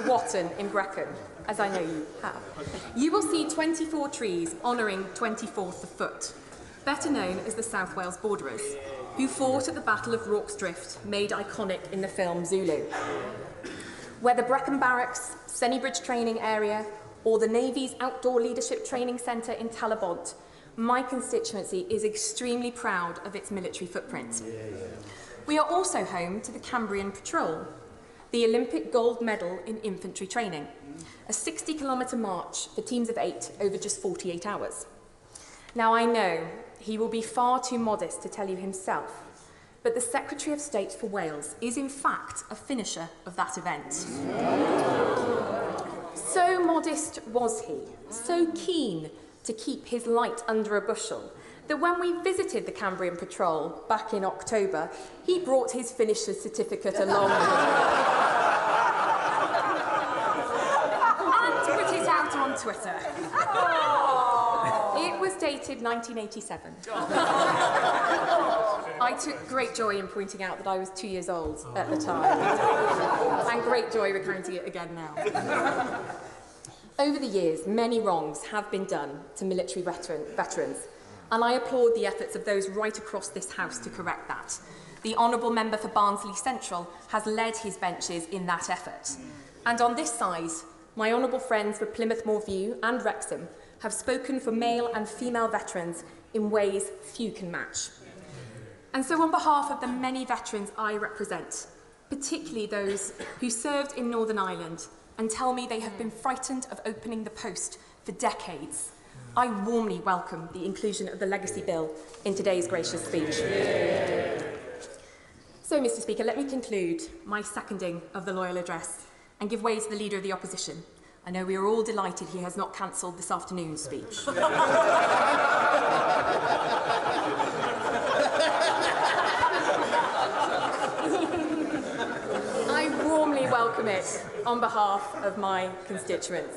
Watton in Brecon, as I know you have, you will see 24 trees honouring 24th the Foot, better known as the South Wales Borderers, who fought at the Battle of Rorke's Drift, made iconic in the film Zulu. Whether Brecon Barracks, Sennybridge Training Area, or the Navy's Outdoor Leadership Training Centre in Talabont, my constituency is extremely proud of its military footprint. We are also home to the Cambrian Patrol, the Olympic gold medal in infantry training, a 60-kilometre march for teams of 8 over just 48 hours. Now, I know he will be far too modest to tell you himself, but the Secretary of State for Wales is in fact a finisher of that event. So modest was he, so keen to keep his light under a bushel, that when we visited the Cambrian Patrol back in October, he brought his finisher's certificate along with him. And put it out on Twitter. It was dated 1987. I took great joy in pointing out that I was 2 years old at the time, and great joy recounting it again now. Over the years, many wrongs have been done to military veterans, and I applaud the efforts of those right across this House to correct that. The Honourable Member for Barnsley Central has led his benches in that effort. And on this side, my honourable friends for Plymouth Moorview and Wrexham have spoken for male and female veterans in ways few can match. And so on behalf of the many veterans I represent, particularly those who served in Northern Ireland and tell me they have been frightened of opening the post for decades, I warmly welcome the inclusion of the Legacy Bill in today's gracious speech. So, Mr. Speaker, let me conclude my seconding of the Loyal Address and give way to the Leader of the Opposition. I know we are all delighted he has not cancelled this afternoon's speech. I warmly welcome it on behalf of my constituents.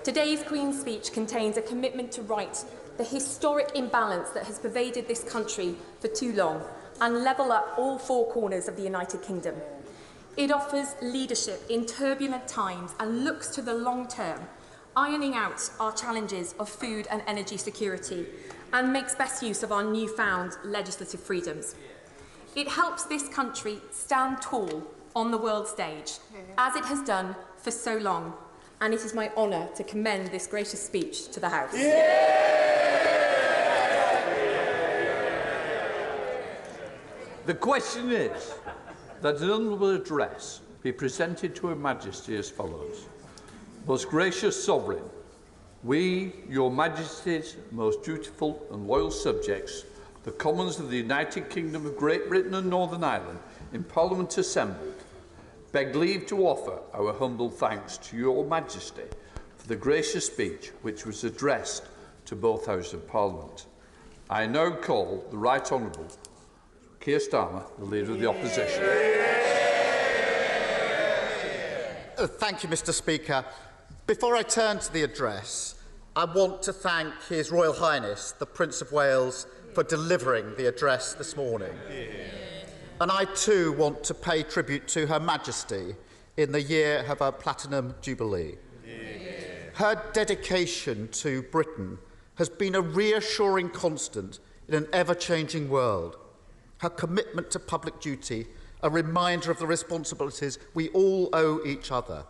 Today's Queen's speech contains a commitment to right the historic imbalance that has pervaded this country for too long and level up all four corners of the United Kingdom. It offers leadership in turbulent times and looks to the long term, ironing out our challenges of food and energy security, and makes best use of our newfound legislative freedoms. It helps this country stand tall on the world stage, as it has done for so long, and it is my honour to commend this gracious speech to the House. The question is that an honourable address be presented to Her Majesty as follows. Most gracious Sovereign, we, Your Majesty's most dutiful and loyal subjects, the Commons of the United Kingdom of Great Britain and Northern Ireland, in Parliament assembled, beg leave to offer our humble thanks to Your Majesty for the gracious speech which was addressed to both Houses of Parliament. I now call the Right Honourable Keir Starmer, the Leader of the Opposition. Thank you, Mr. Speaker. Before I turn to the address, I want to thank His Royal Highness, the Prince of Wales, for delivering the address this morning. And I too want to pay tribute to Her Majesty in the year of her Platinum Jubilee. Her dedication to Britain has been a reassuring constant in an ever-changing world. Her commitment to public duty, a reminder of the responsibilities we all owe each other.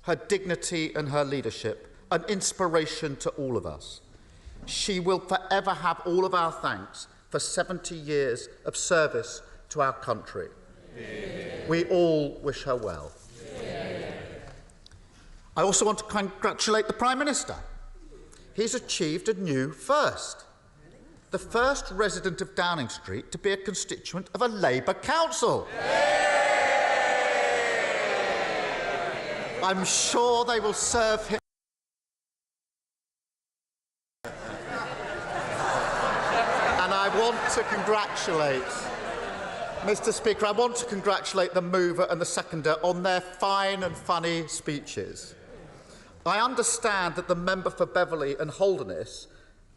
Her dignity and her leadership, an inspiration to all of us. She will forever have all of our thanks for 70 years of service to our country. We all wish her well. I also want to congratulate the Prime Minister. He's achieved a new first. The first resident of Downing Street to be a constituent of a Labour council. I'm sure they will serve him. And I want to congratulate, Mr. Speaker, I want to congratulate the mover and the seconder on their fine and funny speeches. I understand that the member for Beverley and Holderness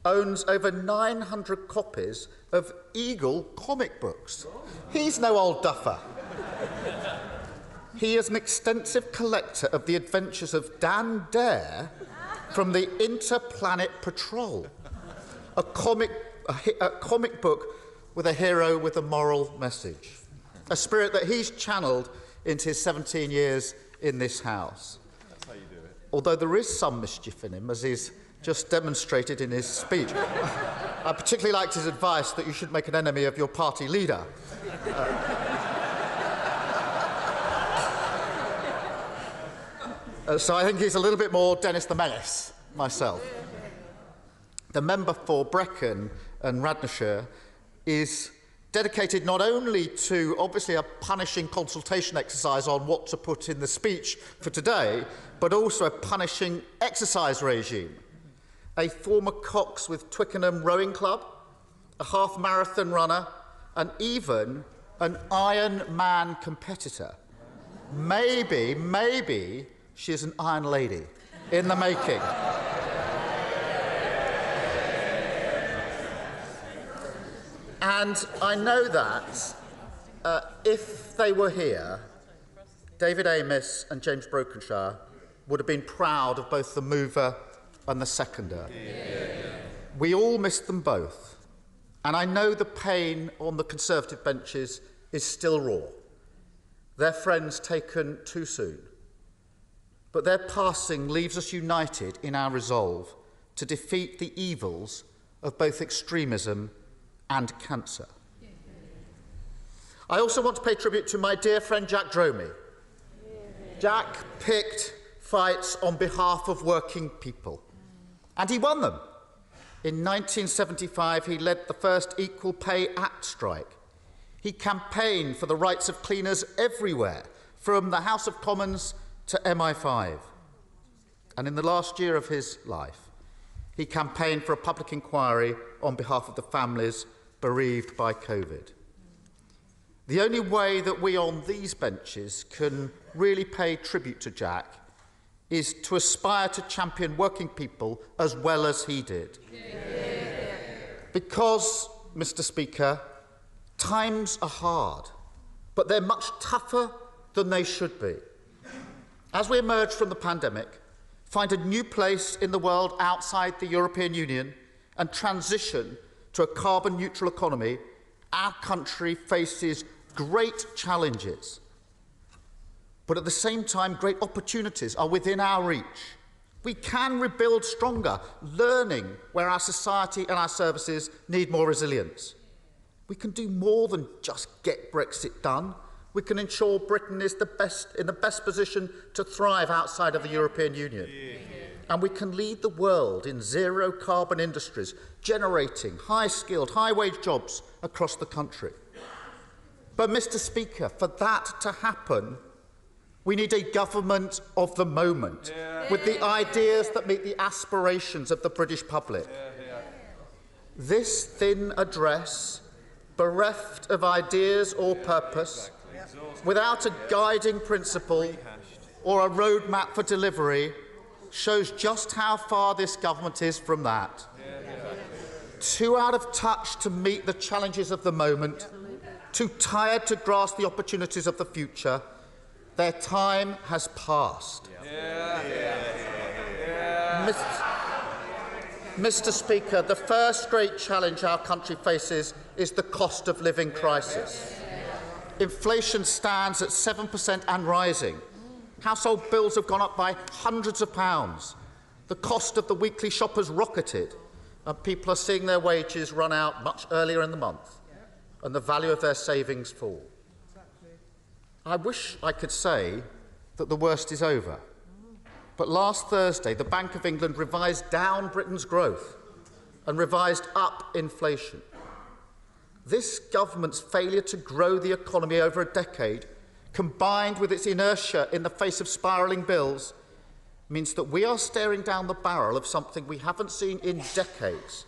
owns over 900 copies of Eagle comic books. He's no old duffer. He is an extensive collector of the adventures of Dan Dare from the Interplanet Patrol, a comic book with a hero with a moral message, a spirit that he's channeled into his 17 years in this House. That's how you do it. Although there is some mischief in him, as he's just demonstrated in his speech. I particularly liked his advice that you should make an enemy of your party leader. So I think he's a little bit more Dennis the Menace, myself. The member for Brecon and Radnorshire is dedicated not only to, obviously, a punishing consultation exercise on what to put in the speech for today, but also a punishing exercise regime. A former cox with Twickenham Rowing Club, a half-marathon runner, and even an Iron Man competitor. Maybe she's an Iron Lady in the making. And I know that if they were here, David Amis and James Brokenshire would have been proud of both the mover and the seconder. Yeah. We all missed them both. And I know the pain on the Conservative benches is still raw. Their friends taken too soon. But their passing leaves us united in our resolve to defeat the evils of both extremism and cancer. I also want to pay tribute to my dear friend Jack Dromey. Jack picked fights on behalf of working people, and he won them. In 1975, he led the first Equal Pay Act strike. He campaigned for the rights of cleaners everywhere, from the House of Commons to MI5. And in the last year of his life, he campaigned for a public inquiry on behalf of the families bereaved by COVID. The only way that we on these benches can really pay tribute to Jack is to aspire to champion working people as well as he did. Yeah. Because, Mr. Speaker, times are hard, but they're much tougher than they should be. As we emerge from the pandemic, find a new place in the world outside the European Union, and transition to a carbon-neutral economy, our country faces great challenges. But at the same time, great opportunities are within our reach. We can rebuild stronger, learning where our society and our services need more resilience. We can do more than just get Brexit done. We can ensure Britain is in the best position to thrive outside of the European Union. And we can lead the world in zero-carbon industries, generating high-skilled, high-wage jobs across the country. But, Mr. Speaker, for that to happen, we need a government of the moment, with the ideas that meet the aspirations of the British public. This thin address, bereft of ideas or purpose, without a guiding principle or a roadmap for delivery, shows just how far this government is from that. Too out of touch to meet the challenges of the moment, too tired to grasp the opportunities of the future. Their time has passed. Mr. Speaker, the first great challenge our country faces is the cost of living crisis. Inflation stands at 7% and rising. Household bills have gone up by hundreds of pounds. The cost of the weekly shop has rocketed, and people are seeing their wages run out much earlier in the month, and the value of their savings fall. I wish I could say that the worst is over. But last Thursday, the Bank of England revised down Britain's growth and revised up inflation. This government's failure to grow the economy over a decade, combined with its inertia in the face of spiralling bills, means that we are staring down the barrel of something we haven't seen in decades,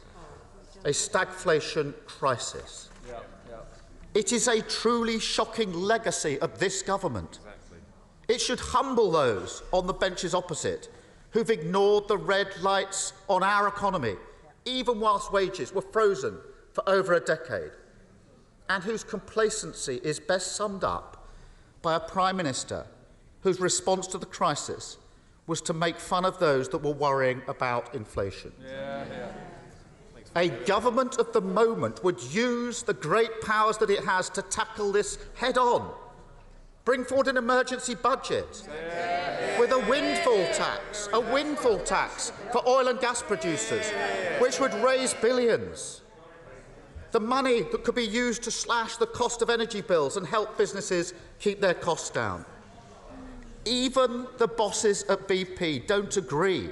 a stagflation crisis. It is a truly shocking legacy of this government. It should humble those on the benches opposite who've ignored the red lights on our economy, even whilst wages were frozen for over a decade, and whose complacency is best summed up by a Prime Minister whose response to the crisis was to make fun of those that were worrying about inflation. A government of the moment would use the great powers that it has to tackle this head-on. Bring forward an emergency budget with a windfall tax for oil and gas producers, which would raise billions. The money that could be used to slash the cost of energy bills and help businesses keep their costs down. Even the bosses at BP don't agree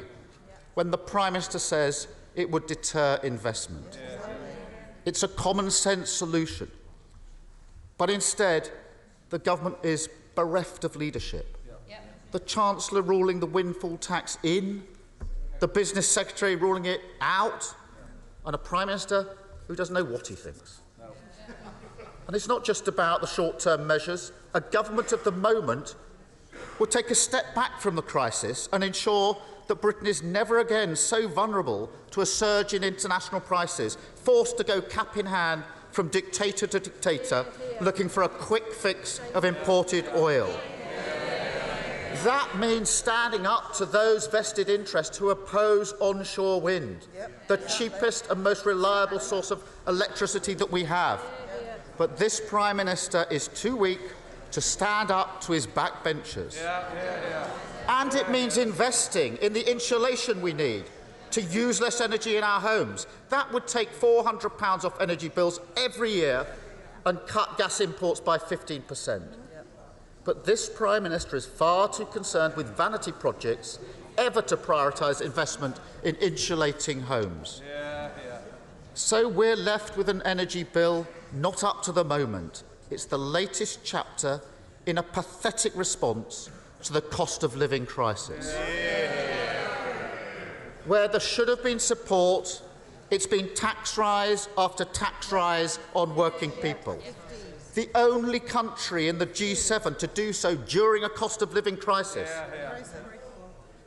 when the Prime Minister says it would deter investment. It's a common-sense solution. But instead, the government is bereft of leadership. The Chancellor ruling the windfall tax in, the Business Secretary ruling it out, and a Prime Minister who doesn't know what he thinks. And it's not just about the short-term measures. A government of the moment would take a step back from the crisis and ensure that Britain is never again so vulnerable to a surge in international prices, forced to go cap in hand from dictator to dictator, looking for a quick fix of imported oil. That means standing up to those vested interests who oppose onshore wind, the cheapest and most reliable source of electricity that we have. But this Prime Minister is too weak to stand up to his backbenchers. And it means investing in the insulation we need to use less energy in our homes. That would take £400 off energy bills every year and cut gas imports by 15%. But this Prime Minister is far too concerned with vanity projects ever to prioritise investment in insulating homes. So we're left with an energy bill not up to the moment. It's the latest chapter in a pathetic response to the cost of living crisis. Where there should have been support, it's been tax rise after tax rise on working people. The only country in the G7 to do so during a cost of living crisis.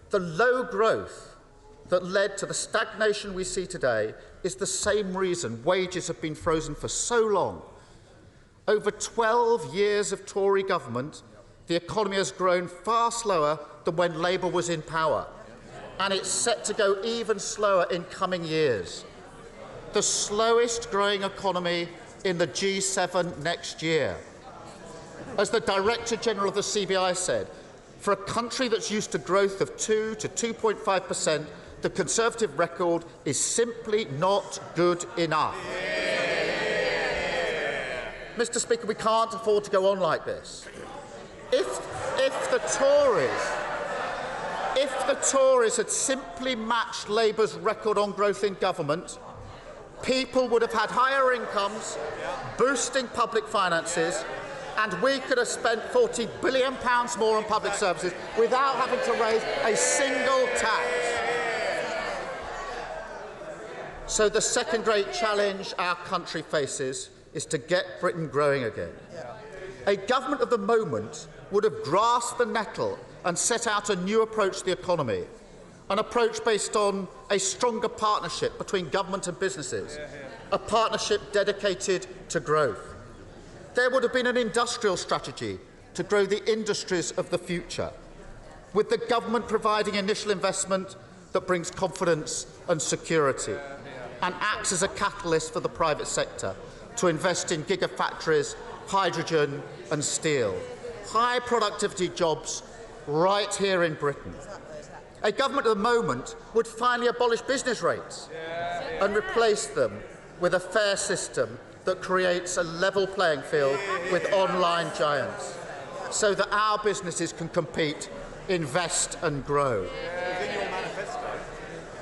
The low growth that led to the stagnation we see today is the same reason wages have been frozen for so long. Over 12 years of Tory government, the economy has grown far slower than when Labour was in power, and it's set to go even slower in coming years. The slowest growing economy in the G7 next year. As the Director General of the CBI said, for a country that's used to growth of 2 to 2.5%, the Conservative record is simply not good enough. Mr. Speaker, we can't afford to go on like this. If the Tories had simply matched Labour's record on growth in government, people would have had higher incomes, boosting public finances, and we could have spent £40 billion more on public services without having to raise a single tax. So the second great challenge our country faces is to get Britain growing again. A government of the moment would have grasped the nettle and set out a new approach to the economy, an approach based on a stronger partnership between government and businesses, a partnership dedicated to growth. There would have been an industrial strategy to grow the industries of the future, with the government providing initial investment that brings confidence and security and acts as a catalyst for the private sector to invest in gigafactories, hydrogen and steel. High productivity jobs right here in Britain. A government at the moment would finally abolish business rates and replace them with a fair system that creates a level playing field with online giants so that our businesses can compete, invest and grow.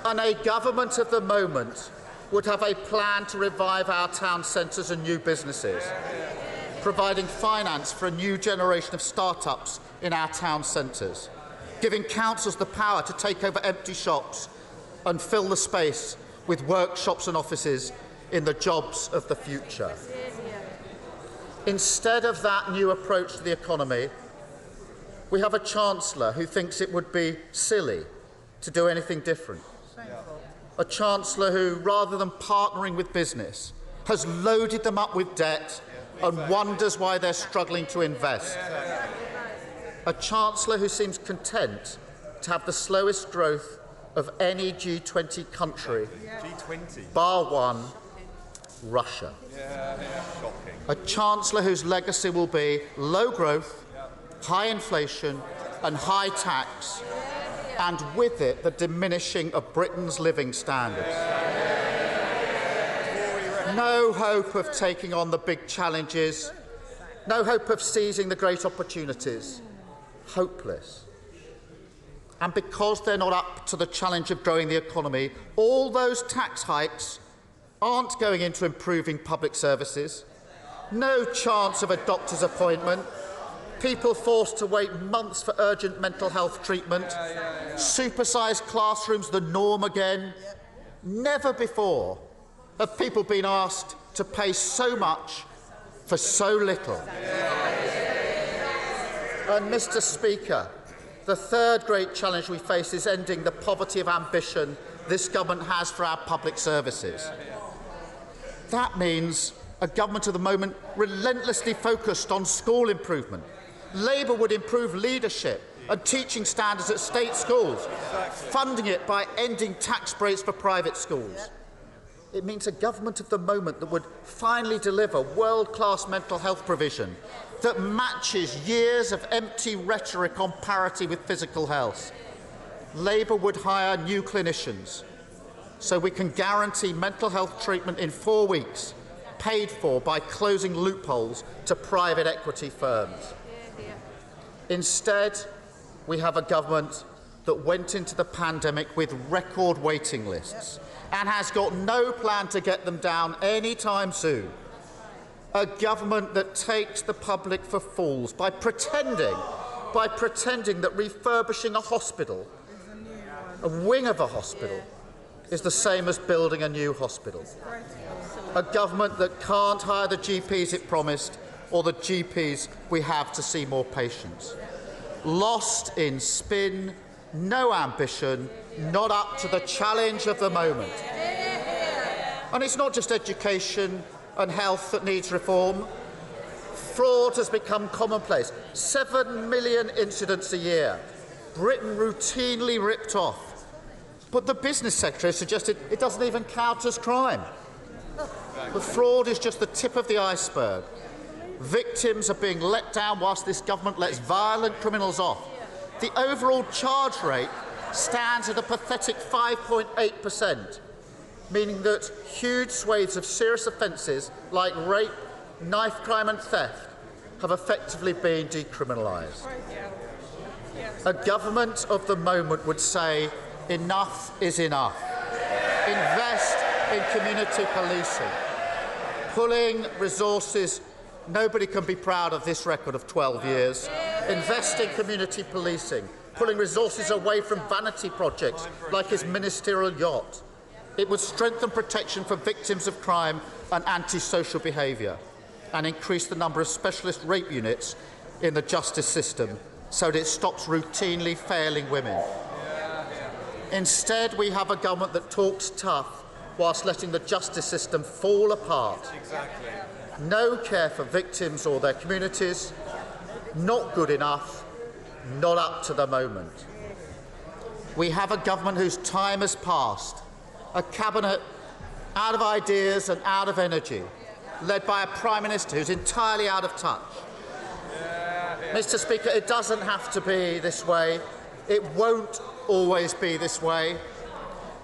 And a government of the moment would have a plan to revive our town centres and new businesses, providing finance for a new generation of start-ups in our town centres, giving councils the power to take over empty shops and fill the space with workshops and offices in the jobs of the future. Instead of that new approach to the economy, we have a Chancellor who thinks it would be silly to do anything different. A Chancellor who, rather than partnering with business, has loaded them up with debt and wonders why they're struggling to invest. a Chancellor who seems content to have the slowest growth of any G20 country, bar one, Russia. A Chancellor whose legacy will be low growth, high inflation and high tax, and with it the diminishing of Britain's living standards. No hope of taking on the big challenges, no hope of seizing the great opportunities. Hopeless. And because they're not up to the challenge of growing the economy, all those tax hikes aren't going into improving public services. No chance of a doctor's appointment. People forced to wait months for urgent mental health treatment. Supersized classrooms the norm again. Never before have people been asked to pay so much for so little. And, Mr. Speaker, the third great challenge we face is ending the poverty of ambition this government has for our public services. That means a government at the moment relentlessly focused on school improvement. Labour would improve leadership and teaching standards at state schools, funding it by ending tax breaks for private schools. It means a government of the moment that would finally deliver world-class mental health provision that matches years of empty rhetoric on parity with physical health. Labour would hire new clinicians so we can guarantee mental health treatment in 4 weeks, paid for by closing loopholes to private equity firms. Instead, we have a government that went into the pandemic with record waiting lists and has got no plan to get them down any time soon. A government that takes the public for fools by pretending that refurbishing a hospital, a wing of a hospital, is the same as building a new hospital. A government that can't hire the GPs it promised or the GPs we have to see more patients. Lost in spin, no ambition, not up to the challenge of the moment. And it's not just education and health that needs reform. Fraud has become commonplace. 7 million incidents a year. Britain routinely ripped off. But the business sector has suggested it doesn't even count as crime. The fraud is just the tip of the iceberg. Victims are being let down whilst this government lets violent criminals off. The overall charge rate stands at a pathetic 5.8%, meaning that huge swathes of serious offences like rape, knife crime and theft have effectively been decriminalised. A government of the moment would say, enough is enough. Invest in community policing. Pulling resources, nobody can be proud of this record of 12 years. Invest in community policing. Pulling resources away from vanity projects like his ministerial yacht. It would strengthen protection for victims of crime and antisocial behaviour and increase the number of specialist rape units in the justice system so that it stops routinely failing women. Instead, we have a government that talks tough whilst letting the justice system fall apart. No care for victims or their communities, not good enough, not up to the moment. We have a government whose time has passed, a cabinet out of ideas and out of energy, led by a Prime Minister who's entirely out of touch. Mr. Speaker, it doesn't have to be this way. It won't always be this way.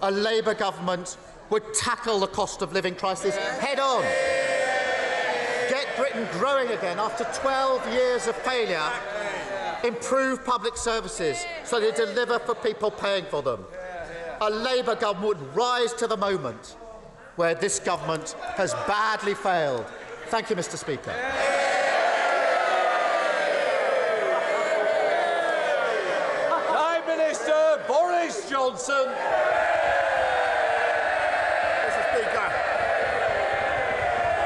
A Labour government would tackle the cost of living crisis head on. Get Britain growing again after 12 years of failure. Improve public services so they deliver for people paying for them. A Labour government would rise to the moment where this government has badly failed. Thank you, Mr. Speaker. Prime Minister Boris Johnson.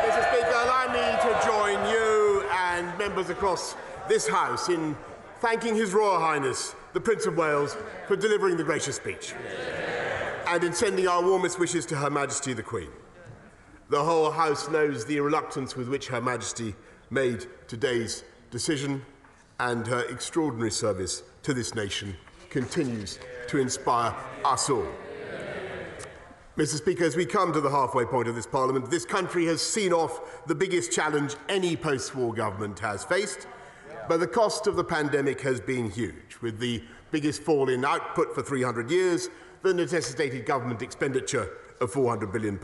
Mr. Speaker, allow me to join you and members across this House in thanking His Royal Highness, the Prince of Wales, for delivering the gracious speech, and in sending our warmest wishes to Her Majesty the Queen. The whole House knows the reluctance with which Her Majesty made today's decision, and her extraordinary service to this nation continues to inspire us all. Mr. Speaker, as we come to the halfway point of this Parliament, this country has seen off the biggest challenge any post-war government has faced, but the cost of the pandemic has been huge, with the biggest fall in output for 300 years, the necessitated government expenditure of £400 billion,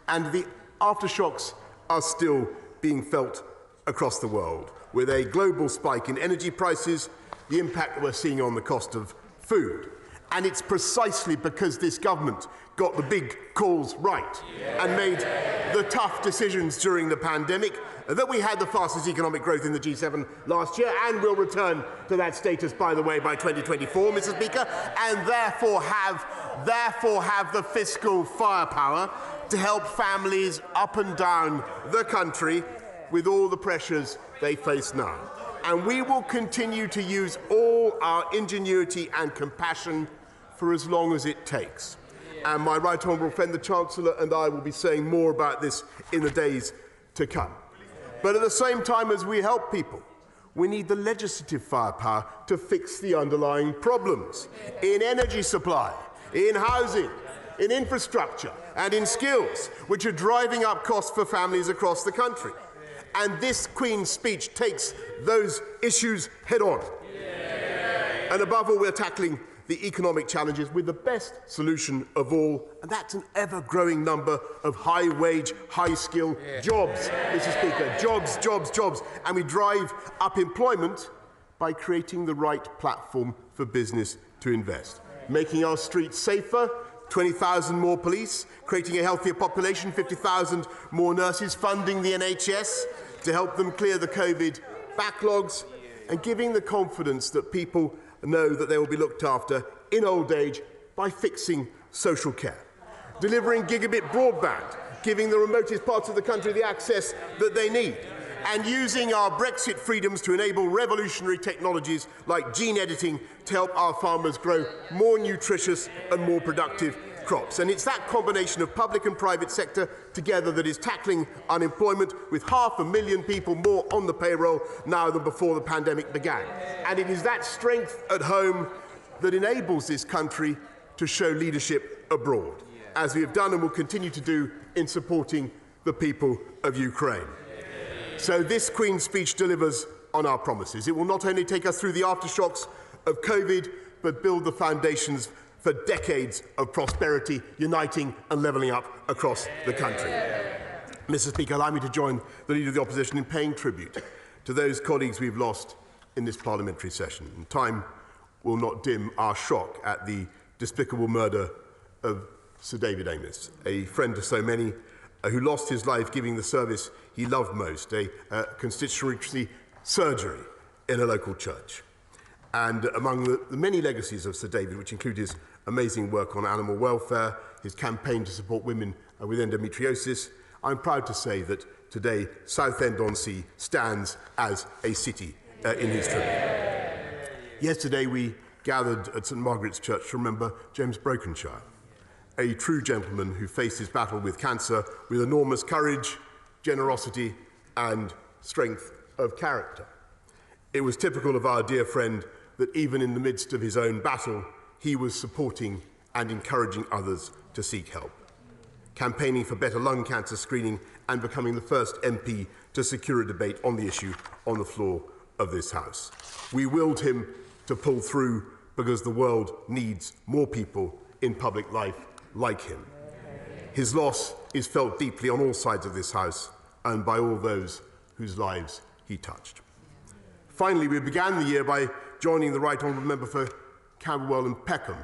and the aftershocks are still being felt across the world, with a global spike in energy prices, the impact we're seeing on the cost of food. And it's precisely because this government got the big calls right and made the tough decisions during the pandemic that we had the fastest economic growth in the G7 last year, and will return to that status, by the way, by 2024, Mr. Speaker, and therefore have the fiscal firepower to help families up and down the country with all the pressures they face now. And we will continue to use all our ingenuity and compassion for as long as it takes. And my right honourable friend, the Chancellor, and I will be saying more about this in the days to come. But at the same time as we help people, we need the legislative firepower to fix the underlying problems in energy supply, in housing, in infrastructure, and in skills, which are driving up costs for families across the country. And this Queen's speech takes those issues head on. And above all, we're tackling the economic challenges with the best solution of all, and that's an ever-growing number of high-wage, high-skill jobs, Mr. Speaker. Jobs, jobs, jobs. And we drive up employment by creating the right platform for business to invest. Making our streets safer, 20,000 more police, creating a healthier population, 50,000 more nurses, funding the NHS to help them clear the COVID backlogs, and giving the confidence that people know that they will be looked after in old age by fixing social care. Delivering gigabit broadband, giving the remotest parts of the country the access that they need, and using our Brexit freedoms to enable revolutionary technologies like gene editing to help our farmers grow more nutritious and more productive crops. And it's that combination of public and private sector together that is tackling unemployment, with 500,000 people more on the payroll now than before the pandemic began. And it is that strength at home that enables this country to show leadership abroad, as we have done and will continue to do in supporting the people of Ukraine. So this Queen's speech delivers on our promises. It will not only take us through the aftershocks of COVID, but build the foundations for decades of prosperity, uniting and levelling up across the country. Mr. Speaker, allow me to join the Leader of the Opposition in paying tribute to those colleagues we've lost in this parliamentary session. And time will not dim our shock at the despicable murder of Sir David Amess, a friend to so many, who lost his life giving the service he loved most, a constituency surgery in a local church. And among the many legacies of Sir David, which include his amazing work on animal welfare, his campaign to support women with endometriosis, I'm proud to say that today Southend-on-Sea stands as a city in his tribute. Yesterday we gathered at St Margaret's Church to remember James Brokenshire, a true gentleman who faced his battle with cancer with enormous courage, generosity and strength of character. It was typical of our dear friend that even in the midst of his own battle, he was supporting and encouraging others to seek help, campaigning for better lung cancer screening and becoming the first MP to secure a debate on the issue on the floor of this House. We willed him to pull through because the world needs more people in public life like him. His loss is felt deeply on all sides of this House and by all those whose lives he touched. Finally, we began the year by joining the Right Honourable Member for Camberwell and Peckham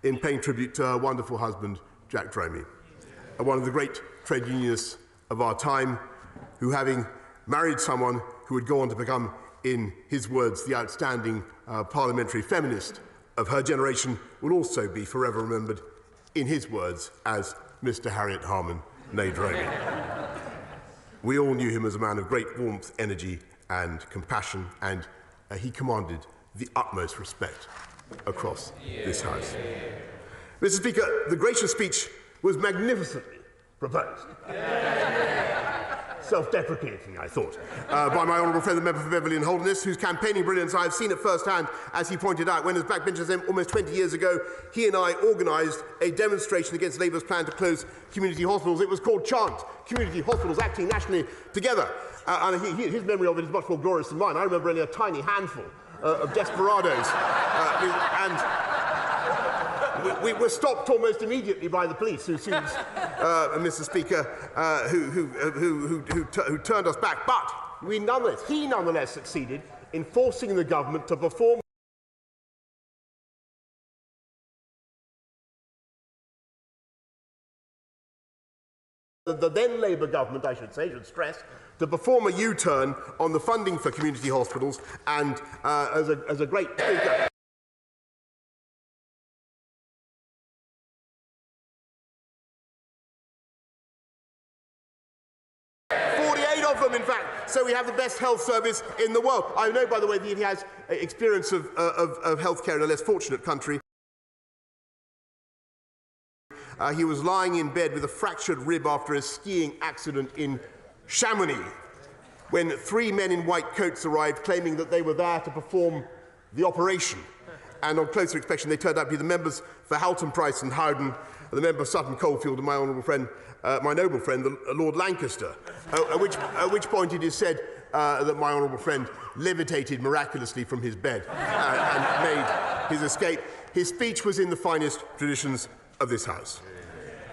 in paying tribute to her wonderful husband, Jack Dromey, one of the great trade unionists of our time, who, having married someone who would go on to become, in his words, the outstanding parliamentary feminist of her generation, will also be forever remembered, in his words, as Mr. Harriet Harman née Dromey. We all knew him as a man of great warmth, energy and compassion, and he commanded the utmost respect across this House. Mr. Speaker, the gracious speech was magnificently proposed. self-deprecating, I thought, by my honourable friend, the member for Beverley and Holderness, whose campaigning brilliance I have seen at first hand, as he pointed out, when as backbenchers almost 20 years ago, he and I organised a demonstration against Labour's plan to close community hospitals. It was called Chant, Community Hospitals Acting Nationally Together. And his memory of it is much more glorious than mine. I remember only a tiny handful of desperados. We were stopped almost immediately by the police, who seems, Mr. Speaker, who turned us back. But he nonetheless succeeded in forcing the government to perform the then Labour government, I should stress, to perform a U-turn on the funding for community hospitals, and as a great speaker. Of them, in fact, so we have the best health service in the world. I know, by the way, that he has experience of healthcare in a less fortunate country. He was lying in bed with a fractured rib after a skiing accident in Chamonix, when 3 men in white coats arrived claiming that they were there to perform the operation. And on closer inspection, they turned out to be the members for Halton, Price and Howden, the member for Sutton Coldfield, and my honourable friend, my noble friend, Lord Lancaster. At which point it is said that my honourable friend levitated miraculously from his bed and made his escape. His speech was in the finest traditions of this House.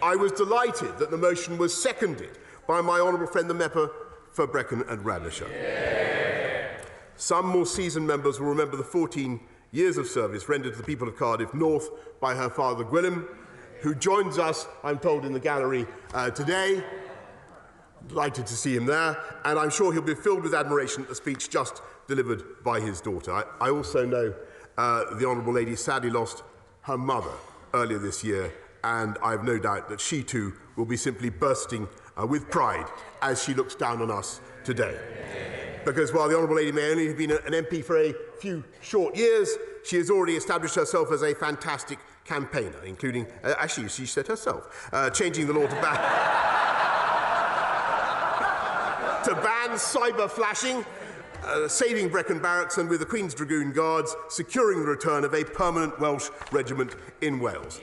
I was delighted that the motion was seconded by my honourable friend, the member for Brecon and Radnorshire. Some more seasoned members will remember the 14 years of service rendered to the people of Cardiff North by her father, Gwilym, who joins us, I'm told, in the gallery today. Delighted to see him there, and I'm sure he'll be filled with admiration at the speech just delivered by his daughter. I also know the Honourable Lady sadly lost her mother earlier this year, and I have no doubt that she too will be simply bursting with pride as she looks down on us today. Because while the Honourable Lady may only have been an MP for a few short years, she has already established herself as a fantastic campaigner, including, actually, she said herself, changing the law to ban cyber flashing, saving Brecon Barracks, and with the Queen's Dragoon Guards, securing the return of a permanent Welsh regiment in Wales.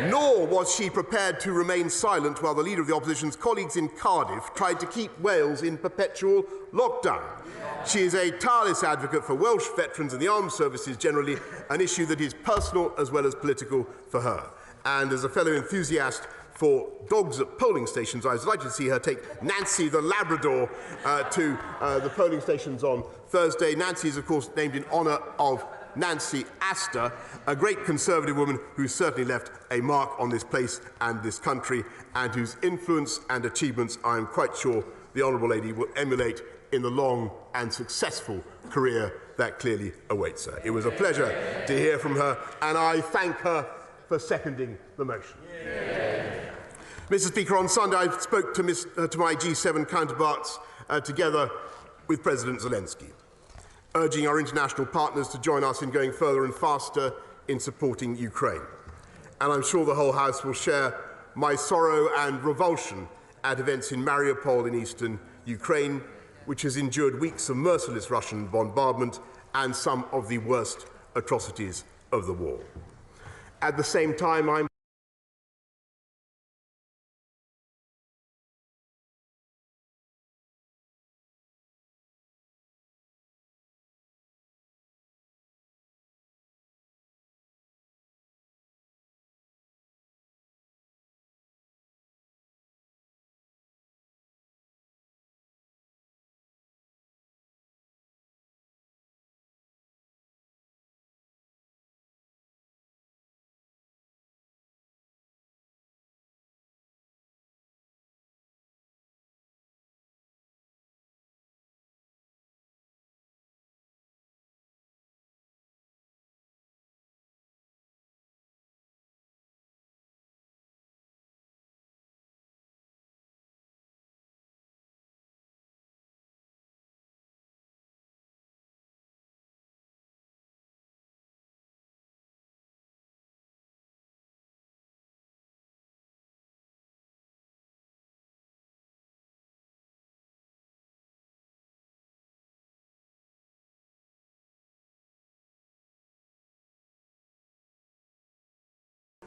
Nor was she prepared to remain silent while the Leader of the Opposition's colleagues in Cardiff tried to keep Wales in perpetual lockdown. She is a tireless advocate for Welsh veterans and the armed services generally, an issue that is personal as well as political for her. And as a fellow enthusiast for dogs at polling stations, I was delighted to see her take Nancy the Labrador to the polling stations on Thursday. Nancy is, of course, named in honour of Nancy Astor, a great Conservative woman who certainly left a mark on this place and this country, and whose influence and achievements I am quite sure the Honourable Lady will emulate in the long and successful career that clearly awaits her. It was a pleasure to hear from her, and I thank her for seconding the motion. Mr. Speaker, on Sunday I spoke to my G7 counterparts together with President Zelensky, urging our international partners to join us in going further and faster in supporting Ukraine. And I'm sure the whole House will share my sorrow and revulsion at events in Mariupol in eastern Ukraine, which has endured weeks of merciless Russian bombardment and some of the worst atrocities of the war. At the same time, I'm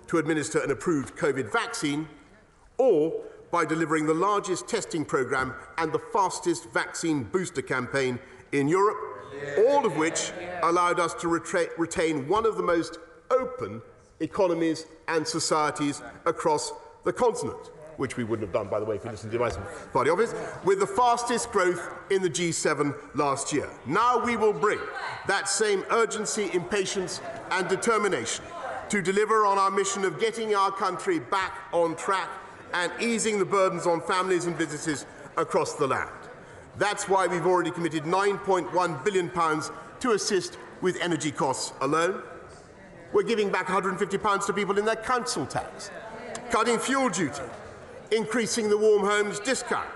to administer an approved COVID vaccine, or by delivering the largest testing programme and the fastest vaccine booster campaign in Europe, all of which allowed us to retain one of the most open economies and societies across the continent, which we wouldn't have done, by the way, if you listened to my party office, with the fastest growth in the G7 last year. Now we will bring that same urgency, impatience and determination to deliver on our mission of getting our country back on track and easing the burdens on families and businesses across the land. That's why we've already committed £9.1 billion to assist with energy costs alone. We're giving back £150 to people in their council tax, cutting fuel duty, increasing the warm homes discount,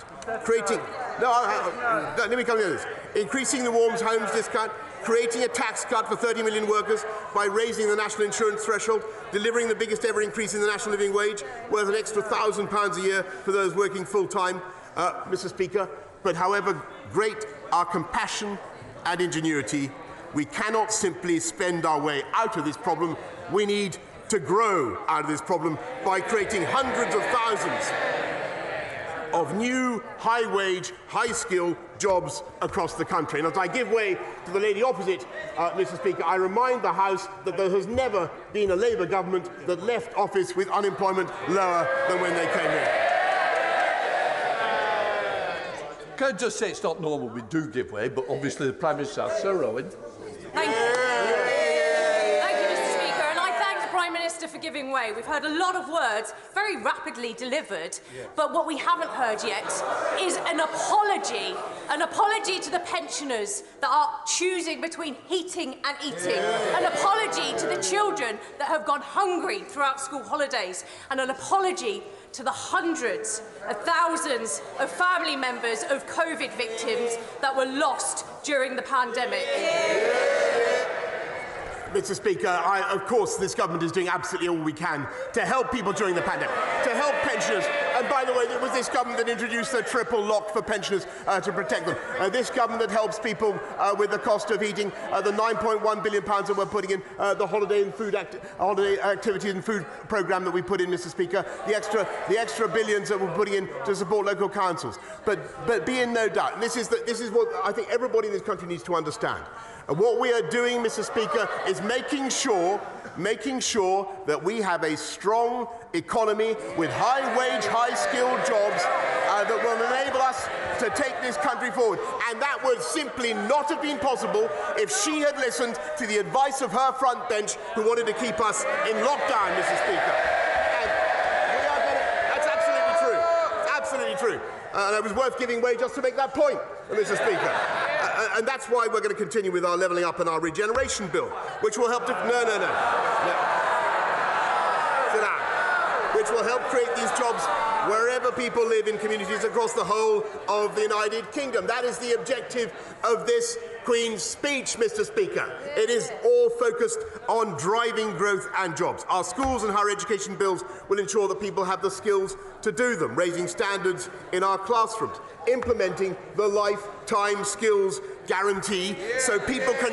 creating... let me come to this. Increasing the warm homes discount, creating a tax cut for 30 million workers by raising the national insurance threshold, delivering the biggest ever increase in the national living wage, worth an extra £1,000 a year for those working full-time, Mr. Speaker. But however great our compassion and ingenuity, we cannot simply spend our way out of this problem. We need to grow out of this problem by creating hundreds of thousands of new high-wage, high-skill jobs across the country. And as I give way to the lady opposite, Mr. Speaker, I remind the House that there has never been a Labour government that left office with unemployment lower than when they came in. Can I just say it's not normal we do give way, but obviously the Prime Minister has. Sir Owen. Thank you. Thank you, Mr. Speaker, and I thank the Prime Minister for giving way. We've heard a lot of words, very rapidly delivered, but what we haven't heard yet is an apology to the pensioners that are choosing between heating and eating, an apology to the children that have gone hungry throughout school holidays, and an apology to the hundreds of thousands of family members of COVID victims that were lost during the pandemic. Mr. Speaker, of course this government is doing absolutely all we can to help people during the pandemic, to help pensioners. And by the way, it was this government that introduced the triple lock for pensioners to protect them. This government that helps people with the cost of heating, the £9.1 billion that we're putting in, the holiday activities and food programme that we put in, Mr. Speaker, the extra billions that we're putting in to support local councils. But be in no doubt, this is what I think everybody in this country needs to understand. And what we are doing, Mr. Speaker, is making sure that we have a strong economy with high-wage, high-skilled jobs that will enable us to take this country forward. And that would simply not have been possible if she had listened to the advice of her front bench who wanted to keep us in lockdown, Mr. Speaker. And we are going to... That's absolutely true. It's absolutely true. And it was worth giving way just to make that point, Mr. Speaker. And that's why we're going to continue with our levelling up and our regeneration bill, which will help to... No. Sit down. Which will help create these jobs wherever people live in communities across the whole of the United Kingdom. That is the objective of this Queen's speech, Mr. Speaker. It is all focused on driving growth and jobs. Our schools and higher education bills will ensure that people have the skills to do them, raising standards in our classrooms, implementing the lifetime skills guarantee so people can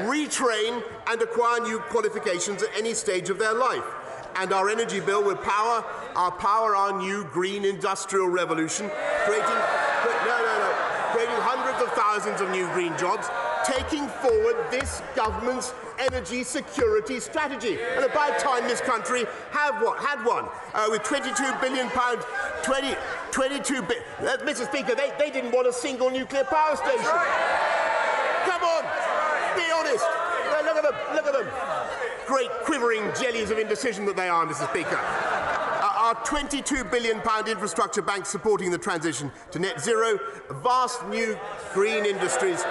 retrain and acquire new qualifications at any stage of their life. And our energy bill will power our new green industrial revolution, creating hundreds of thousands of new green jobs, taking forward this government's energy security strategy. And about time this country had one, with £22 billion, Mr. Speaker, they didn't want a single nuclear power station. Come on, be honest. Look at them. Great quivering jellies of indecision that they are, Mr. Speaker. Our £22 billion infrastructure bank supporting the transition to net zero, vast new green industries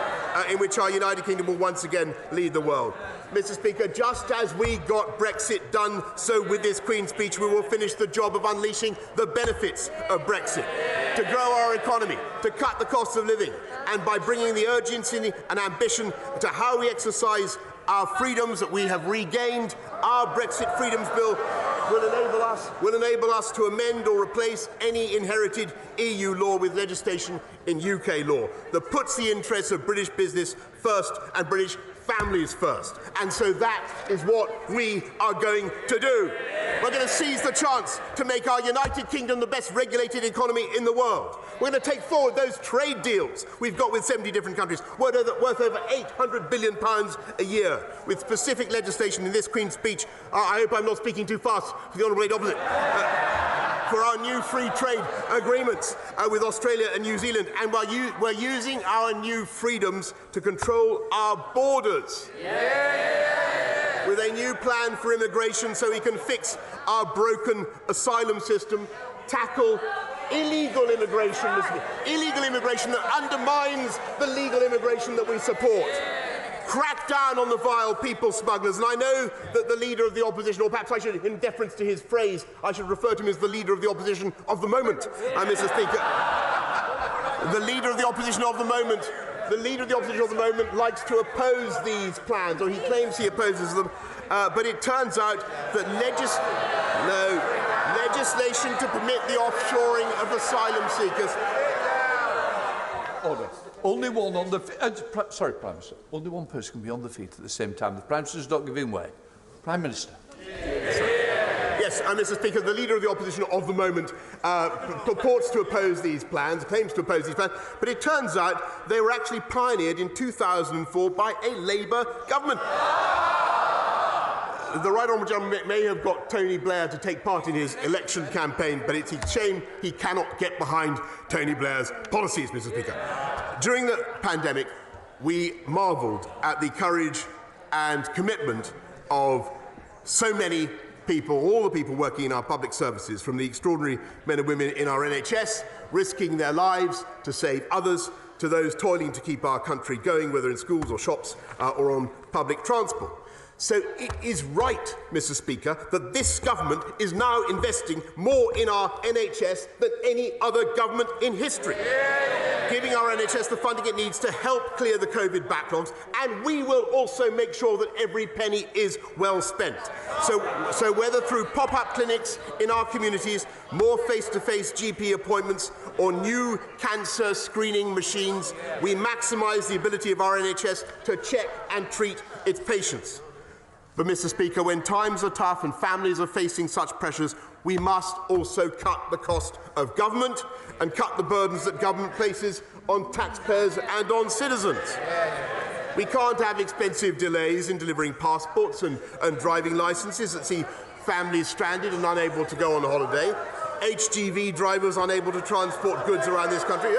in which our United Kingdom will once again lead the world. Mr. Speaker, just as we got Brexit done, so with this Queen's speech we will finish the job of unleashing the benefits of Brexit, to grow our economy, to cut the cost of living, and by bringing the urgency and ambition to how we exercise our freedoms that we have regained. Our Brexit Freedoms Bill will enable us to amend or replace any inherited EU law with legislation in UK law that puts the interests of British business first and British families first. And so that is what we are going to do. We're going to seize the chance to make our United Kingdom the best regulated economy in the world. We're going to take forward those trade deals we've got with 70 different countries, worth over £800 billion a year, with specific legislation in this Queen's Speech. I hope I'm not speaking too fast for the Honourable Opposite. For our new free trade agreements with Australia and New Zealand, and we're using our new freedoms to control our borders. With a new plan for immigration so we can fix our broken asylum system, tackle illegal immigration that undermines the legal immigration that we support. Crack down on the vile people smugglers. And I know that the Leader of the Opposition, or perhaps I should, in deference to his phrase, I should refer to him as the Leader of the Opposition of the moment, Mr. Speaker. The Leader of the Opposition of the moment. The Leader of the Opposition of the moment likes to oppose these plans, or he claims he opposes them, but it turns out that legislation to permit the offshoring of asylum seekers. Order. Only one on the sorry, Prime Minister. Only one person can be on the feet at the same time. The Prime Minister is not giving way. Prime Minister. Yes, Mr. Speaker, the Leader of the Opposition of the moment purports to oppose these plans, claims to oppose these plans, but it turns out they were actually pioneered in 2004 by a Labour government. The Right Honourable Gentleman may have got Tony Blair to take part in his election campaign, but it's a shame he cannot get behind Tony Blair's policies, Mr. Speaker. During the pandemic, we marvelled at the courage and commitment of so many people, all the people working in our public services, from the extraordinary men and women in our NHS, risking their lives to save others, to those toiling to keep our country going, whether in schools or shops or on public transport. So it is right, Mr. Speaker, that this government is now investing more in our NHS than any other government in history, giving our NHS the funding it needs to help clear the COVID backlogs, and we will also make sure that every penny is well spent. So whether through pop-up clinics in our communities, more face-to-face GP appointments, or new cancer screening machines, we maximise the ability of our NHS to check and treat its patients. But, Mr. Speaker, when times are tough and families are facing such pressures, we must also cut the cost of government and cut the burdens that government places on taxpayers and on citizens. We can't have expensive delays in delivering passports and driving licences that see families stranded and unable to go on holiday, HGV drivers unable to transport goods around this country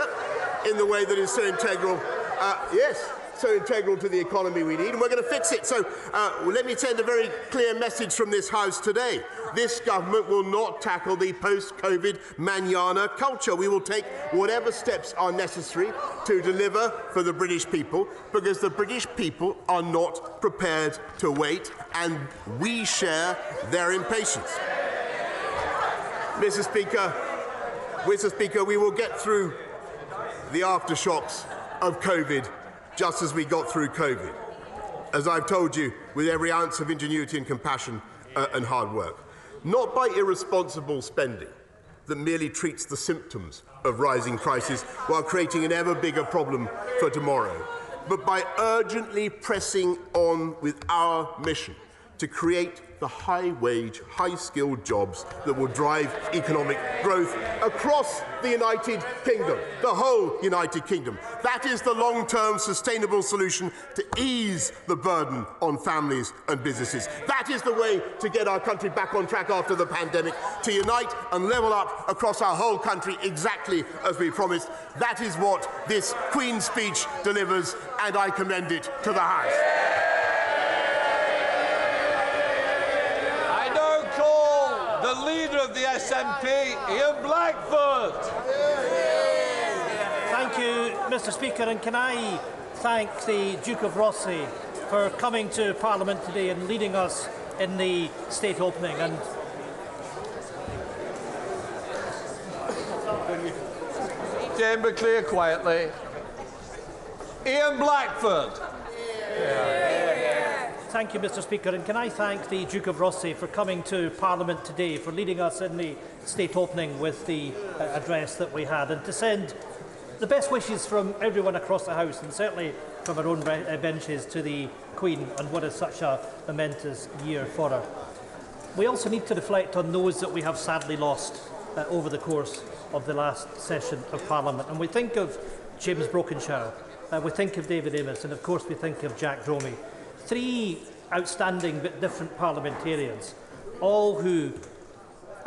in the way that is so integral. So integral to the economy we need, and we're going to fix it. So let me send a very clear message from this House today. This government will not tackle the post-COVID manana culture. We will take whatever steps are necessary to deliver for the British people, because the British people are not prepared to wait, and we share their impatience. Mr. Speaker, we will get through the aftershocks of COVID just as we got through COVID, as I've told you, with every ounce of ingenuity and compassion and hard work. Not by irresponsible spending that merely treats the symptoms of rising prices while creating an ever bigger problem for tomorrow, but by urgently pressing on with our mission to create the high-wage, high-skilled jobs that will drive economic growth across the United Kingdom, the whole United Kingdom. That is the long-term sustainable solution to ease the burden on families and businesses. That is the way to get our country back on track after the pandemic, to unite and level up across our whole country exactly as we promised. That is what this Queen's Speech delivers, and I commend it to the House. The Leader of the SNP, Ian Blackford. Thank you, Mr. Speaker, and can I thank the Duke of Rossi for coming to Parliament today and leading us in the state opening. And Chamber clear quietly. Ian Blackford. Thank you, Mr. Speaker, and can I thank the Duke of Rossi for coming to Parliament today, for leading us in the state opening with the address that we had, and to send the best wishes from everyone across the House, and certainly from our own benches to the Queen on what is such a momentous year for her. We also need to reflect on those that we have sadly lost over the course of the last session of Parliament. And we think of James Brokenshire, we think of David Amos, and of course we think of Jack Dromey. Three outstanding but different parliamentarians, all who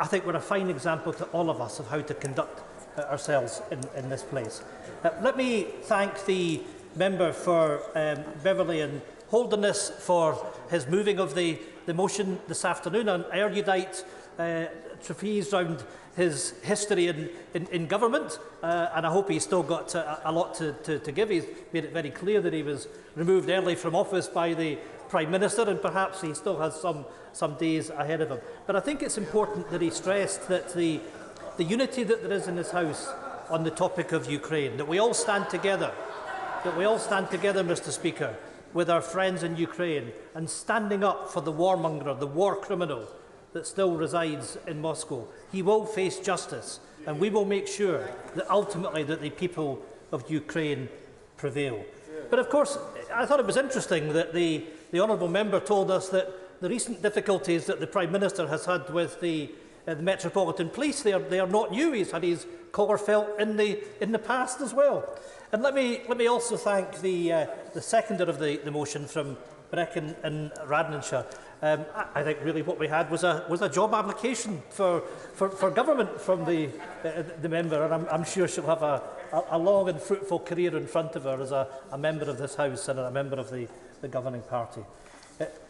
I think were a fine example to all of us of how to conduct ourselves in this place. Let me thank the member for Beverley and Holderness for his moving of the motion this afternoon, an erudite treatise round his history in government, and I hope he's still got a lot to give. He's made it very clear that he was removed early from office by the Prime Minister, and perhaps he still has some days ahead of him. But I think it's important that he stressed that the unity that there is in this House on the topic of Ukraine, that we all stand together, Mr. Speaker, with our friends in Ukraine, and standing up for the warmonger, the war criminal that still resides in Moscow. He will face justice, and we will make sure that ultimately that the people of Ukraine prevail. But of course, I thought it was interesting that the honourable member told us that the recent difficulties that the Prime Minister has had with the Metropolitan Police, they are not new. He's had his collar felt in the past as well. And let me also thank the seconder of the motion from Brecon and Radnanshire. I think really what we had was a job application for government from the member, and I'm sure she'll have a long and fruitful career in front of her as a member of this House and a member of the governing party.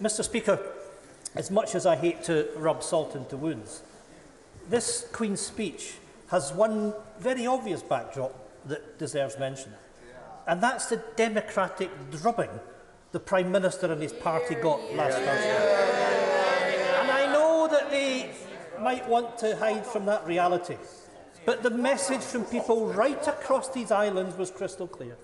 Mr. Speaker, as much as I hate to rub salt into wounds, this Queen's speech has one very obvious backdrop that deserves mention, and that's the democratic drubbing the Prime Minister and his party got last Thursday. And I know that they might want to hide from that reality, but the message from people right across these islands was crystal clear.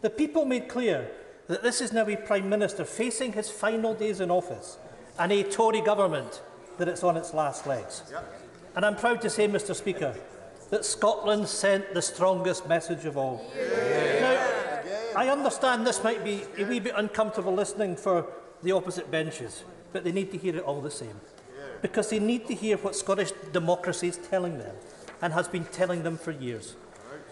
The people made clear that this is now a Prime Minister facing his final days in office and a Tory government that it's on its last legs. And I'm proud to say, Mr. Speaker, that Scotland sent the strongest message of all. Now, I understand this might be a wee bit uncomfortable listening for the opposite benches, but they need to hear it all the same, because they need to hear what Scottish democracy is telling them and has been telling them for years.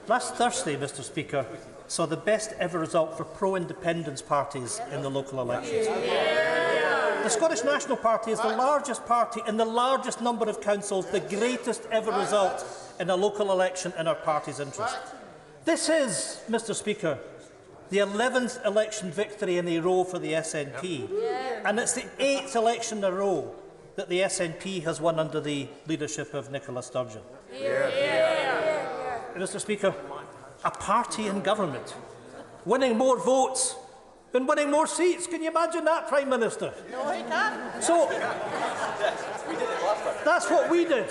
Last Thursday, Mr. Speaker, saw the best ever result for pro-independence parties in the local elections. The Scottish National Party is the largest party in the largest number of councils, the greatest ever result in a local election in our party's interest. This is, Mr. Speaker, the 11th election victory in a row for the SNP, and it's the 8th election in a row that the SNP has won under the leadership of Nicola Sturgeon. Mr. Speaker, a party in government winning more votes than winning more seats. Can you imagine that, Prime Minister? No, I can't. So, that's what we did.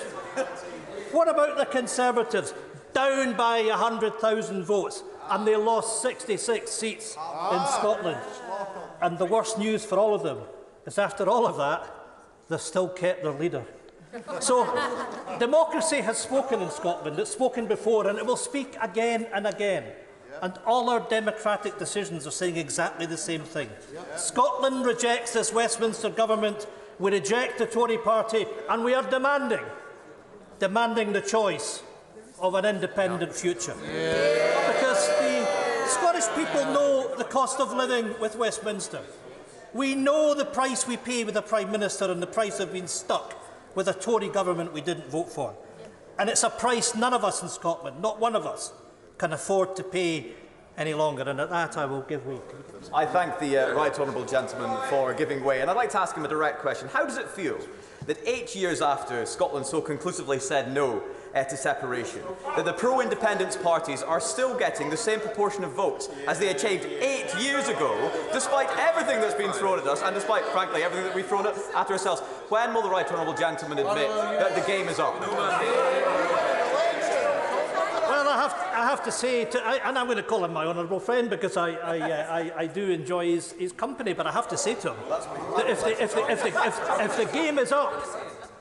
What about the Conservatives? Down by 100,000 votes, and they lost 66 seats in Scotland. And the worst news for all of them is, after all of that, they've still kept their leader. So, democracy has spoken in Scotland. It's spoken before, and it will speak again and again. And all our democratic decisions are saying exactly the same thing. Scotland rejects this Westminster government, we reject the Tory party, and we are demanding the choice of an independent future. Because the Scottish people know the cost of living with Westminster. We know the price we pay with a Prime Minister and the price of being stuck with a Tory government we didn't vote for. And it's a price none of us in Scotland, not one of us, can afford to pay any longer, and at that I will give way. I thank the right honourable gentleman for giving way, and I'd like to ask him a direct question. How does it feel that 8 years after Scotland so conclusively said no to separation, that the pro-independence parties are still getting the same proportion of votes as they achieved 8 years ago, despite everything that's been thrown at us, and despite, frankly, everything that we've thrown at ourselves? When will the right honourable gentleman admit that the game is up? Well, I have to say, and I'm going to call him my honourable friend because I do enjoy his company, but I have to say to him that if the game is up,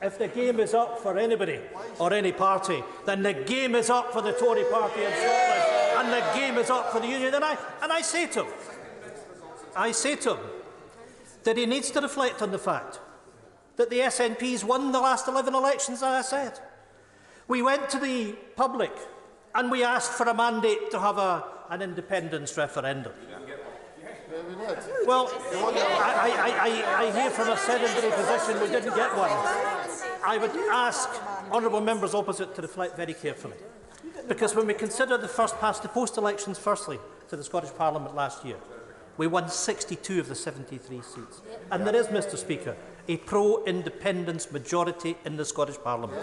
if the game is up for anybody or any party, then the game is up for the Tory party in Scotland, and the game is up for the Union. And I say to him I say to him that he needs to reflect on the fact that the SNP's won the last 11 elections, as I said. We went to the public and we asked for a mandate to have an independence referendum. Well, I hear from a sedentary position we didn't get one. I would ask honourable members opposite to reflect very carefully. Because when we consider the first-past-the-post elections, firstly, to the Scottish Parliament last year, we won 62 of the 73 seats. And there is, Mr Speaker, a pro-independence majority in the Scottish Parliament.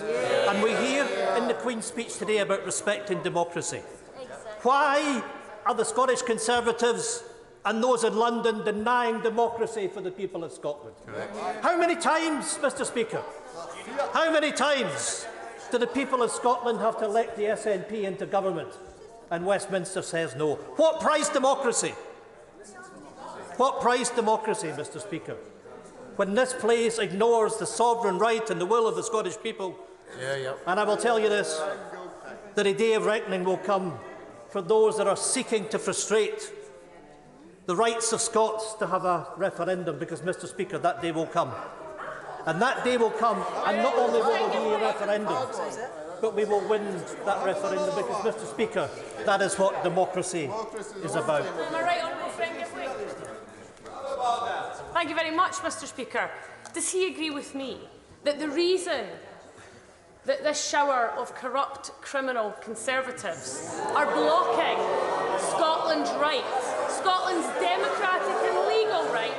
And we hear in the Queen's speech today about respecting democracy. Why are the Scottish Conservatives and those in London denying democracy for the people of Scotland? How many times, Mr Speaker, how many times do the people of Scotland have to elect the SNP into government? And Westminster says no. What price democracy? What price democracy, Mr Speaker, when this place ignores the sovereign right and the will of the Scottish people? And I will tell you this, that a day of reckoning will come for those that are seeking to frustrate the rights of Scots to have a referendum, because, Mr Speaker, that day will come. And that day will come, and not only will there be a referendum, but we will win that referendum, because, Mr Speaker, that is what democracy is about. Am I right, honourable friend? Thank you very much, Mr Speaker. Does he agree with me that the reason that this shower of corrupt criminal Conservatives are blocking Scotland's right, Scotland's democratic and legal right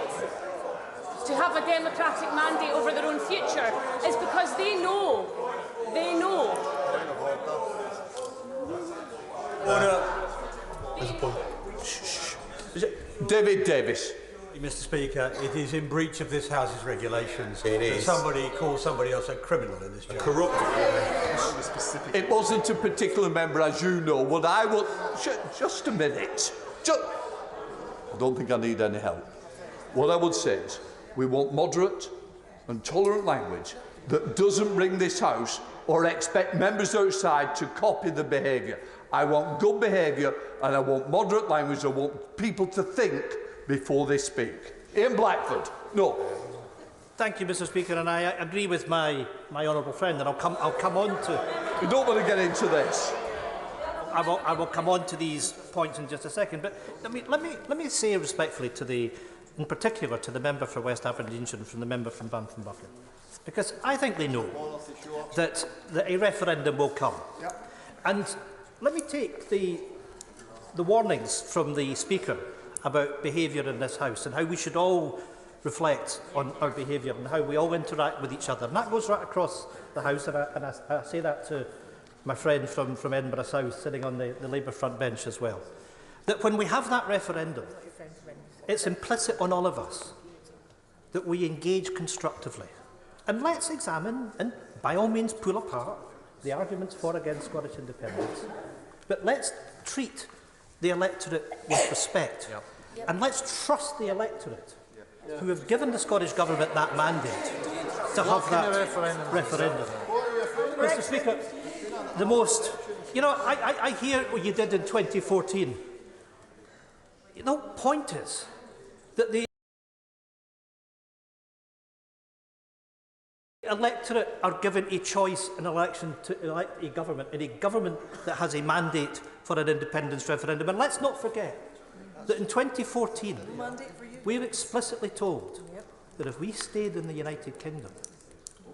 to have a democratic mandate over their own future, is because they know. David Davis. Mr Speaker, it is in breach of this House's regulations that somebody calls somebody else a criminal in this chamber. Corrupt. It wasn't a particular member, as you know. What I will... Just a minute. I don't think I need any help. What I would say is we want moderate and tolerant language that doesn't bring this House or expect members outside to copy the behaviour. I want good behaviour and I want moderate language. I want people to think before they speak. Ian Blackford, no. Thank you, Mr Speaker, and I agree with my honourable friend, and I'll come on to... We don't want to get into this. I will come on to these points in just a second, but let me say respectfully to in particular to the member for West Aberdeenshire and from the member from Banff-and-Buchan, because I think they know that a referendum will come. And let me take the warnings from the Speaker about behaviour in this House and how we should all reflect on our behaviour and how we all interact with each other. And that goes right across the House, and I say that to my friend from Edinburgh South sitting on the Labour front bench as well. That when we have that referendum, it's implicit on all of us that we engage constructively. And let's examine, and by all means pull apart, the arguments for and against Scottish independence. But let's treat the electorate with respect. And let's trust the electorate who have given the Scottish Government that mandate to have that referendum. Mr Speaker, the most... You know, I hear what you did in 2014. The point is that the electorate are given a choice in election to elect a government, and a government that has a mandate for an independence referendum. And let's not forget that in 2014, we were explicitly told that if we stayed in the United Kingdom,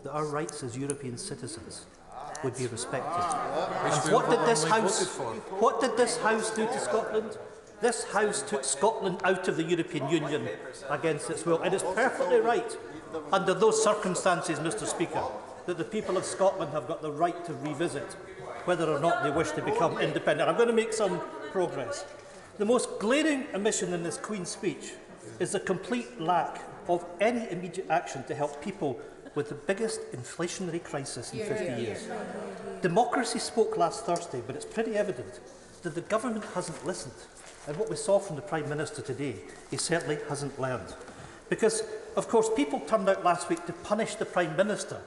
that our rights as European citizens would be respected. And what did this House do to Scotland? This House took Scotland out of the European Union against its will. It is perfectly right, under those circumstances, Mr Speaker, that the people of Scotland have got the right to revisit whether or not they wish to become independent. I'm going to make some progress. The most glaring omission in this Queen's speech is the complete lack of any immediate action to help people with the biggest inflationary crisis in 50 years. Democracy spoke last Thursday, but it's pretty evident that the government hasn't listened. And what we saw from the Prime Minister today, he certainly hasn't learned. Because, of course, people turned out last week to punish the Prime Minister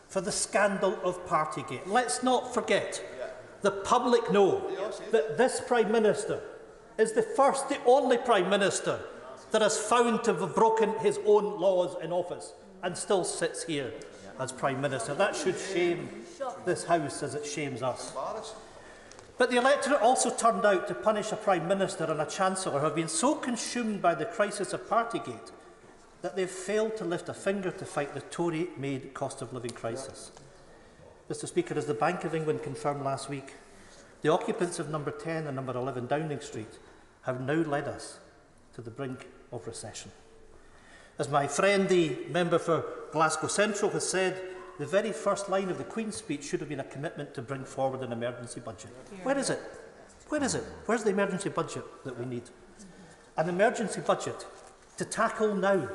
for the scandal of Partygate. Let's not forget, the public know that this Prime Minister is the first, the only Prime Minister that is found to have broken his own laws in office and still sits here as Prime Minister. That should shame this House as it shames us. But the electorate also turned out to punish a Prime Minister and a Chancellor who have been so consumed by the crisis of Partygate that they've failed to lift a finger to fight the Tory-made cost of living crisis. Mr Speaker, as the Bank of England confirmed last week, the occupants of number 10 and number 11 Downing Street have now led us to the brink of recession. As my friend, the member for Glasgow Central, has said, the very first line of the Queen's speech should have been a commitment to bring forward an emergency budget. Where is it? Where is it? Where's the emergency budget that we need? An emergency budget to tackle now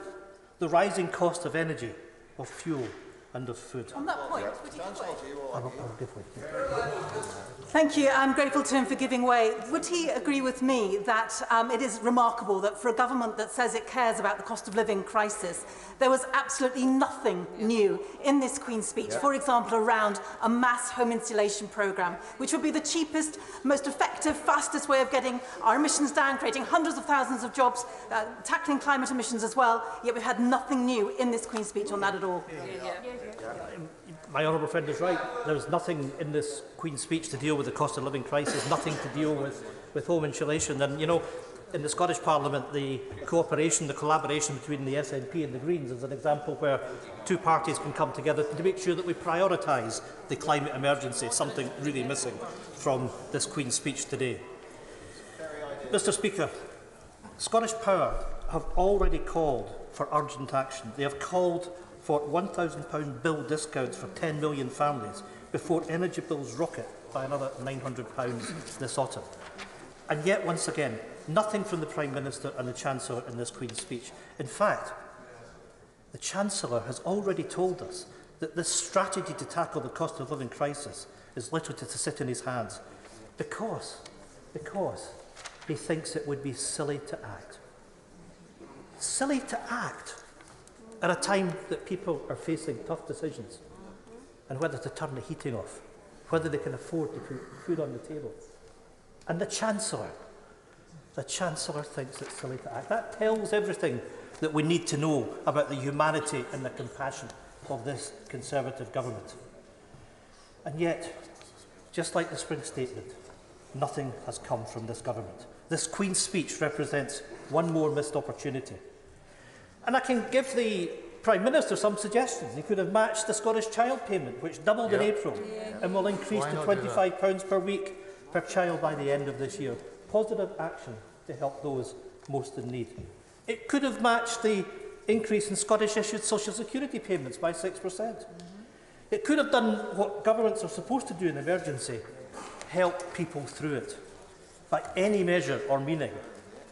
the rising cost of energy, of fuel and of food. On that point, would you give way? Thank you. I'm grateful to him for giving way. Would he agree with me that it is remarkable that for a government that says it cares about the cost of living crisis, there was absolutely nothing new in this Queen's speech, for example, around a mass home installation programme, which would be the cheapest, most effective, fastest way of getting our emissions down, creating hundreds of thousands of jobs, tackling climate emissions as well, yet we've had nothing new in this Queen's speech on that at all. My honourable friend is right. There was nothing in this Queen's speech to deal with the cost of living crisis, nothing to deal with home insulation. And, you know, in the Scottish Parliament, the cooperation, the collaboration between the SNP and the Greens is an example where two parties can come together to make sure that we prioritise the climate emergency, something really missing from this Queen's speech today. Mr Speaker, Scottish Power have already called for urgent action. They have called for £1,000 bill discounts for 10 million families before energy bills rocket by another £900 this autumn. And yet, once again, nothing from the Prime Minister and the Chancellor in this Queen's speech. In fact, the Chancellor has already told us that this strategy to tackle the cost of living crisis is literally to sit in his hands because he thinks it would be silly to act. Silly to act at a time that people are facing tough decisions and whether to turn the heating off, whether they can afford to put food on the table. And the Chancellor thinks it's silly to act. That tells everything that we need to know about the humanity and the compassion of this Conservative government. And yet, just like the Spring Statement, nothing has come from this government. This Queen's speech represents one more missed opportunity. And I can give the Prime Minister some suggestions. He could have matched the Scottish child payment, which doubled in April and will increase to £25 per week per child by the end of this year. Positive action to help those most in need. It could have matched the increase in Scottish issued social security payments by 6%. It could have done what governments are supposed to do in emergency, help people through it. By any measure or meaning,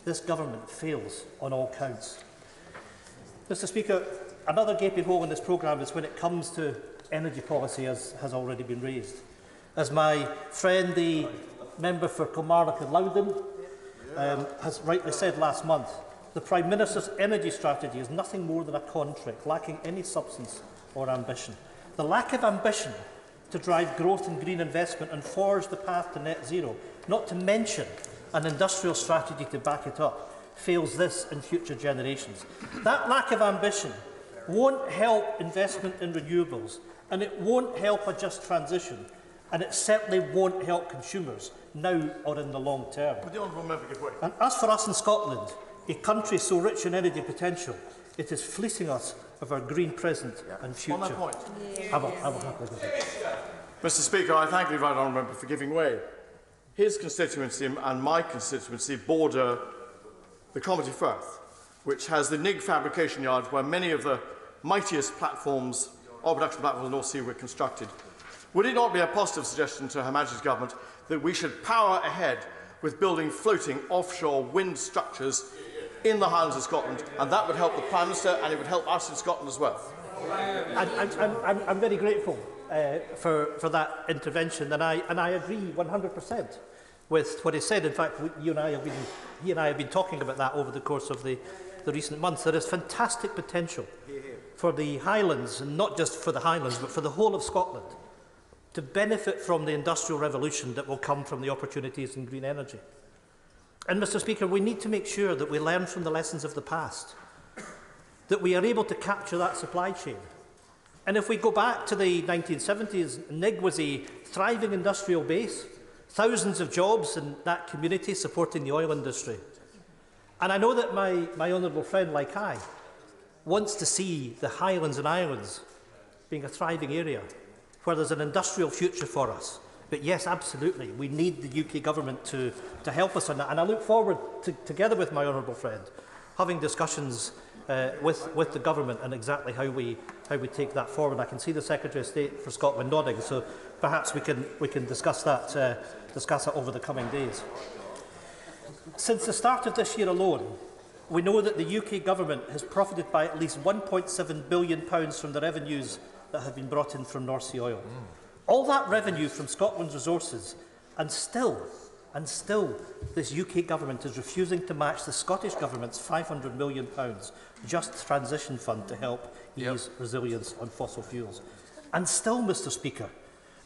this government fails on all counts. Mr Speaker, another gaping hole in this programme is when it comes to energy policy, as has already been raised. As my friend, the member for Kilmarnock and Loudon, has rightly said last month, the Prime Minister's energy strategy is nothing more than a contract, lacking any substance or ambition. The lack of ambition to drive growth and green investment and forge the path to net zero, not to mention an industrial strategy to back it up, fails this and future generations. That lack of ambition won't help investment in renewables, and it won't help a just transition, and it certainly won't help consumers now or in the long term. And as for us in Scotland, a country so rich in energy potential, it is fleecing us of our green present and future. On that point. I will happily go ahead. Mr Speaker, I thank the right honourable member for giving way. His constituency and my constituency border the Comity Firth, which has the Nig fabrication yard where many of the mightiest platforms, oil production platforms in the North Sea were constructed. Would it not be a positive suggestion to Her Majesty's Government that we should power ahead with building floating offshore wind structures in the Highlands of Scotland, and that would help the Prime Minister and it would help us in Scotland as well? I'm very grateful for that intervention, and I agree 100% with what he said. In fact, he and I have been talking about that over the course of the recent months. There is fantastic potential for the Highlands, and not just for the Highlands, but for the whole of Scotland, to benefit from the industrial revolution that will come from the opportunities in green energy. And, Mr Speaker, we need to make sure that we learn from the lessons of the past, that we are able to capture that supply chain. And if we go back to the 1970s, Nig was a thriving industrial base, thousands of jobs in that community supporting the oil industry. And I know that my honourable friend, like I, wants to see the Highlands and Islands being a thriving area where there's an industrial future for us. But yes, absolutely, we need the UK government to help us on that. And I look forward to, together with my honourable friend, having discussions with the government and exactly how we take that forward. I can see the Secretary of State for Scotland nodding, so perhaps we can discuss that over the coming days. Since the start of this year alone, we know that the UK government has profited by at least £1.7 billion from the revenues that have been brought in from North Sea oil. All that revenue from Scotland's resources, and still this UK government is refusing to match the Scottish Government's £500 million Just Transition Fund to help ease resilience on fossil fuels. And still, Mr Speaker,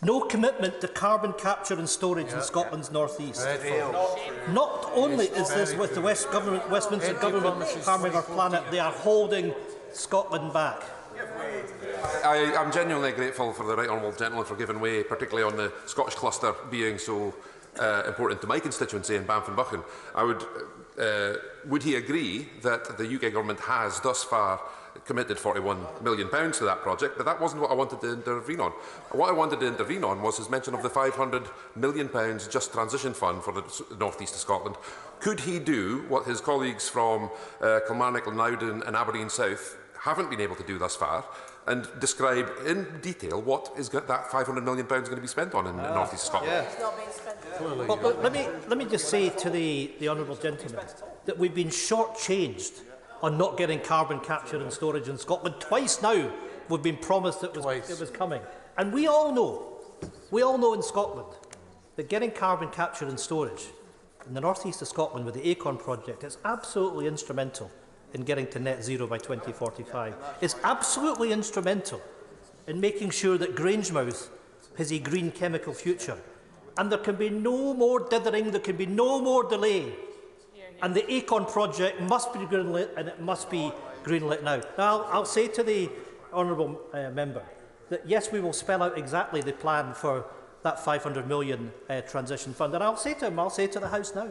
no commitment to carbon capture and storage in Scotland's North East. Not only is this with the Westminster Government harming our planet, they are holding Scotland back. I am genuinely grateful for the right honourable gentleman for giving way, particularly on the Scottish cluster being so important to my constituency in Banff and Buchan. Would he agree that the UK government has thus far committed £41 million to that project, but that wasn't what I wanted to intervene on. What I wanted to intervene on was his mention of the £500 million Just Transition Fund for the North East of Scotland. Could he do what his colleagues from Kilmarnock, Loudon and Aberdeen South haven't been able to do thus far, and describe in detail what is that £500 million going to be spent on in the North East of Scotland? Yeah. It's not being spent. Well, let me just say to the honourable gentleman that we've been shortchanged on not getting carbon capture and storage in Scotland. Twice now we've been promised it was coming. And we all know in Scotland that getting carbon capture and storage in the North East of Scotland with the Acorn project is absolutely instrumental in getting to net zero by 2045. It's absolutely instrumental in making sure that Grangemouth has a green chemical future. And there can be no more dithering, there can be no more delay. And the Acorn project must be greenlit, and it must be greenlit now. Now, I'll say to the honourable member that yes, we will spell out exactly the plan for that £500 million transition fund. And I'll say to him, I'll say to the House now,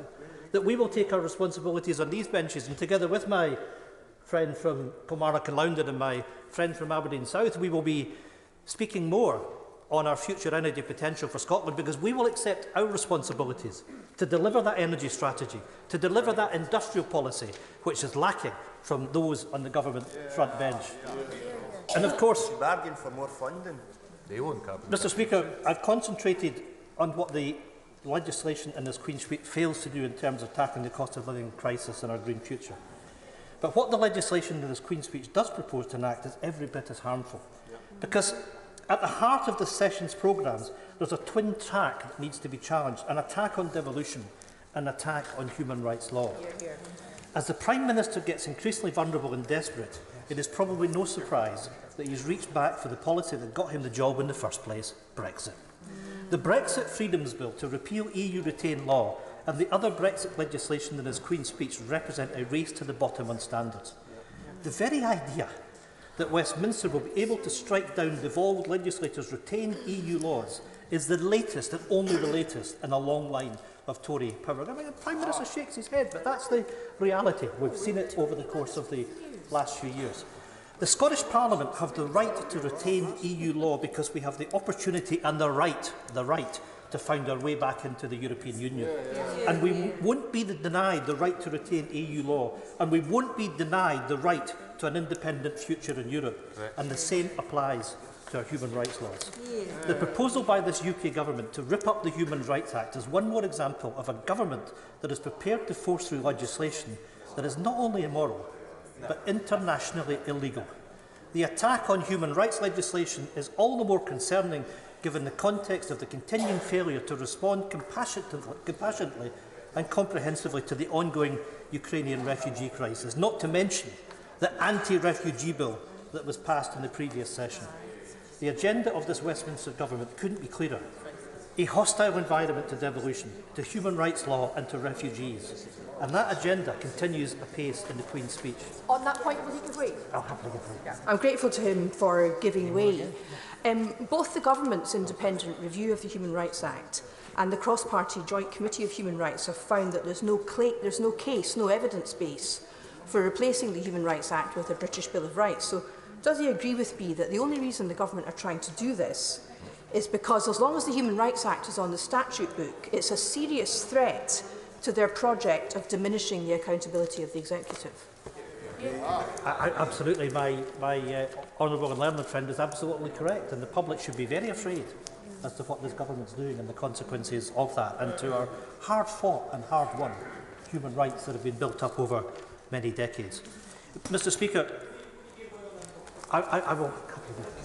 that we will take our responsibilities on these benches, and together with my friend from Kilmarnock and Loudon and my friend from Aberdeen South, we will be speaking more on our future energy potential for Scotland, because we will accept our responsibilities to deliver that energy strategy, to deliver that industrial policy which is lacking from those on the government front bench. And of course, bargain for more funding. They won't come. Mr Speaker, I've concentrated on what the legislation in this Queen's Speech fails to do in terms of tackling the cost of living crisis and our green future. But what the legislation in this Queen's Speech does propose to enact is every bit as harmful. Because at the heart of the session's programmes, there's a twin track that needs to be challenged: an attack on devolution, an attack on human rights law. As the Prime Minister gets increasingly vulnerable and desperate, it is probably no surprise that he's reached back for the policy that got him the job in the first place: Brexit. The Brexit Freedoms Bill to repeal EU retained law and the other Brexit legislation in his Queen's Speech represent a race to the bottom on standards. The very idea that Westminster will be able to strike down devolved legislators' retained EU laws is the latest and only the latest in a long line of Tory power. I mean, the Prime Minister shakes his head, but that's the reality. We've seen it over the course of the last few years. The Scottish Parliament have the right to retain EU law because we have the opportunity and the right to find our way back into the European Union. And we won't be denied the right to retain EU law, and we won't be denied the right to an independent future in Europe. And the same applies to our human rights laws. The proposal by this UK government to rip up the Human Rights Act is one more example of a government that is prepared to force through legislation that is not only immoral, but internationally illegal. The attack on human rights legislation is all the more concerning given the context of the continuing failure to respond compassionately and comprehensively to the ongoing Ukrainian refugee crisis, not to mention the anti-refugee bill that was passed in the previous session. The agenda of this Westminster government couldn't be clearer. a hostile environment to devolution, to human rights law and to refugees. And that agenda continues apace in the Queen's speech. On that point, will he give way? I'll happily give way. I'm grateful to him for giving way. Both the government's independent review of the Human Rights Act and the cross-party Joint Committee of Human Rights have found that there's no evidence base for replacing the Human Rights Act with a British Bill of Rights. So does he agree with me that the only reason the government are trying to do this is because as long as the Human Rights Act is on the statute book, it's a serious threat to their project of diminishing the accountability of the executive? Absolutely. My honourable and learned friend is absolutely correct, and the public should be very afraid as to what this government's doing and the consequences of that, and to our hard-fought and hard-won human rights that have been built up over many decades. Mr. Speaker, I will.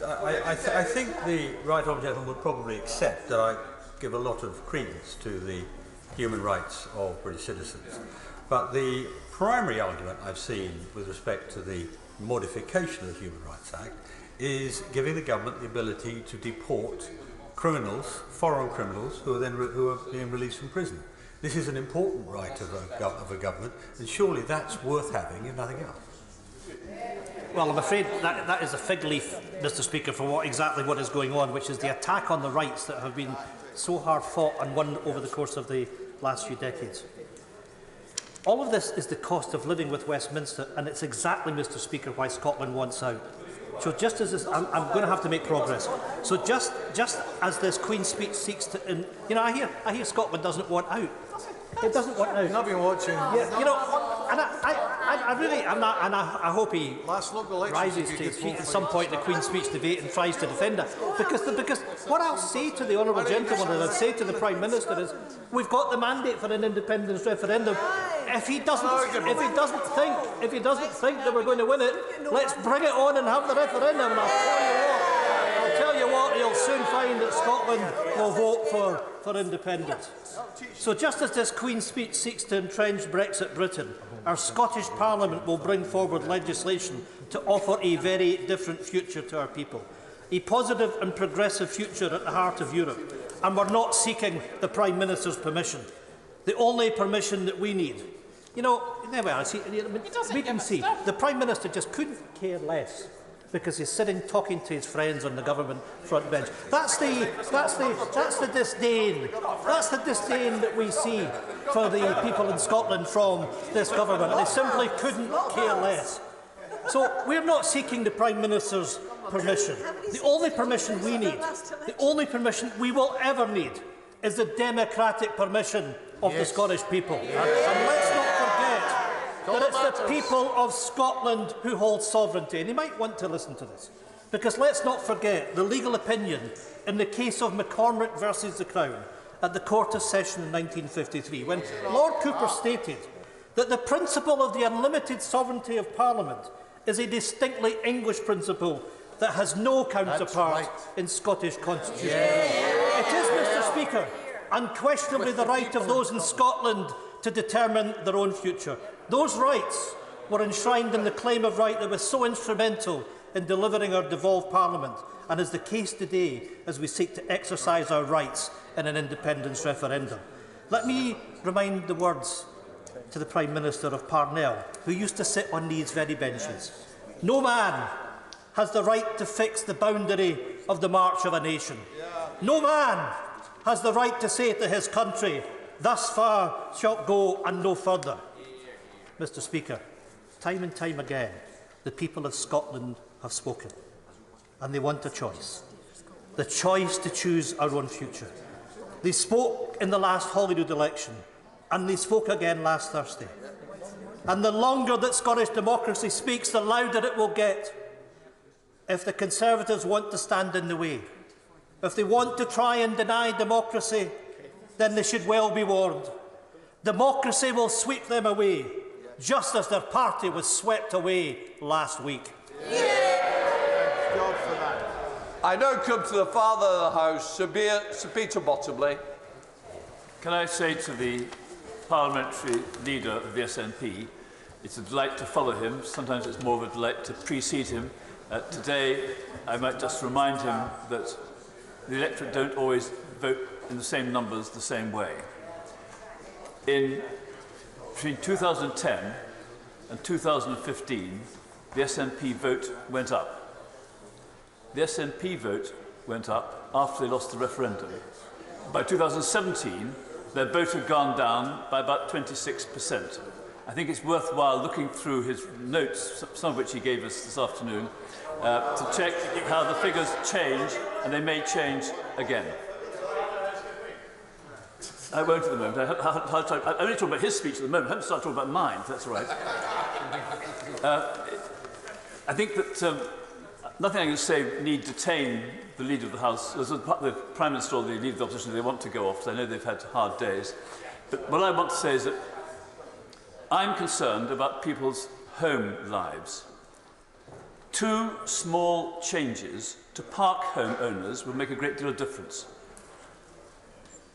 I think the right honourable gentleman would probably accept that I give a lot of credence to the human rights of British citizens. But the primary argument I've seen with respect to the modification of the Human Rights Act is giving the government the ability to deport criminals, foreign criminals, who are being released from prison. This is an important right of a government, and surely that's worth having, if nothing else. Well, I'm afraid that is a fig leaf, Mr. Speaker, for exactly what is going on, which is the attack on the rights that have been so hard fought and won over the course of the last few decades. All of this is the cost of living with Westminster, and it's exactly, Mr. Speaker, why Scotland wants out. So just as this, I'm going to have to make progress. So just as this Queen's speech seeks to, I hear Scotland doesn't want out. It doesn't want out. I've been watching. Yeah, and I hope he rises to his feet at some point in the Queen's speech debate and tries to defend it. Because what I'll say to the honourable gentleman, and I'll say to the Prime Minister, is we've got the mandate for an independence referendum. If he doesn't think that we're going to win it, let's bring it on and have the referendum. And I'll tell you what, you'll soon find that Scotland will vote for independence. So just as this Queen's speech seeks to entrench Brexit Britain, our Scottish Parliament will bring forward legislation to offer a very different future to our people. A positive and progressive future at the heart of Europe. And we're not seeking the Prime Minister's permission. The only permission that we need. We can see the Prime Minister just couldn't care less because he's sitting talking to his friends on the government front bench. That's the disdain. That's the disdain that we see for the people in Scotland from this government. They simply couldn't care less. So we're not seeking the Prime Minister's permission. The only permission we need, the only permission we will ever need, is the democratic permission of the Scottish people. And let's not forget that it's the people of Scotland who hold sovereignty. And you might want to listen to this, because let's not forget the legal opinion in the case of McCormick versus the Crown at the Court of Session in 1953, when Lord Cooper stated that the principle of the unlimited sovereignty of Parliament is a distinctly English principle that has no counterpart in Scottish constitution. It is, Mr. Speaker, unquestionably the right of those in Scotland to determine their own future. Those rights were enshrined in the claim of right that was so instrumental in delivering our devolved Parliament, and is the case today as we seek to exercise our rights in an independence referendum. Let me remind the words to the Prime Minister of Parnell, who used to sit on these very benches. No man has the right to fix the boundary of the march of a nation. No man has the right to say to his country, thus far shalt go and no further. Mr. Speaker, time and time again, the people of Scotland have spoken, and they want a choice. The choice to choose our own future. They spoke in the last Holyrood election, and they spoke again last Thursday. And the longer that Scottish democracy speaks, the louder it will get. If the Conservatives want to stand in the way, if they want to try and deny democracy, then they should well be warned. Democracy will sweep them away, just as their party was swept away last week. I now come to the Father of the House, Sir Peter Bottomley. Can I say to the parliamentary leader of the SNP, it's a delight to follow him. Sometimes it's more of a delight to precede him. Today, I might just remind him that the electorate don't always vote in the same numbers the same way. Between 2010 and 2015, the SNP vote went up. The SNP vote went up after they lost the referendum. By 2017, their vote had gone down by about 26%. I think it's worthwhile looking through his notes, some of which he gave us this afternoon, to check how the figures change, and they may change again. I won't at the moment. I'm only talking about his speech at the moment. I haven't started talking about mine, if that's all right. I think that nothing I can say need detain the Leader of the House. The Prime Minister or the Leader of the Opposition, they want to go off, because I know they've had hard days. But what I want to say is that I'm concerned about people's home lives. 2 small changes to park home owners will make a great deal of difference.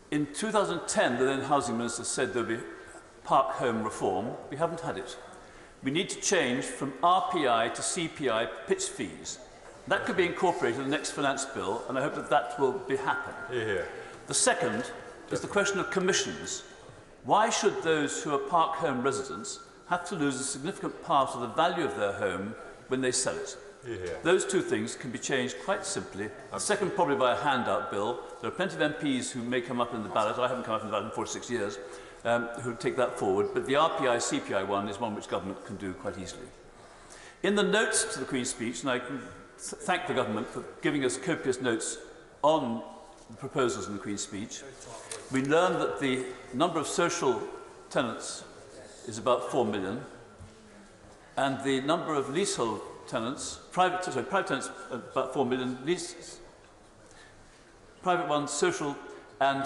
In 2010, the then Housing Minister said there would be park home reform. We haven't had it. We need to change from RPI to CPI pitch fees. That could be incorporated in the next finance bill, and I hope that that will happen. Yeah. The second is the question of commissions. Why should those who are park home residents have to lose a significant part of the value of their home when they sell it? Yeah. Those 2 things can be changed quite simply. The second probably by a handout bill. There are plenty of MPs who may come up in the ballot. I haven't come up in the ballot in 4 or 6 years, who take that forward. But the RPI-CPI one is one which government can do quite easily. In the notes to the Queen's speech, and I can thank the government for giving us copious notes on the proposals in the Queen's speech, we learned that the number of social tenants is about 4 million, and the number of leasehold tenants, private tenants, about 4 million, private ones, social, and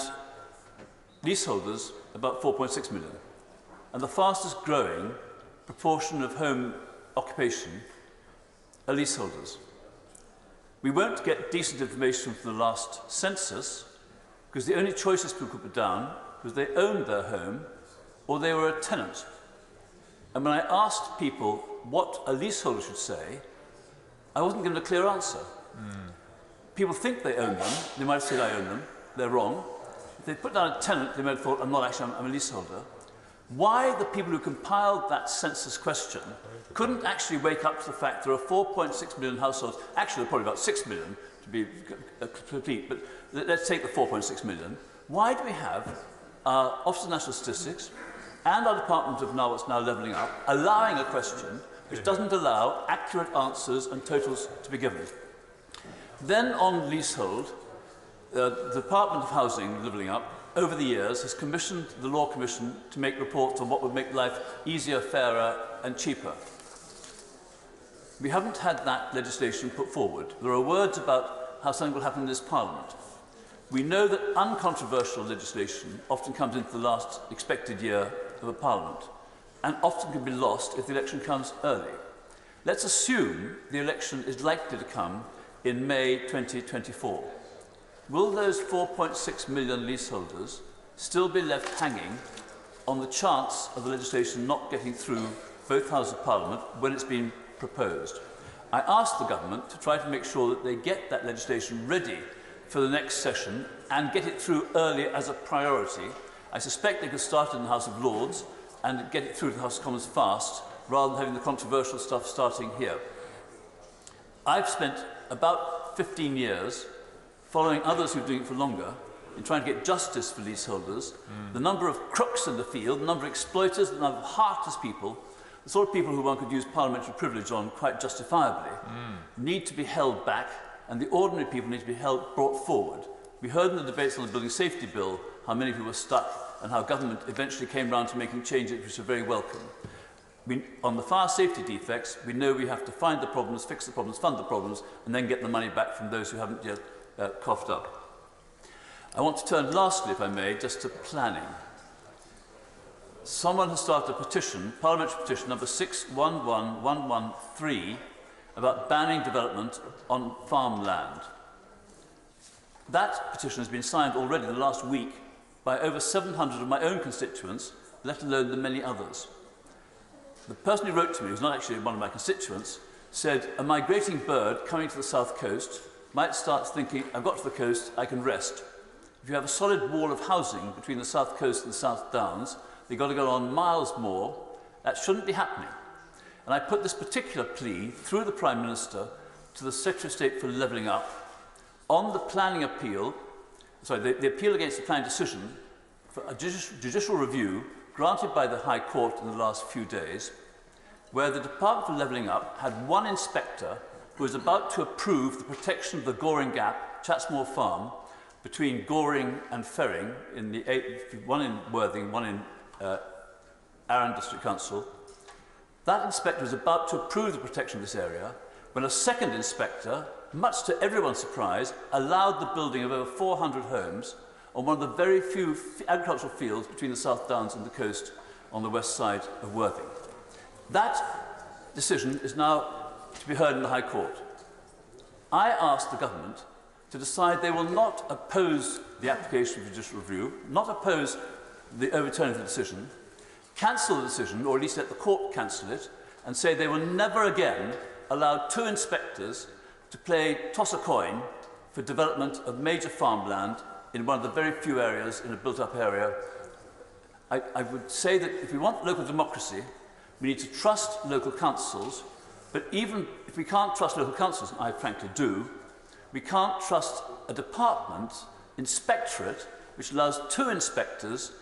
leaseholders, about 4.6 million. And the fastest growing proportion of home occupation are leaseholders. We won't get decent information from the last census, because the only choices people could put down was they owned their home or they were a tenant. And when I asked people what a leaseholder should say, I wasn't given a clear answer. People think they own them. They might have said, I own them. They're wrong. If they put down a tenant, they might have thought, I'm not actually, I'm a leaseholder. Why the people who compiled that census question couldn't actually wake up to the fact there are 4.6 million households, actually there are probably about 6 million to be complete, but let's take the 4.6 million. Why do we have our Office of National Statistics and our Department of what's now levelling up, allowing a question which doesn't allow accurate answers and totals to be given? Then on leasehold, the Department of Housing, Levelling Up, over the years has commissioned the Law Commission to make reports on what would make life easier, fairer and cheaper. We haven't had that legislation put forward. There are words about how something will happen in this Parliament. We know that uncontroversial legislation often comes into the last expected year of a Parliament and often can be lost if the election comes early. Let's assume the election is likely to come in May 2024. Will those 4.6 million leaseholders still be left hanging on the chance of the legislation not getting through both Houses of Parliament when it's been proposed? I asked the government to try to make sure that they get that legislation ready for the next session and get it through early as a priority. I suspect they could start in the House of Lords and get it through to the House of Commons fast, rather than having the controversial stuff starting here. I've spent about 15 years following others who are doing it for longer in trying to get justice for leaseholders. The number of crooks in the field, the number of exploiters, the number of heartless people, the sort of people who one could use parliamentary privilege on quite justifiably, need to be held back, and the ordinary people need to be brought forward. We heard in the debates on the Building Safety Bill how many people were stuck and how government eventually came round to making changes which are very welcome. On the fire safety defects, we know we have to find the problems, fix the problems, fund the problems, and then get the money back from those who haven't yet coughed up. I want to turn lastly, if I may, just to planning. Someone has started a petition, parliamentary petition number 611113, about banning development on farmland. That petition has been signed already the last week by over 700 of my own constituents, let alone the many others. The person who wrote to me, who's not actually one of my constituents, said, a migrating bird coming to the south coast might start thinking, I've got to the coast, I can rest. If you have a solid wall of housing between the South Coast and the South Downs, you've got to go on miles more. That shouldn't be happening. And I put this particular plea through the Prime Minister to the Secretary of State for Levelling Up on the planning appeal, the appeal against the planning decision for a judicial review granted by the High Court in the last few days, where the Department for Levelling Up had one inspector who was about to approve the protection of the Goring Gap, Chatsmore Farm, between Goring and Ferring, one in Worthing, one in Arran District Council. That inspector was about to approve the protection of this area when a second inspector, much to everyone's surprise, allowed the building of over 400 homes on one of the very few agricultural fields between the South Downs and the coast on the west side of Worthing. That decision is now to be heard in the High Court. I asked the government to decide they will not oppose the application for judicial review, not oppose the overturning of the decision, cancel the decision, or at least let the court cancel it, and say they will never again allow two inspectors to toss a coin for development of major farmland in one of the very few areas in a built-up area. I would say that if we want local democracy, we need to trust local councils, but even if we can't trust local councils, and I frankly do, we can't trust a department, inspectorate, which allows two inspectors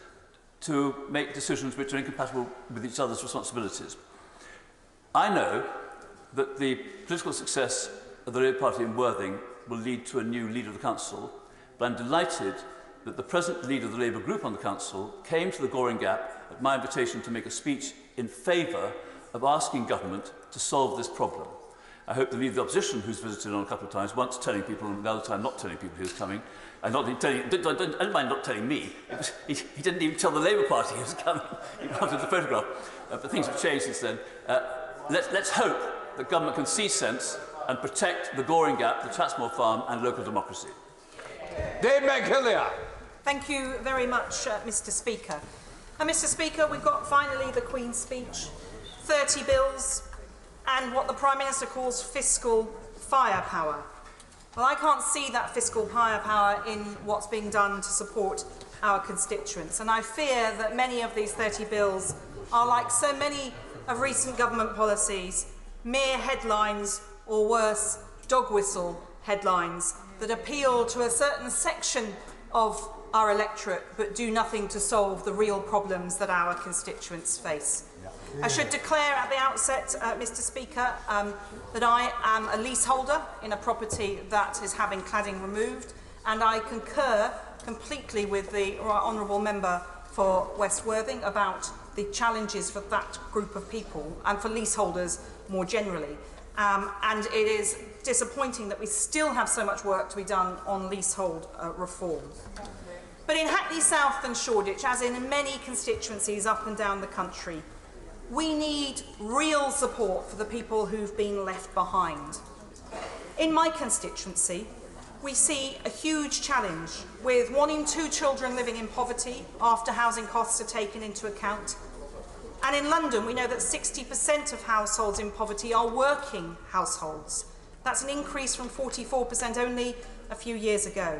to make decisions which are incompatible with each other's responsibilities. I know that the political success of the Labour Party in Worthing will lead to a new leader of the council, but I'm delighted that the present leader of the Labour group on the council came to the Goring Gap at my invitation to make a speech in favour of asking government to solve this problem. I hope the leader of the opposition, who's visited on a couple of times, once telling people and the other time not telling people he was coming, and not telling, I don't mind not telling me, he didn't even tell the Labour Party he was coming, he wanted the photograph. But things have changed since then. Let's hope that government can see sense and protect the Goring Gap, the Chatsmore Farm and local democracy. Dave McHillier. Thank you very much, Mr Speaker. And Mr Speaker, we've got finally the Queen's speech, 30 bills, and what the Prime Minister calls fiscal firepower. Well, I can't see that fiscal firepower in what's being done to support our constituents, and I fear that many of these 30 bills are like so many of recent government policies, mere headlines, or worse, dog whistle headlines that appeal to a certain section of our electorate but do nothing to solve the real problems that our constituents face. I should declare at the outset, Mr Speaker, that I am a leaseholder in a property that is having cladding removed, and I concur completely with the Honourable Member for West Worthing about the challenges for that group of people and for leaseholders more generally. And it is disappointing that we still have so much work to be done on leasehold reform. But in Hackney South and Shoreditch, as in many constituencies up and down the country, we need real support for the people who've been left behind. In my constituency, we see a huge challenge with 1 in 2 children living in poverty after housing costs are taken into account. And in London, we know that 60% of households in poverty are working households. That's an increase from 44% only a few years ago.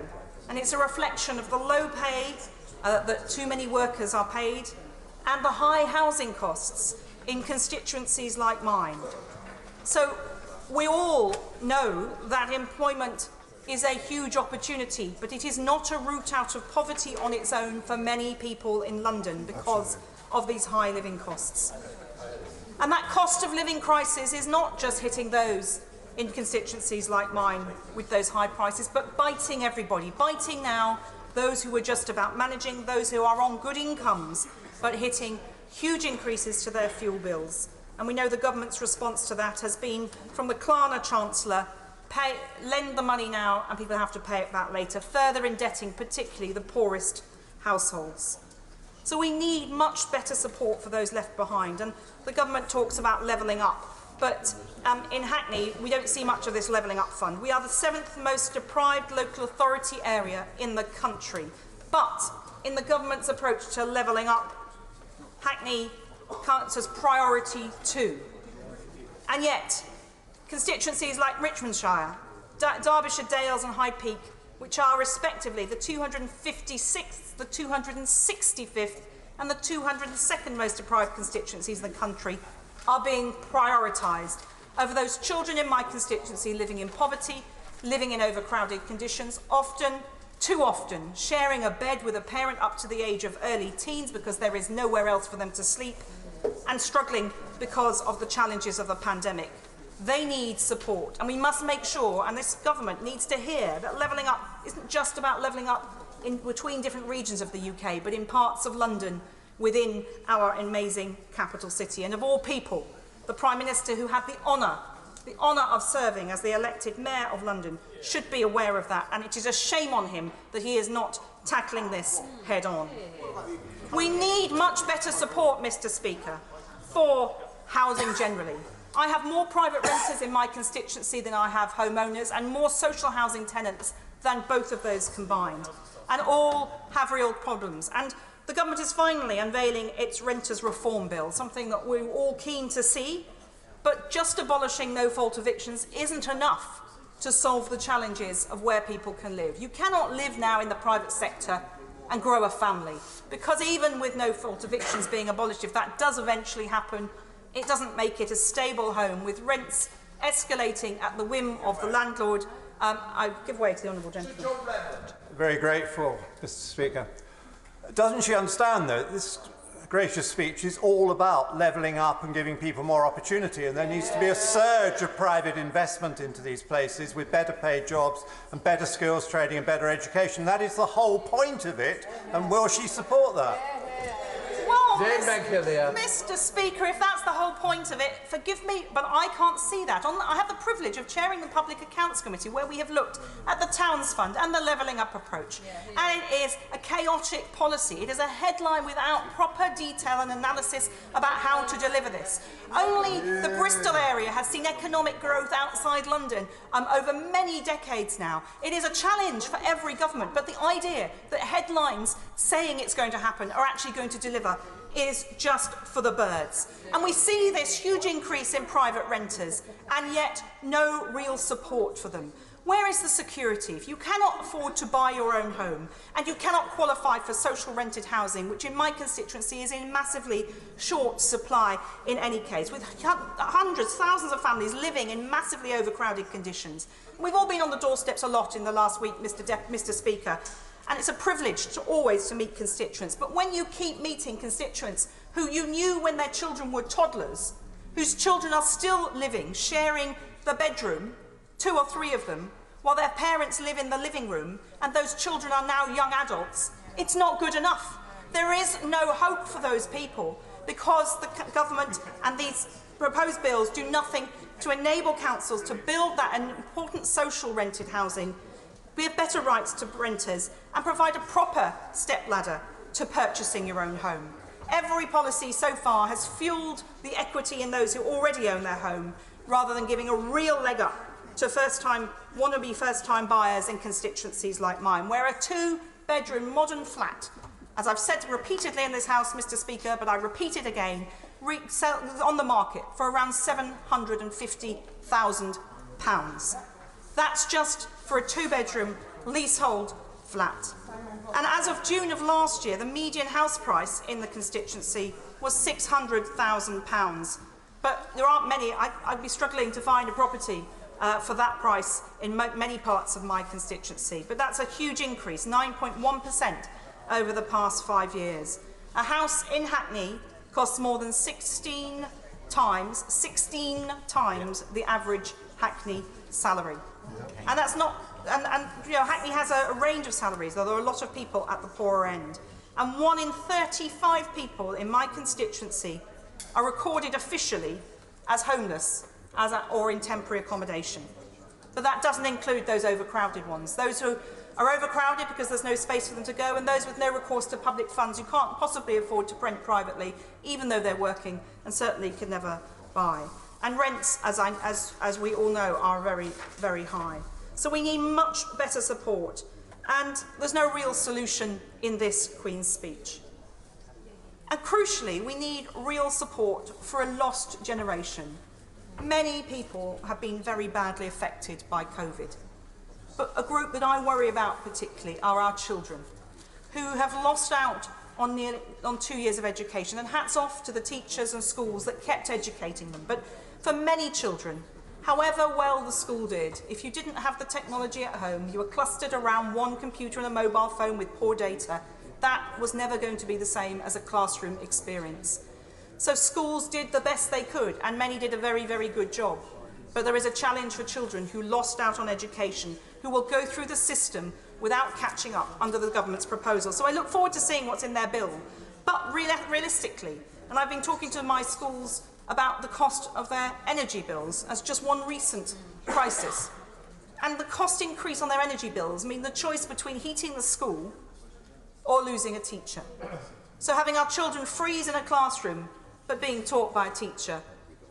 And it's a reflection of the low pay that too many workers are paid and the high housing costs in constituencies like mine. So we all know that employment is a huge opportunity, but it is not a route out of poverty on its own for many people in London because of these high living costs. And that cost of living crisis is not just hitting those in constituencies like mine with those high prices, but biting everybody, biting now those who are just about managing, those who are on good incomes, but hitting huge increases to their fuel bills. And we know the government's response to that has been, from the Klarna Chancellor, lend the money now and people have to pay it back later, further indebting particularly the poorest households. So we need much better support for those left behind. And the government talks about levelling up. But in Hackney, we don't see much of this levelling up fund. We are the 7th most deprived local authority area in the country. But in the government's approach to levelling up, Hackney counts as priority 2. And yet, constituencies like Richmondshire, Derbyshire Dales and High Peak, which are respectively the 256th, the 265th and the 202nd most deprived constituencies in the country, are being prioritised over those children in my constituency living in poverty, living in overcrowded conditions, too often, sharing a bed with a parent up to the age of early teens because there is nowhere else for them to sleep, and struggling because of the challenges of the pandemic. They need support, and we must make sure, and this government needs to hear, that levelling up isn't just about levelling up in between different regions of the UK, but in parts of London within our amazing capital city. And of all people, the Prime Minister, who had the honour of serving as the elected Mayor of London, should be aware of that, and it is a shame on him that he is not tackling this head on. We need much better support, Mr. Speaker, for housing generally. I have more private renters in my constituency than I have homeowners, and more social housing tenants than both of those combined, and all have real problems. And the government is finally unveiling its renters reform bill, something that we're all keen to see, but just abolishing no-fault evictions isn't enough to solve the challenges of where people can live. You cannot live now in the private sector and grow a family, because even with no-fault evictions being abolished, if that does eventually happen, it doesn't make it a stable home, with rents escalating at the whim of the landlord. I give way to the honourable gentleman. Very grateful, Mr. Speaker. Doesn't she understand, though, this gracious speech is all about levelling up and giving people more opportunity, and there needs to be a surge of private investment into these places with better paid jobs and better skills training and better education. That is the whole point of it, and will she support that? Well, Mr. Speaker, if that's the whole point of it, forgive me, but I can't see that. I have the privilege of chairing the Public Accounts Committee, where we have looked at the Towns Fund and the levelling up approach. And it is a chaotic policy. It is a headline without proper detail and analysis about how to deliver this. Only the Bristol area has seen economic growth outside London over many decades now. It is a challenge for every government, but the idea that headlines saying it's going to happen are actually going to deliver is just for the birds. And we see this huge increase in private renters, and yet no real support for them. Where is the security? If you cannot afford to buy your own home, and you cannot qualify for social rented housing, which in my constituency is in massively short supply in any case, with hundreds, thousands of families living in massively overcrowded conditions. We've all been on the doorsteps a lot in the last week, Mr. Speaker, and it's a privilege to always meet constituents. But when you keep meeting constituents who you knew when their children were toddlers, whose children are still living, sharing the bedroom, 2 or 3 of them, while their parents live in the living room, and those children are now young adults, it's not good enough. There is no hope for those people, because the government and these proposed bills do nothing to enable councils to build that important social rented housing, give better rights to renters, and provide a proper stepladder to purchasing your own home. Every policy so far has fuelled the equity in those who already own their home, rather than giving a real leg up to wannabe first-time buyers in constituencies like mine, where a 2-bedroom modern flat, as I've said repeatedly in this House, Mr. Speaker, but I repeat it again, on the market for around £750,000. That's just for a 2-bedroom leasehold flat. And as of June of last year, the median house price in the constituency was £600,000. But there aren't many. I'd be struggling to find a property for that price in many parts of my constituency. But that's a huge increase, 9.1% over the past 5 years. A house in Hackney costs more than 16 times the average Hackney salary. And that's not, and you know, Hackney has a range of salaries, though there are a lot of people at the poorer end. And 1 in 35 people in my constituency are recorded officially as homeless or in temporary accommodation. But that doesn't include those overcrowded ones, those who are overcrowded because there's no space for them to go, and those with no recourse to public funds who can't possibly afford to rent privately, even though they're working, and certainly can never buy. And rents, as we all know, are very, very high. So we need much better support, and there's no real solution in this Queen's speech. And crucially, we need real support for a lost generation. Many people have been very badly affected by COVID. But a group that I worry about particularly are our children, who have lost out on 2 years of education. And hats off to the teachers and schools that kept educating them. But for many children, however well the school did, if you didn't have the technology at home, you were clustered around one computer and a mobile phone with poor data, that was never going to be the same as a classroom experience. So schools did the best they could, and many did a very, very good job. But there is a challenge for children who lost out on education, who will go through the system without catching up under the government's proposal. So I look forward to seeing what's in their bill. But realistically, and I've been talking to my schools about the cost of their energy bills as just one recent crisis. And the cost increase on their energy bills mean the choice between heating the school or losing a teacher. So having our children freeze in a classroom but being taught by a teacher,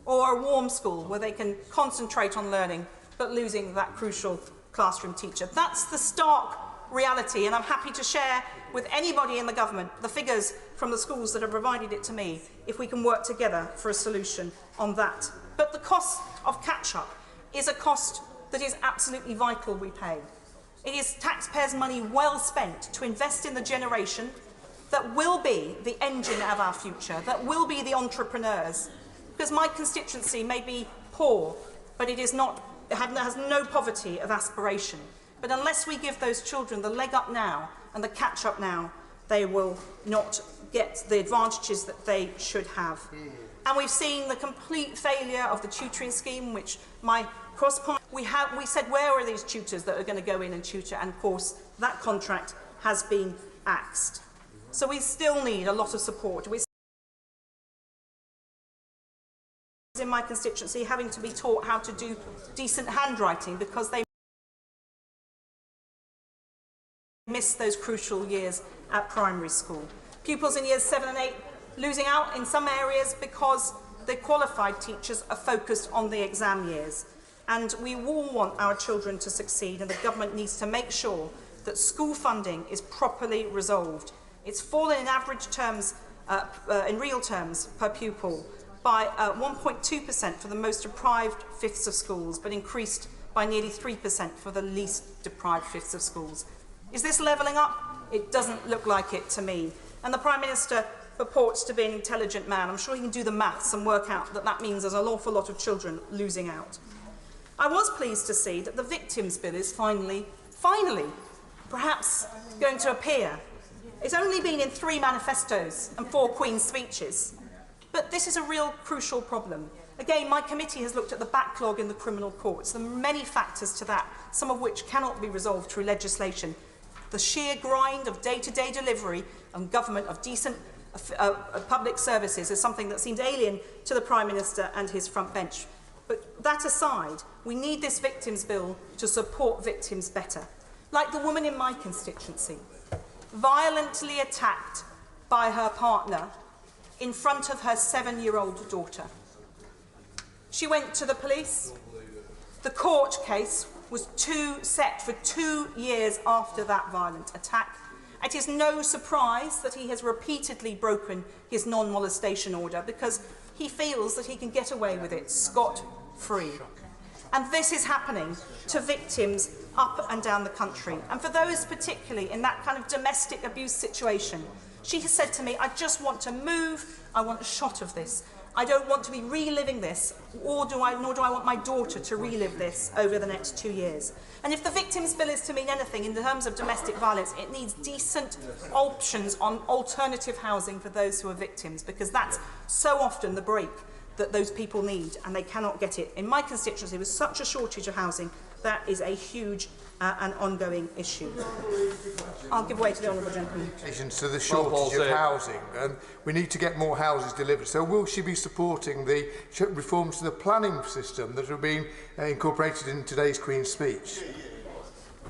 or a warm school where they can concentrate on learning but losing that crucial classroom teacher. That's the stark reality, and I'm happy to share with anybody in the government the figures from the schools that have provided it to me if we can work together for a solution on that. But the cost of catch-up is a cost that is absolutely vital we pay. It is taxpayers' money well spent to invest in the generation that will be the engine of our future, that will be the entrepreneurs. Because my constituency may be poor, but it is not, has no poverty of aspiration. But unless we give those children the leg up now and the catch up now, they will not get the advantages that they should have. And we've seen the complete failure of the tutoring scheme, which my cross-party, we said, where are these tutors that are going to go in and tutor? And of course, that contract has been axed. So we still need a lot of support. In my constituency having to be taught how to do decent handwriting because they missed those crucial years at primary school. Pupils in years 7 and 8 losing out in some areas because the qualified teachers are focused on the exam years. And we all want our children to succeed, and the government needs to make sure that school funding is properly resolved. It's fallen in average terms, in real terms, per pupil, by 1.2% for the most deprived fifths of schools, but increased by nearly 3% for the least deprived fifths of schools. Is this levelling up? It doesn't look like it to me. And the Prime Minister purports to be an intelligent man. I'm sure he can do the maths and work out that that means there's an awful lot of children losing out. I was pleased to see that the Victims Bill is finally, perhaps going to appear. It's only been in 3 manifestos and 4 Queen's speeches. But this is a real crucial problem. Again, my committee has looked at the backlog in the criminal courts. There are many factors to that, some of which cannot be resolved through legislation. The sheer grind of day-to-day delivery and government of decent public services is something that seems alien to the Prime Minister and his front bench. But that aside, we need this Victims Bill to support victims better. Like the woman in my constituency, violently attacked by her partner in front of her 7-year-old daughter. She went to the police. The court case was set for 2 years after that violent attack. It is no surprise that he has repeatedly broken his non-molestation order because he feels that he can get away with it scot-free. And this is happening to victims up and down the country. And for those particularly in that kind of domestic abuse situation, she has said to me, I just want to move, I want a shot of this. I don't want to be reliving this, nor do I want my daughter to relive this over the next 2 years. And if the Victims Bill is to mean anything in terms of domestic violence, it needs decent options on alternative housing for those who are victims, because that's so often the break that those people need, and they cannot get it. In my constituency, with such a shortage of housing, that is a huge and ongoing issue. I'll give way to the honourable gentleman. To the shortage of housing, and we need to get more houses delivered. So will she be supporting the reforms to the planning system that have been incorporated in today's Queen's speech?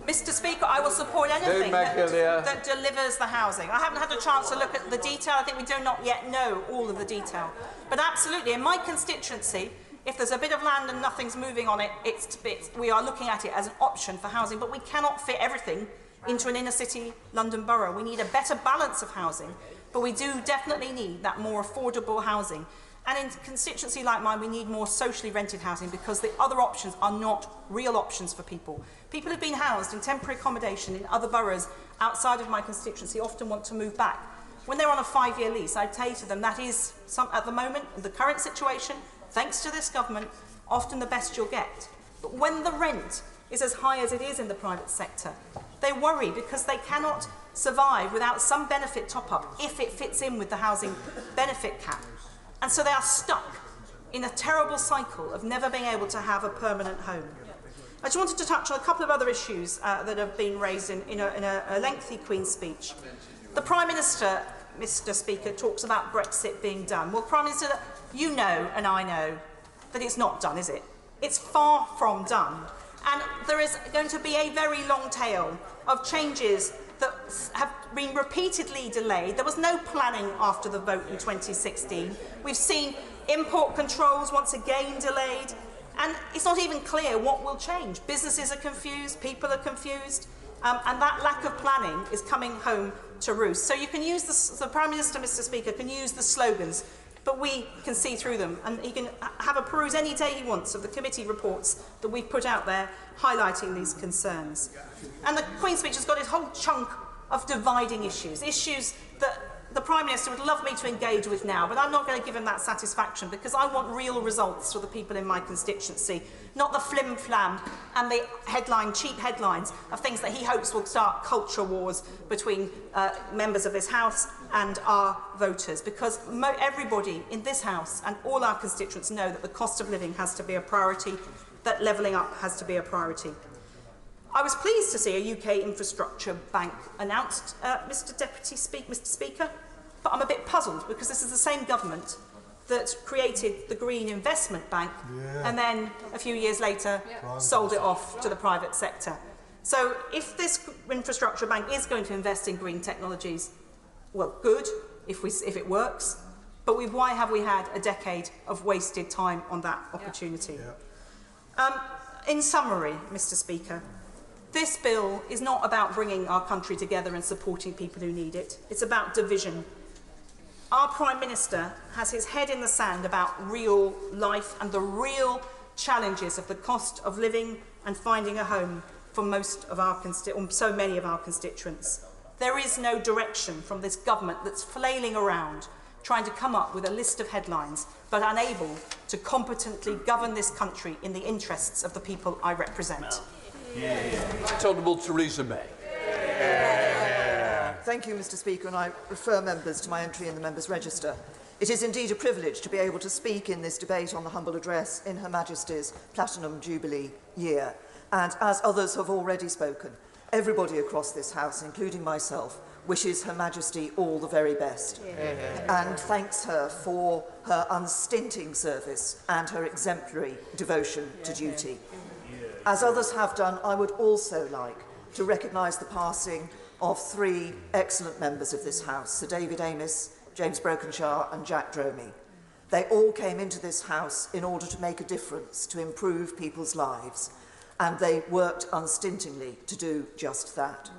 Mr. Speaker, I will support anything that delivers the housing. I haven't had a chance to look at the detail. I think we do not yet know all of the detail. But absolutely, in my constituency, if there's a bit of land and nothing's moving on it, we are looking at it as an option for housing. But we cannot fit everything into an inner-city London borough. We need a better balance of housing, but we do definitely need that more affordable housing. And in a constituency like mine, we need more socially rented housing because the other options are not real options for people. People who've been housed in temporary accommodation in other boroughs outside of my constituency often want to move back. When they're on a 5-year lease, I say to them that is, at the moment, in the current situation, thanks to this government, often the best you'll get. But when the rent is as high as it is in the private sector, they worry because they cannot survive without some benefit top-up if it fits in with the housing benefit cap. And so they are stuck in a terrible cycle of never being able to have a permanent home. I just wanted to touch on a couple of other issues that have been raised in a lengthy Queen's speech. The Prime Minister, Mr. Speaker, talks about Brexit being done. Well, Prime Minister, you know and I know that it's not done, is it? It's far from done. And there is going to be a very long tail of changes that have been repeatedly delayed. There was no planning after the vote in 2016. We've seen import controls once again delayed, and it's not even clear what will change. Businesses are confused, people are confused, and that lack of planning is coming home to roost. So you can use the Prime Minister, Mr. Speaker, can use the slogans, but we can see through them, and he can have a peruse any day he wants of the committee reports that we've put out there highlighting these concerns. And the Queen's speech has got a whole chunk of dividing issues that the Prime Minister would love me to engage with now, but I'm not going to give him that satisfaction because I want real results for the people in my constituency, not the flim-flam and the cheap headlines of things that he hopes will start culture wars between members of this House and our voters, because everybody in this House and all our constituents know that the cost of living has to be a priority, that levelling up has to be a priority. I was pleased to see a UK infrastructure bank announced, Mr. Speaker, but I'm a bit puzzled because this is the same government that created the Green Investment Bank and then a few years later sold it off to the private sector. So if this infrastructure bank is going to invest in green technologies, well, good, if it works, but why have we had a decade of wasted time on that opportunity? In summary, Mr. Speaker, this bill is not about bringing our country together and supporting people who need it. It's about division. Our Prime Minister has his head in the sand about real life and the real challenges of the cost of living and finding a home for so many of our constituents. There is no direction from this government that's flailing around trying to come up with a list of headlines but unable to competently govern this country in the interests of the people I represent. Honourable Theresa May. Thank you, Mr. Speaker, and I refer members to my entry in the Members' Register. It is indeed a privilege to be able to speak in this debate on the humble address in Her Majesty's Platinum Jubilee year. And as others have already spoken, everybody across this House, including myself, wishes Her Majesty all the very best and thanks her for her unstinting service and her exemplary devotion to duty. As others have done, I would also like to recognise the passing of 3 excellent members of this House, Sir David Amis, James Brokenshire and Jack Dromey. They all came into this House in order to make a difference, to improve people's lives, and they worked unstintingly to do just that.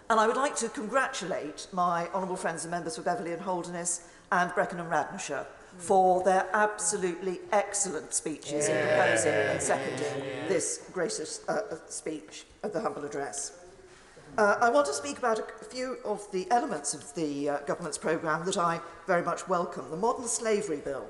And I would like to congratulate my honourable friends and members for Beverley and Holderness and Brecon and Radnorshire for their absolutely excellent speeches in proposing and seconding this gracious speech of the humble address. I want to speak about a few of the elements of the government's programme that I very much welcome. The Modern Slavery Bill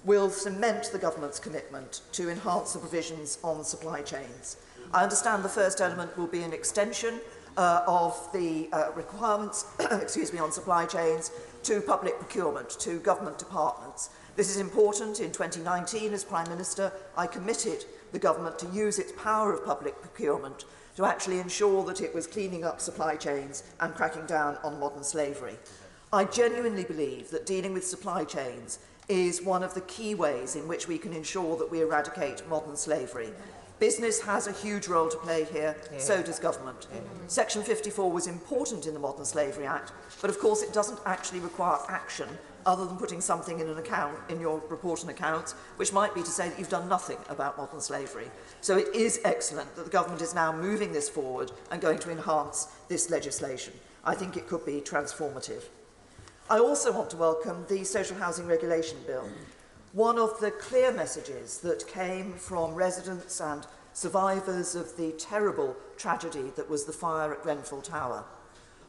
will cement the government's commitment to enhance the provisions on supply chains. I understand the first element will be an extension of the requirements on supply chains to public procurement, to government departments. This is important. In 2019, as Prime Minister, I committed the government to use its power of public procurement to actually ensure that it was cleaning up supply chains and cracking down on modern slavery. I genuinely believe that dealing with supply chains is one of the key ways in which we can ensure that we eradicate modern slavery. Business has a huge role to play here, so does government. Section 54 was important in the Modern Slavery Act, but of course it doesn't actually require action other than putting something in an account, in your report and accounts, which might be to say that you've done nothing about modern slavery. So it is excellent that the government is now moving this forward and going to enhance this legislation. I think it could be transformative. I also want to welcome the Social Housing Regulation Bill. One of the clear messages that came from residents and survivors of the terrible tragedy that was the fire at Grenfell Tower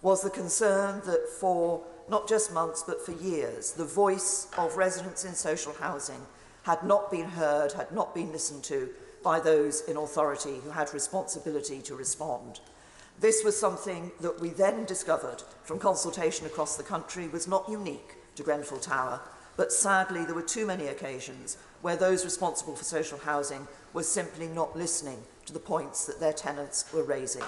was the concern that for not just months but for years, the voice of residents in social housing had not been heard, had not been listened to by those in authority who had responsibility to respond. This was something that we then discovered from consultation across the country was not unique to Grenfell Tower, but sadly there were too many occasions where those responsible for social housing were simply not listening to the points that their tenants were raising.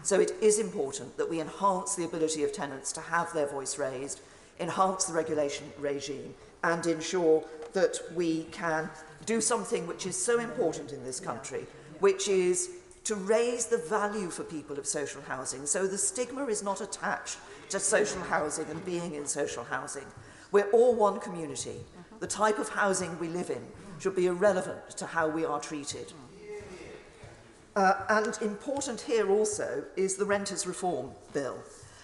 So it is important that we enhance the ability of tenants to have their voice raised, enhance the regulation regime, and ensure that we can do something which is so important in this country, which is to raise the value for people of social housing. So the stigma is not attached to social housing and being in social housing. We're all one community. The type of housing we live in should be irrelevant to how we are treated. And important here also is the Renters Reform Bill.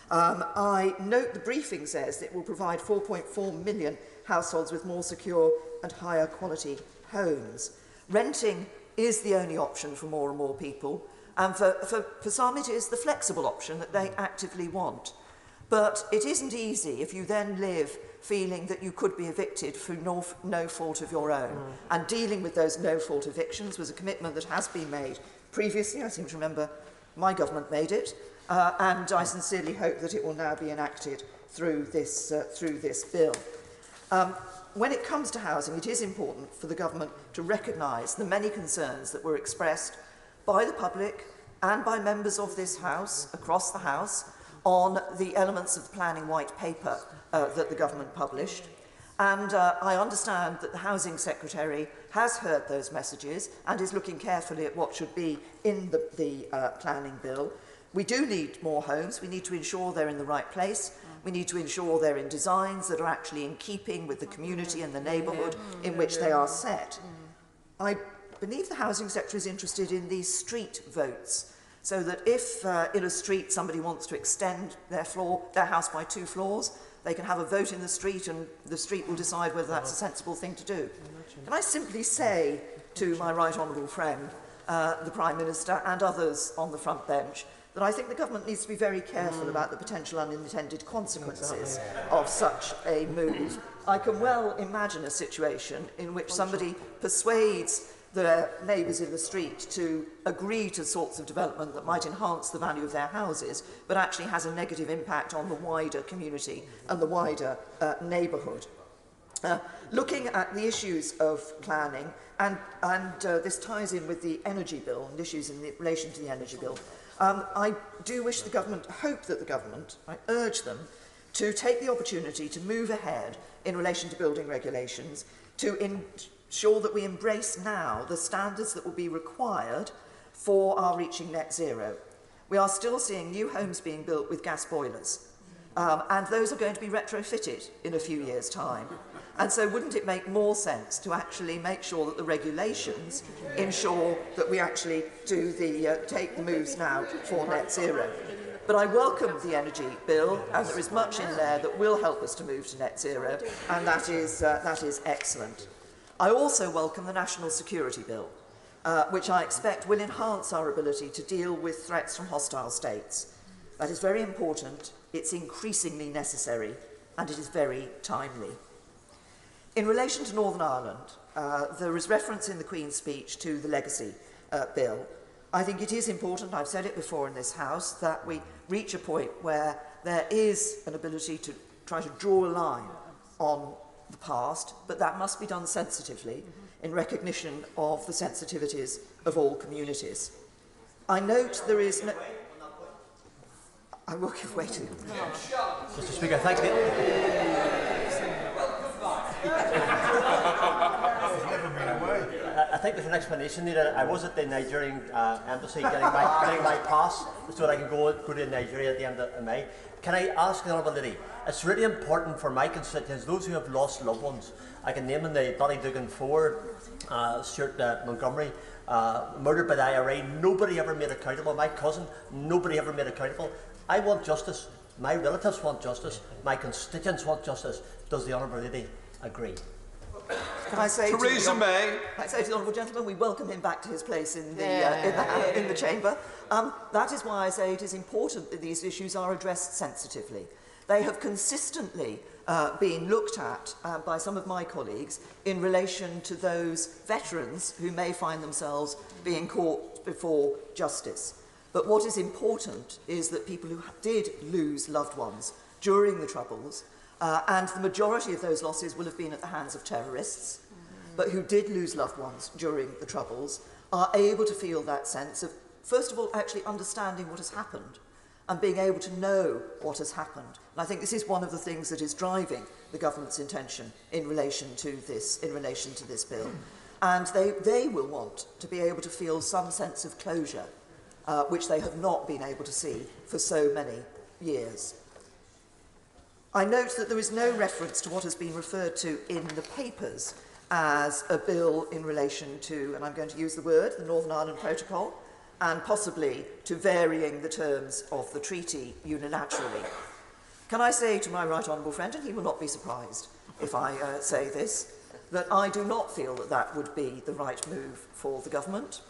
I note the briefing says that it will provide 4.4 million households with more secure and higher quality homes. Renting is the only option for more and more people, and for some it is the flexible option that they actively want. But it isn't easy if you then live feeling that you could be evicted through no fault of your own. And dealing with those no-fault evictions was a commitment that has been made previously. I seem to remember my government made it, and I sincerely hope that it will now be enacted through this bill. When it comes to housing, it is important for the government to recognise the many concerns that were expressed by the public and by members of this House, across the House, on the elements of the planning white paper that the government published. And I understand that the Housing Secretary has heard those messages and is looking carefully at what should be in the planning bill. We do need more homes. We need to ensure they're in the right place. We need to ensure they're in designs that are actually in keeping with the community and the neighbourhood in which they are set. I believe the Housing Secretary is interested in these street votes, so that if in a street somebody wants to extend their house by 2 floors, they can have a vote in the street and the street will decide whether that's a sensible thing to do. Can I simply say to my right honourable friend, the Prime Minister and others on the front bench, that I think the government needs to be very careful about the potential unintended consequences of such a move. I can well imagine a situation in which somebody persuades their neighbours in the street to agree to sorts of development that might enhance the value of their houses, but actually has a negative impact on the wider community and the wider neighbourhood. Looking at the issues of planning, and this ties in with the energy bill and issues in relation to the energy bill, I do wish the government, hope that the government, I urge them to take the opportunity to move ahead in relation to building regulations, to ensure that we embrace now the standards that will be required for our reaching net zero. We are still seeing new homes being built with gas boilers, and those are going to be retrofitted in a few years' time. And so wouldn't it make more sense to actually make sure that the regulations ensure that we actually do take the moves now for net zero? But I welcome the energy bill, and there is much in there that will help us to move to net zero, and that is excellent. I also welcome the National Security Bill, which I expect will enhance our ability to deal with threats from hostile states. That is very important, it's increasingly necessary, and it is very timely. In relation to Northern Ireland, there is reference in the Queen's speech to the Legacy Bill. I think it is important, I've said it before in this House, that we reach a point where there is an ability to try to draw a line on the past, but that must be done sensitively in recognition of the sensitivities of all communities. I note there is no... I will give way to... Mr. Speaker, thank you. I think there's an explanation there. I was at the Nigerian embassy getting my pass so that I can go to Nigeria at the end of May. Can I ask the Honourable Lady, it's really important for my constituents, those who have lost loved ones. I can name them the Ballydugan 4, Stuart Montgomery, murdered by the IRA. Nobody ever made accountable. My cousin, nobody ever made accountable. I want justice. My relatives want justice. My constituents want justice. Does the Honourable Lady agree? Can I say Theresa May. I say to the honourable gentleman, we welcome him back to his place in the chamber. That is why I say it is important that these issues are addressed sensitively. They have consistently been looked at by some of my colleagues in relation to those veterans who may find themselves being caught before justice. But what is important is that people who did lose loved ones during the Troubles, and the majority of those losses will have been at the hands of terrorists, but who did lose loved ones during the Troubles, are able to feel that sense of, first of all, actually understanding what has happened and being able to know what has happened. And I think this is one of the things that is driving the government's intention in relation to this bill. And they will want to be able to feel some sense of closure, which they have not been able to see for so many years. I note that there is no reference to what has been referred to in the papers as a bill in relation to, and I'm going to use the word, the Northern Ireland Protocol, and possibly to varying the terms of the treaty unilaterally. Can I say to my right honourable friend, and he will not be surprised if I say this, that I do not feel that that would be the right move for the government,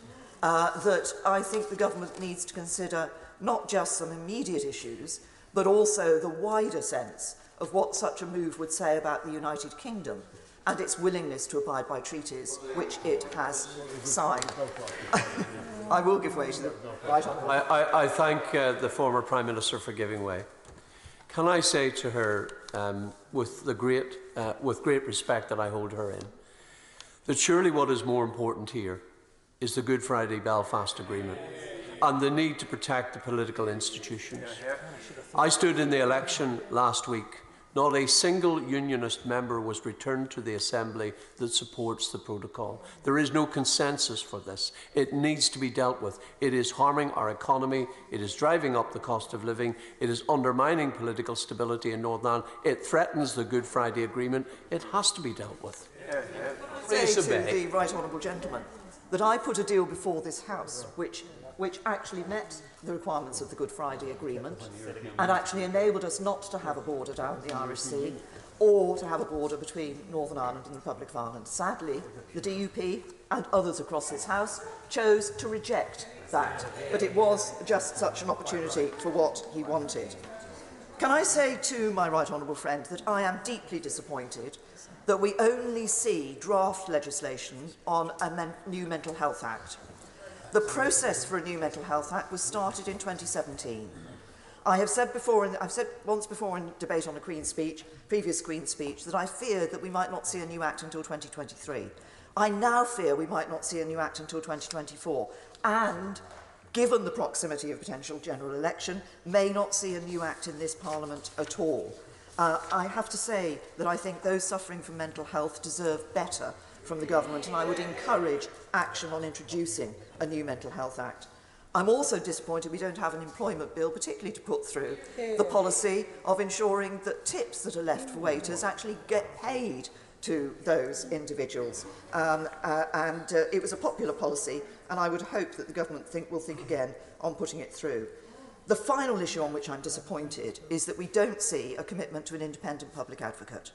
that I think the government needs to consider not just some immediate issues, but also the wider sense of what such a move would say about the United Kingdom and its willingness to abide by treaties which it has signed. I will give way to the right honourable. I thank the former Prime Minister for giving way. Can I say to her, with great respect that I hold her in, that surely what is more important here is the Good Friday Belfast Agreement and the need to protect the political institutions. I stood in the election last week. Not a single unionist member was returned to the Assembly that supports the protocol. There is no consensus for this. It needs to be dealt with. It is harming our economy. It is driving up the cost of living. It is undermining political stability in Northern Ireland. It threatens the Good Friday Agreement. It has to be dealt with. Say to the right honourable gentleman that I put a deal before this House which actually met the requirements of the Good Friday Agreement and actually enabled us not to have a border down the Irish Sea or to have a border between Northern Ireland and the Republic of Ireland. Sadly, the DUP and others across this House chose to reject that, but it was just such an opportunity for what he wanted. Can I say to my right honourable friend that I am deeply disappointed that we only see draft legislation on a new Mental Health Act. The process for a new Mental Health Act was started in 2017. I've said once before in debate on the Queen's Speech, previous Queen's Speech, that I feared that we might not see a new Act until 2023. I now fear we might not see a new Act until 2024, and, given the proximity of potential general election, may not see a new Act in this Parliament at all. I have to say that I think those suffering from mental health deserve better from the government, and I would encourage action on introducing a new Mental Health Act. I'm also disappointed we don't have an employment bill, particularly to put through the policy of ensuring that tips that are left for waiters actually get paid to those individuals. It was a popular policy, and I would hope that the government will think again on putting it through. The final issue on which I'm disappointed is that we don't see a commitment to an independent public advocate.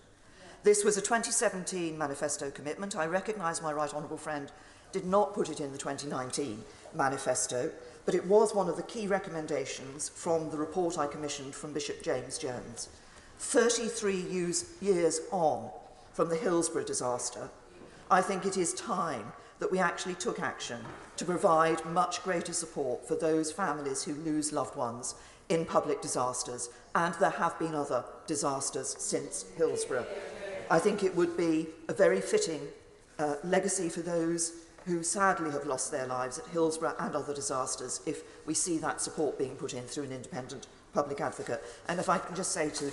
This was a 2017 manifesto commitment. I recognise my right honourable friend did not put it in the 2019 manifesto, but it was one of the key recommendations from the report I commissioned from Bishop James Jones. 33 years on from the Hillsborough disaster, I think it is time that we actually took action to provide much greater support for those families who lose loved ones in public disasters, and there have been other disasters since Hillsborough. I think it would be a very fitting legacy for those who sadly have lost their lives at Hillsborough and other disasters if we see that support being put in through an independent public advocate. And if I can just say to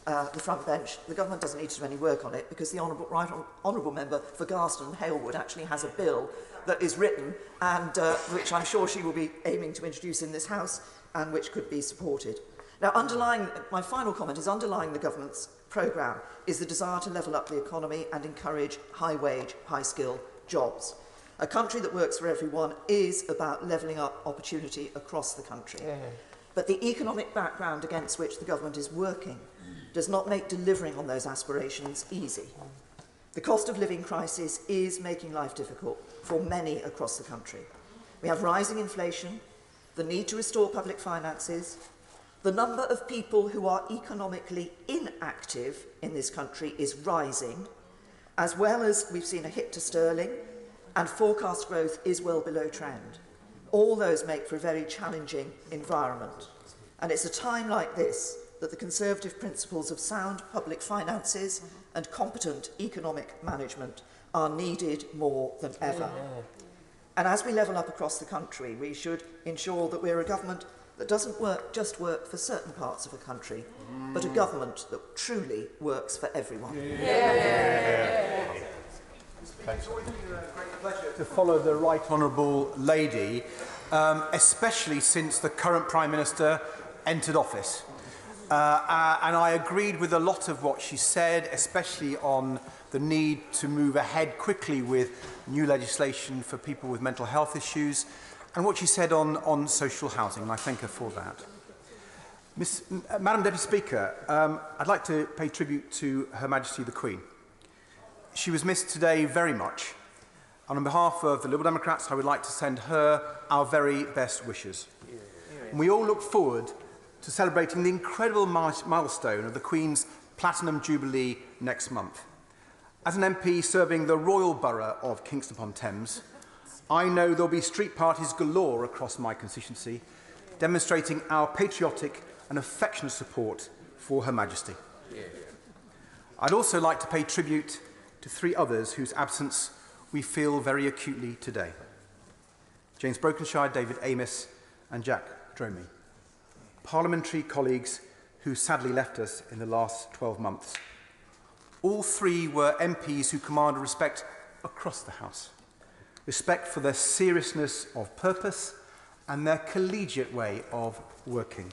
the front bench, the government doesn't need to do any work on it because the honourable member for Garston and Halewood actually has a bill that is written and which I'm sure she will be aiming to introduce in this House and which could be supported. Now, my final comment is underlying the government's programme is the desire to level up the economy and encourage high-wage, high-skill jobs. A country that works for everyone is about levelling up opportunity across the country. But the economic background against which the government is working does not make delivering on those aspirations easy. The cost of living crisis is making life difficult for many across the country. We have rising inflation, the need to restore public finances, the number of people who are economically inactive in this country is rising, as well as we've seen a hit to sterling, and forecast growth is well below trend. All those make for a very challenging environment. And it's a time like this that the Conservative principles of sound public finances and competent economic management are needed more than ever. And as we level up across the country, we should ensure that we're a government that doesn't just work for certain parts of the country, but a government that truly works for everyone. Thanks. Great pleasure to follow the Right Honourable Lady, especially since the current Prime Minister entered office. And I agreed with a lot of what she said, especially on the need to move ahead quickly with new legislation for people with mental health issues, and what she said on social housing, and I thank her for that. Madam Deputy Speaker, I'd like to pay tribute to Her Majesty the Queen. She was missed today very much, and on behalf of the Liberal Democrats, I would like to send her our very best wishes. And we all look forward to celebrating the incredible milestone of the Queen's Platinum Jubilee next month. As an MP serving the Royal Borough of Kingston-upon-Thames, I know there'll be street parties galore across my constituency, demonstrating our patriotic and affectionate support for Her Majesty. I'd also like to pay tribute to three others whose absence we feel very acutely today: James Brokenshire, David Amos and Jack Dromey, parliamentary colleagues who sadly left us in the last 12 months. All three were MPs who command respect across the House, respect for their seriousness of purpose and their collegiate way of working.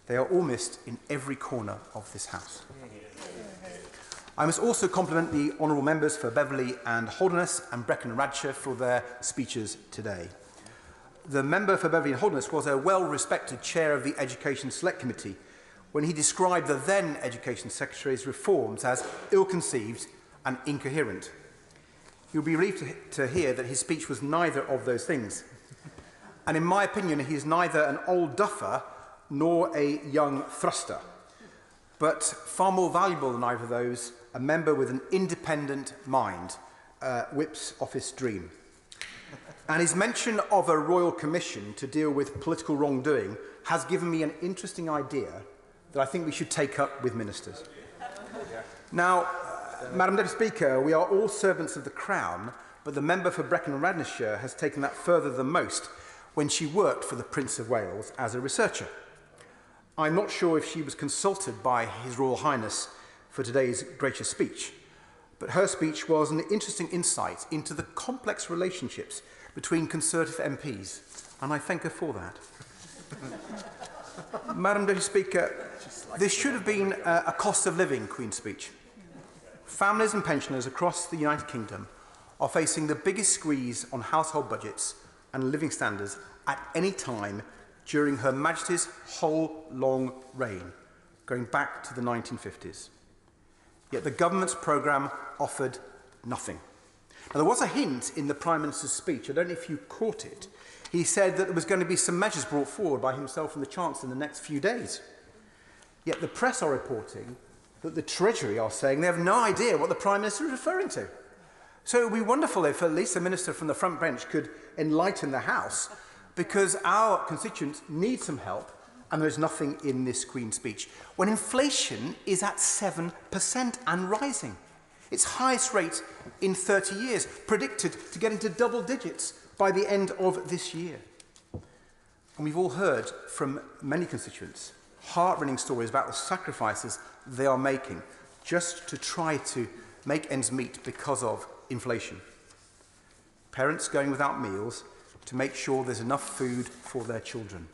They are all missed in every corner of this House. I must also compliment the honourable members for Beverley and Holderness and Brecon and Radshire for their speeches today. The member for Beverley and Holderness was a well-respected chair of the Education Select Committee when he described the then Education Secretary's reforms as ill-conceived and incoherent. You'll be relieved to hear that his speech was neither of those things. And in my opinion, he is neither an old duffer nor a young thruster, but far more valuable than either of those, a member with an independent mind, Whip's office dream. And his mention of a royal commission to deal with political wrongdoing has given me an interesting idea that I think we should take up with ministers. Now, Madam Deputy Speaker, we are all servants of the Crown, but the member for Brecon and Radnorshire has taken that further than most when she worked for the Prince of Wales as a researcher. I'm not sure if she was consulted by His Royal Highness for today's gracious speech, but her speech was an interesting insight into the complex relationships between Conservative MPs, and I thank her for that. Madam Deputy Speaker, this should have been a cost of living Queen's speech. Families and pensioners across the United Kingdom are facing the biggest squeeze on household budgets and living standards at any time during Her Majesty's whole long reign, going back to the 1950s. Yet the government's programme offered nothing. Now, there was a hint in the Prime Minister's speech, I don't know if you caught it. He said that there was going to be some measures brought forward by himself and the Chancellor in the next few days. Yet the press are reporting that the Treasury are saying they have no idea what the Prime Minister is referring to. So it would be wonderful if at least a minister from the front bench could enlighten the House, because our constituents need some help, and there's nothing in this Queen's speech, when inflation is at 7% and rising. Its highest rate in 30 years, predicted to get into double digits by the end of this year. And we've all heard from many constituents heart-rending stories about the sacrifices they are making just to try to make ends meet because of inflation. Parents going without meals to make sure there's enough food for their children.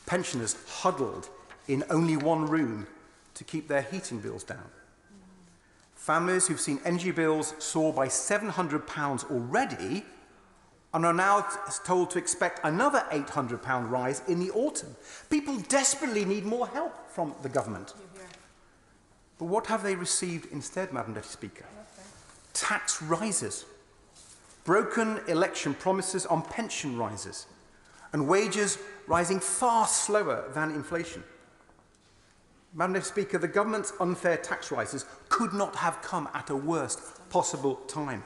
Pensioners huddled in only one room to keep their heating bills down. Families who've seen energy bills soar by £700 already and are now told to expect another £800 rise in the autumn. People desperately need more help from the government. But what have they received instead, Madam Deputy Speaker? Tax rises, broken election promises on pension rises, and wages rising far slower than inflation. Madam Deputy Speaker, the government's unfair tax rises could not have come at a worst possible time.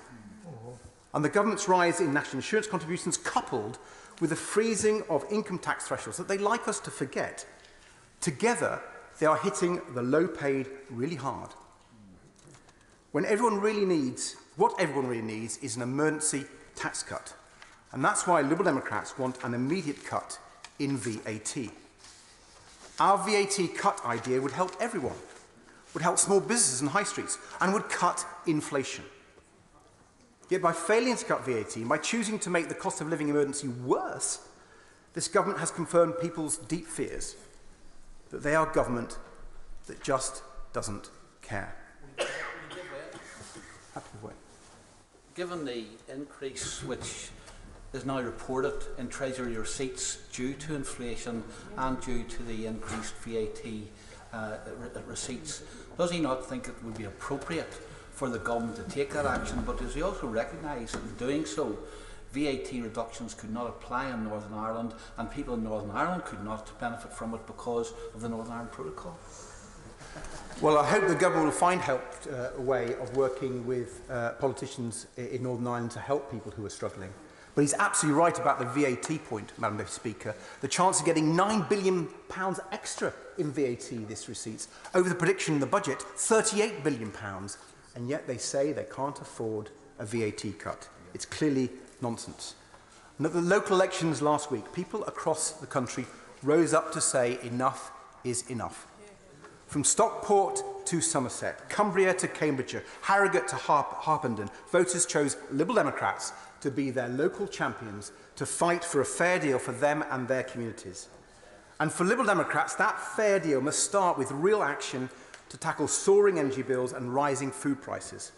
And the government's rise in national insurance contributions, coupled with the freezing of income tax thresholds that they like us to forget, together they are hitting the low-paid really hard. What everyone really needs is an emergency tax cut. And that's why Liberal Democrats want an immediate cut in VAT. Our VAT cut idea would help everyone, would help small businesses and high streets, and would cut inflation. Yet by failing to cut VAT, by choosing to make the cost of living emergency worse, this government has confirmed people's deep fears that they are government that just doesn't care. Given the increase which is now reported in Treasury receipts due to inflation and due to the increased VAT receipts, does he not think it would be appropriate for the government to take that action? But does he also recognise that in doing so, VAT reductions could not apply in Northern Ireland, and people in Northern Ireland could not benefit from it because of the Northern Ireland Protocol? Well, I hope the government will find a way of working with politicians in Northern Ireland to help people who are struggling. But he's absolutely right about the VAT point, Madam Deputy Speaker. The chance of getting £9 billion extra in VAT this receipts, over the prediction in the budget, £38 billion. And yet they say they can't afford a VAT cut. It's clearly nonsense. And at the local elections last week, people across the country rose up to say enough is enough. From Stockport to Somerset, Cumbria to Cambridgeshire, Harrogate to Harpenden, voters chose Liberal Democrats to be their local champions to fight for a fair deal for them and their communities. And for Liberal Democrats, that fair deal must start with real action to tackle soaring energy bills and rising food prices.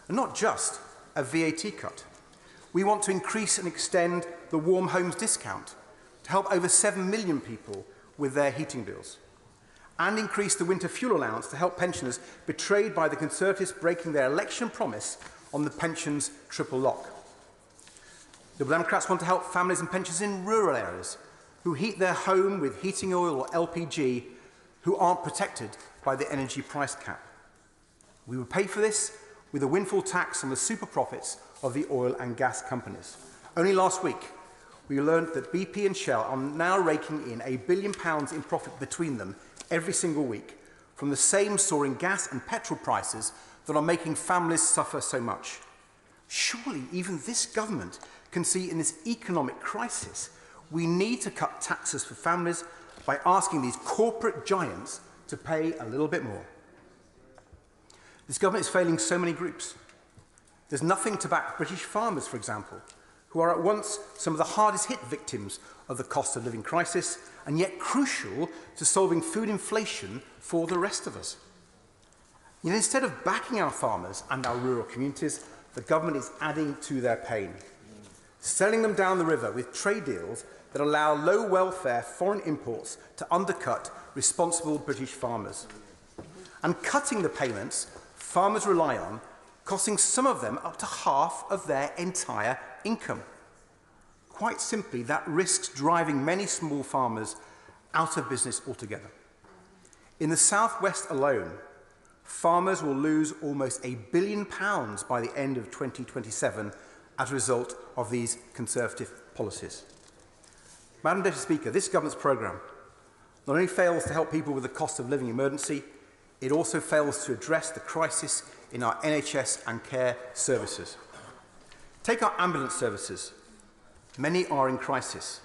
And not just a VAT cut. We want to increase and extend the Warm Homes discount to help over 7 million people with their heating bills. And increase the winter fuel allowance to help pensioners betrayed by the Conservatives breaking their election promise on the pensions triple lock. Liberal Democrats want to help families and pensioners in rural areas who heat their home with heating oil or LPG who aren't protected by the energy price cap. We will pay for this with a windfall tax on the super profits of the oil and gas companies. Only last week, we learned that BP and Shell are now raking in £1 billion in profit between them every single week from the same soaring gas and petrol prices that are making families suffer so much. Surely even this government can see in this economic crisis we need to cut taxes for families by asking these corporate giants to pay a little bit more. This government is failing so many groups. There's nothing to back British farmers, for example, who are at once some of the hardest hit victims of the cost of living crisis and yet crucial to solving food inflation for the rest of us. Yet instead of backing our farmers and our rural communities, the government is adding to their pain, selling them down the river with trade deals that allow low welfare foreign imports to undercut responsible British farmers, and cutting the payments farmers rely on, costing some of them up to half of their entire income. Quite simply, that risks driving many small farmers out of business altogether. In the southwest alone, farmers will lose almost £1 billion by the end of 2027 as a result of these Conservative policies. Madam Deputy Speaker, this government's programme not only fails to help people with the cost of living emergency, it also fails to address the crisis in our NHS and care services. Take our ambulance services. Many are in crisis.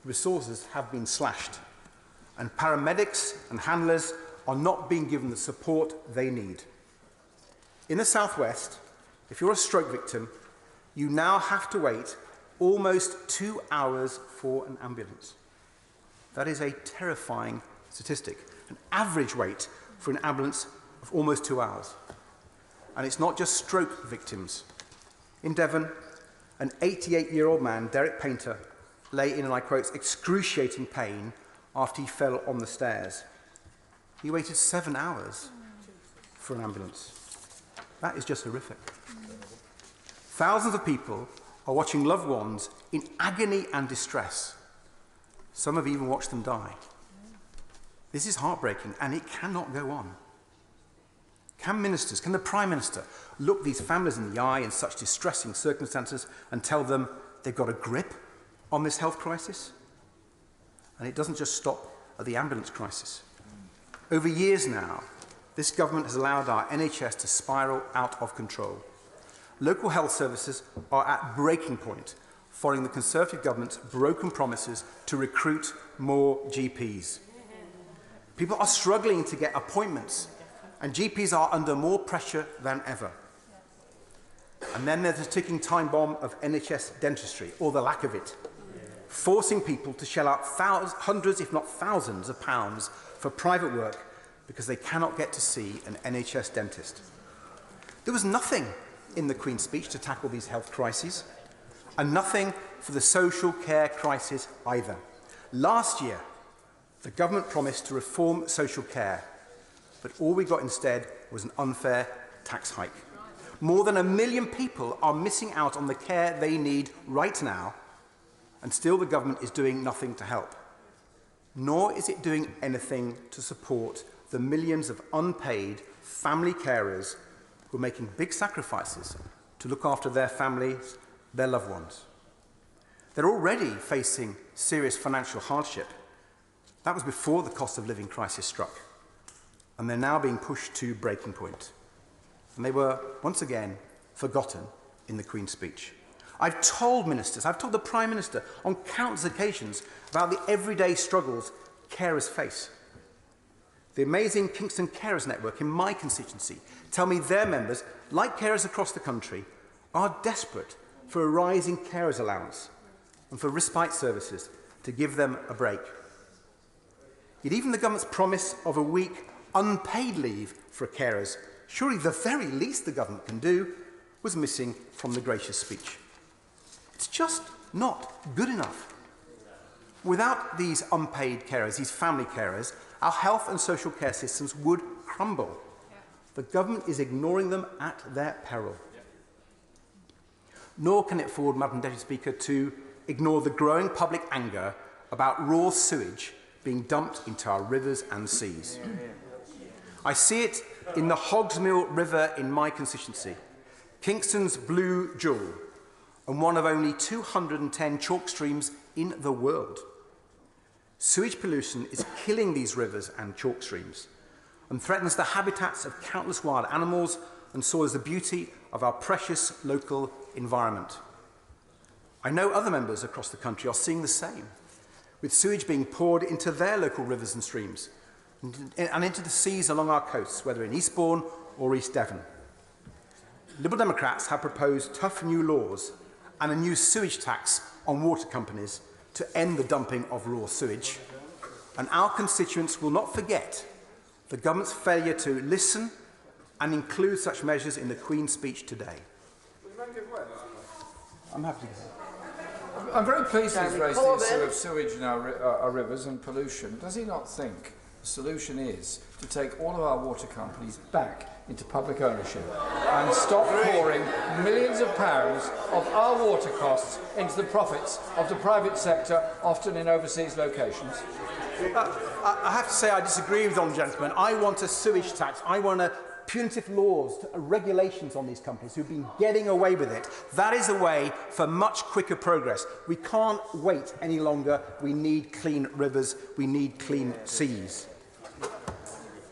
Resources have been slashed, and paramedics and handlers are not being given the support they need. In the southwest, if you're a stroke victim, you now have to wait almost 2 hours for an ambulance. That is a terrifying statistic. An average wait for an ambulance of almost 2 hours. And it's not just stroke victims. In Devon, an 88-year-old man, Derek Painter, lay in, and I quote, excruciating pain after he fell on the stairs. He waited 7 hours for an ambulance. That is just horrific. Thousands of people are watching loved ones in agony and distress. Some have even watched them die. This is heartbreaking, and it cannot go on. Can the Prime Minister, look these families in the eye in such distressing circumstances and tell them they've got a grip on this health crisis? And it doesn't just stop at the ambulance crisis. Over years now, this government has allowed our NHS to spiral out of control. Local health services are at breaking point following the Conservative government's broken promises to recruit more GPs. People are struggling to get appointments, and GPs are under more pressure than ever. And then there's a ticking time bomb of NHS dentistry, or the lack of it, forcing people to shell out hundreds, if not thousands, of pounds for private work because they cannot get to see an NHS dentist. There was nothing in the Queen's speech to tackle these health crises, and nothing for the social care crisis either. Last year, the government promised to reform social care, but all we got instead was an unfair tax hike. More than 1 million people are missing out on the care they need right now, and still the government is doing nothing to help. Nor is it doing anything to support the millions of unpaid family carers who are making big sacrifices to look after their families, their loved ones. They're already facing serious financial hardship. That was before the cost of living crisis struck. And they're now being pushed to breaking point. And they were, once again, forgotten in the Queen's speech. I've told ministers, I've told the Prime Minister on countless occasions about the everyday struggles carers face. The amazing Kingston Carers Network in my constituency tell me their members, like carers across the country, are desperate for a rising carers allowance and for respite services to give them a break. Yet even the government's promise of a week unpaid leave for carers, surely the very least the government can do, was missing from the gracious speech. It's just not good enough. Without these unpaid carers, these family carers, our health and social care systems would crumble. The government is ignoring them at their peril. Nor can it afford, Madam Deputy Speaker, to ignore the growing public anger about raw sewage being dumped into our rivers and seas. I see it in the Hogsmill River in my constituency, Kingston's blue jewel, and one of only 210 chalk streams in the world. Sewage pollution is killing these rivers and chalk streams and threatens the habitats of countless wild animals and soils the beauty of our precious local environment. I know other members across the country are seeing the same, with sewage being poured into their local rivers and streams and into the seas along our coasts, whether in Eastbourne or East Devon. Liberal Democrats have proposed tough new laws and a new sewage tax on water companies to end the dumping of raw sewage, and our constituents will not forget the government's failure to listen and include such measures in the Queen's speech today. I'm happy to. I'm very pleased he's raised the issue of sewage in our rivers and pollution. Does he not think the solution is to take all of our water companies back into public ownership and stop pouring millions of pounds of our water costs into the profits of the private sector, often in overseas locations? I have to say I disagree with the honourable gentleman. I want a sewage tax. I want punitive laws, regulations on these companies who've been getting away with it. That is a way for much quicker progress. We can't wait any longer. We need clean rivers. We need clean seas.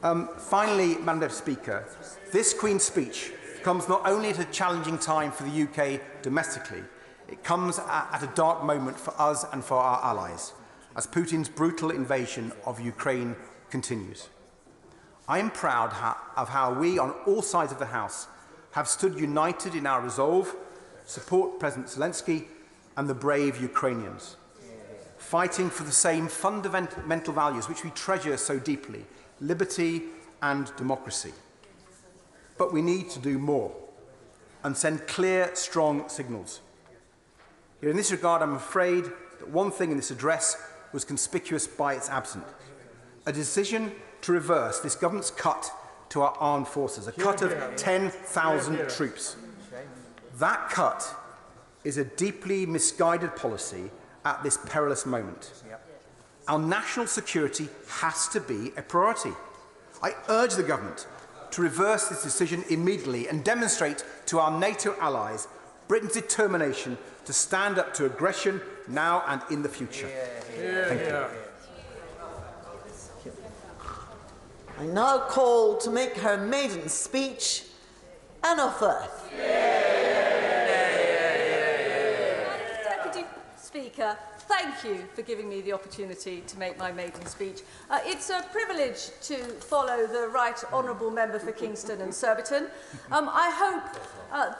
Finally, Madam Deputy Speaker, this Queen's speech comes not only at a challenging time for the UK domestically, it comes at a dark moment for us and for our allies, as Putin's brutal invasion of Ukraine continues. I am proud of how we, on all sides of the House, have stood united in our resolve to support President Zelensky and the brave Ukrainians, fighting for the same fundamental values which we treasure so deeply: liberty and democracy. But we need to do more and send clear, strong signals. In this regard, I'm afraid that one thing in this address was conspicuous by its absence: a decision to reverse this government's cut to our armed forces, a cut of 10,000 troops. That cut is a deeply misguided policy at this perilous moment. Our national security has to be a priority. I urge the government to reverse this decision immediately and demonstrate to our NATO allies Britain's determination to stand up to aggression now and in the future. Thank you. I now call to make her maiden speech, Anna Firth. Deputy Speaker, thank you for giving me the opportunity to make my maiden speech. It's a privilege to follow the Right Honourable Member for Kingston and Surbiton. I hope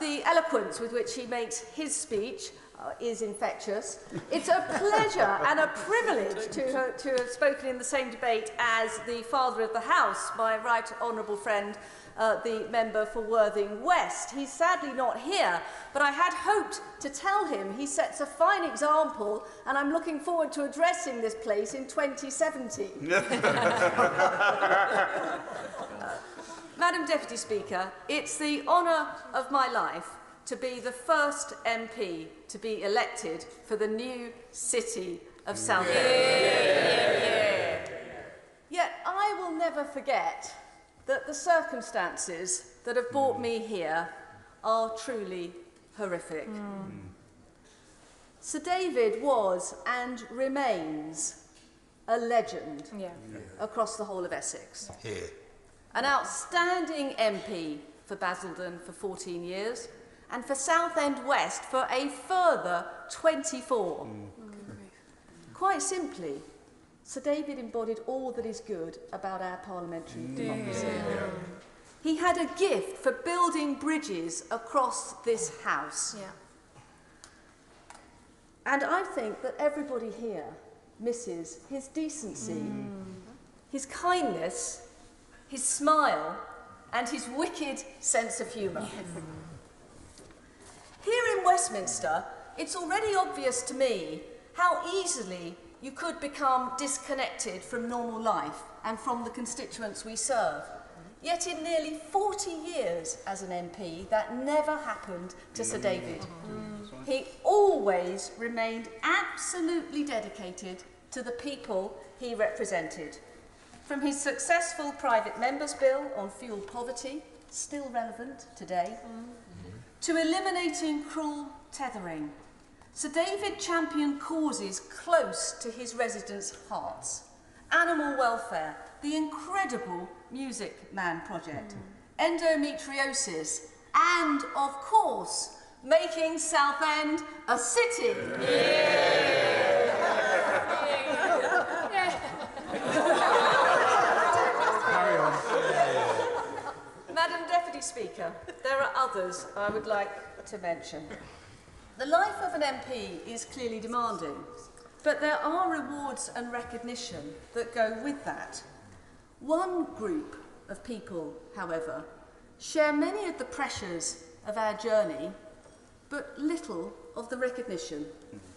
the eloquence with which he makes his speech is infectious. It's a pleasure and a privilege to have spoken in the same debate as the Father of the House, my Right Honourable friend, the member for Worthing West. He's sadly not here, but I had hoped to tell him he sets a fine example, and I'm looking forward to addressing this place in 2070. Madam Deputy Speaker, it's the honour of my life to be the first MP to be elected for the new city of Southend. Yet I will never forget that the circumstances that have brought me here are truly horrific. Sir David was and remains a legend across the whole of Essex. An outstanding MP for Basildon for 14 years, and for Southend West for a further 24. Quite simply, Sir David embodied all that is good about our parliamentary democracy. He had a gift for building bridges across this house. And I think that everybody here misses his decency, his kindness, his smile, and his wicked sense of humour. Here in Westminster, it's already obvious to me how easily you could become disconnected from normal life and from the constituents we serve. Yet in nearly 40 years as an MP, that never happened to Sir David. He always remained absolutely dedicated to the people he represented. From his successful private member's bill on fuel poverty, still relevant today, to eliminating cruel tethering, Sir David championed causes close to his residents' hearts. Animal welfare, the incredible Music Man project, endometriosis, and, of course, making Southend a city. Madam Deputy Speaker, there are others I would like to mention. The life of an MP is clearly demanding, but there are rewards and recognition that go with that. One group of people, however, share many of the pressures of our journey, but little of the recognition.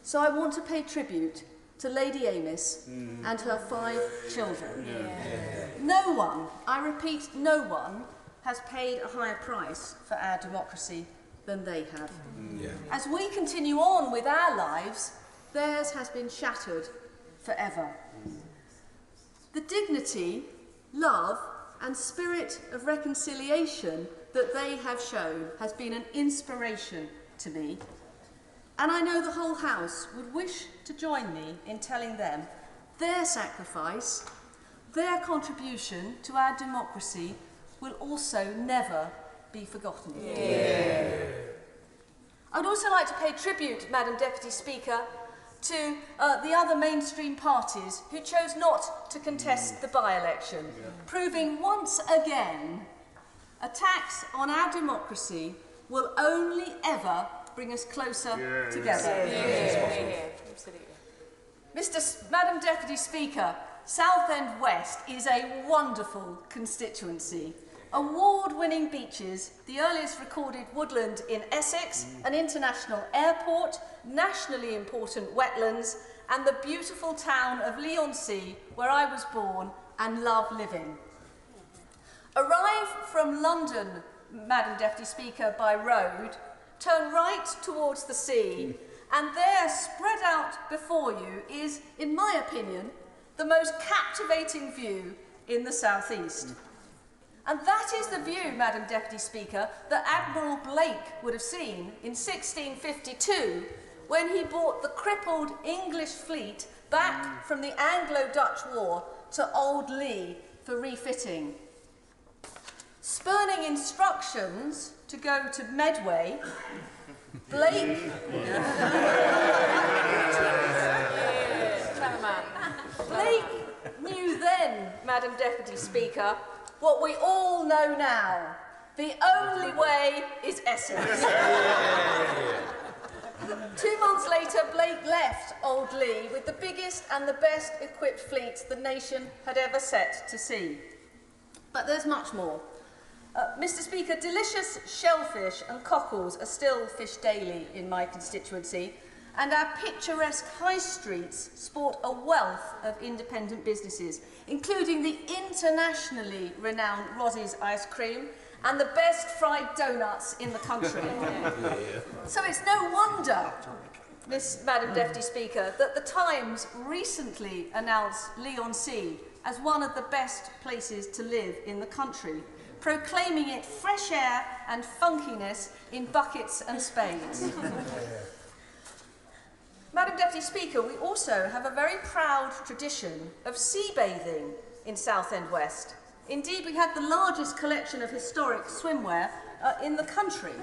So I want to pay tribute to Lady Amos and her 5 children. No one, I repeat, no one, has paid a higher price for our democracy than they have. As we continue on with our lives, theirs has been shattered forever. The dignity, love, and spirit of reconciliation that they have shown has been an inspiration to me, and I know the whole House would wish to join me in telling them their sacrifice, their contribution to our democracy will also never be forgotten. I would also like to pay tribute, Madam Deputy Speaker, to the other mainstream parties who chose not to contest the by-election, proving once again attacks on our democracy will only ever bring us closer together. Madam Deputy Speaker, Southend West is a wonderful constituency. Award-winning beaches, the earliest recorded woodland in Essex, an international airport, nationally important wetlands, and the beautiful town of Leigh-on-Sea, where I was born and love living. Arrive from London, Madam Deputy Speaker, by road, turn right towards the sea, and there, spread out before you, is, in my opinion, the most captivating view in the southeast. And that is the view, Madam Deputy Speaker, that Admiral Blake would have seen in 1652 when he brought the crippled English fleet back from the Anglo-Dutch War to Old Lee for refitting. Spurning instructions to go to Medway, Blake... Blake knew then, Madam Deputy Speaker, what we all know now. The only way is Essex. 2 months later, Blake left Old Lee with the biggest and the best equipped fleet the nation had ever set to sea. But there's much more. Mr. Speaker, delicious shellfish and cockles are still fished daily in my constituency, and our picturesque high streets sport a wealth of independent businesses, including the internationally renowned Ross's ice cream and the best fried donuts in the country. So it's no wonder, Madam Deputy Speaker, that the Times recently announced Leigh-on-Sea as one of the best places to live in the country, proclaiming it fresh air and funkiness in buckets and spades. Madam Deputy Speaker, we also have a very proud tradition of sea bathing in Southend West. Indeed, we have the largest collection of historic swimwear in the country.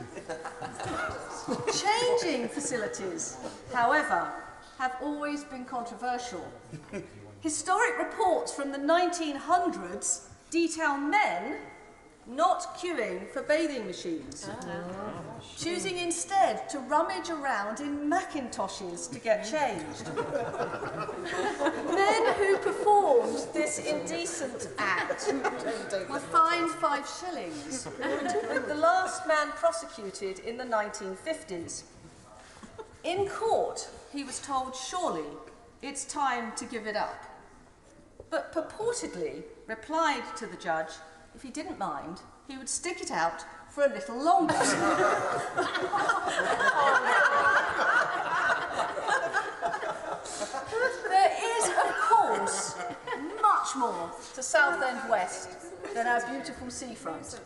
Changing facilities, however, have always been controversial. Historic reports from the 1900s detail men not queuing for bathing machines, choosing instead to rummage around in Macintoshes to get changed. Men who performed this indecent act were fined 5 shillings, with the last man prosecuted in the 1950s. In court, he was told, surely, it's time to give it up, but purportedly replied to the judge, if he didn't mind, he would stick it out for a little longer. There is, of course, much more to Southend West than our beautiful seafront.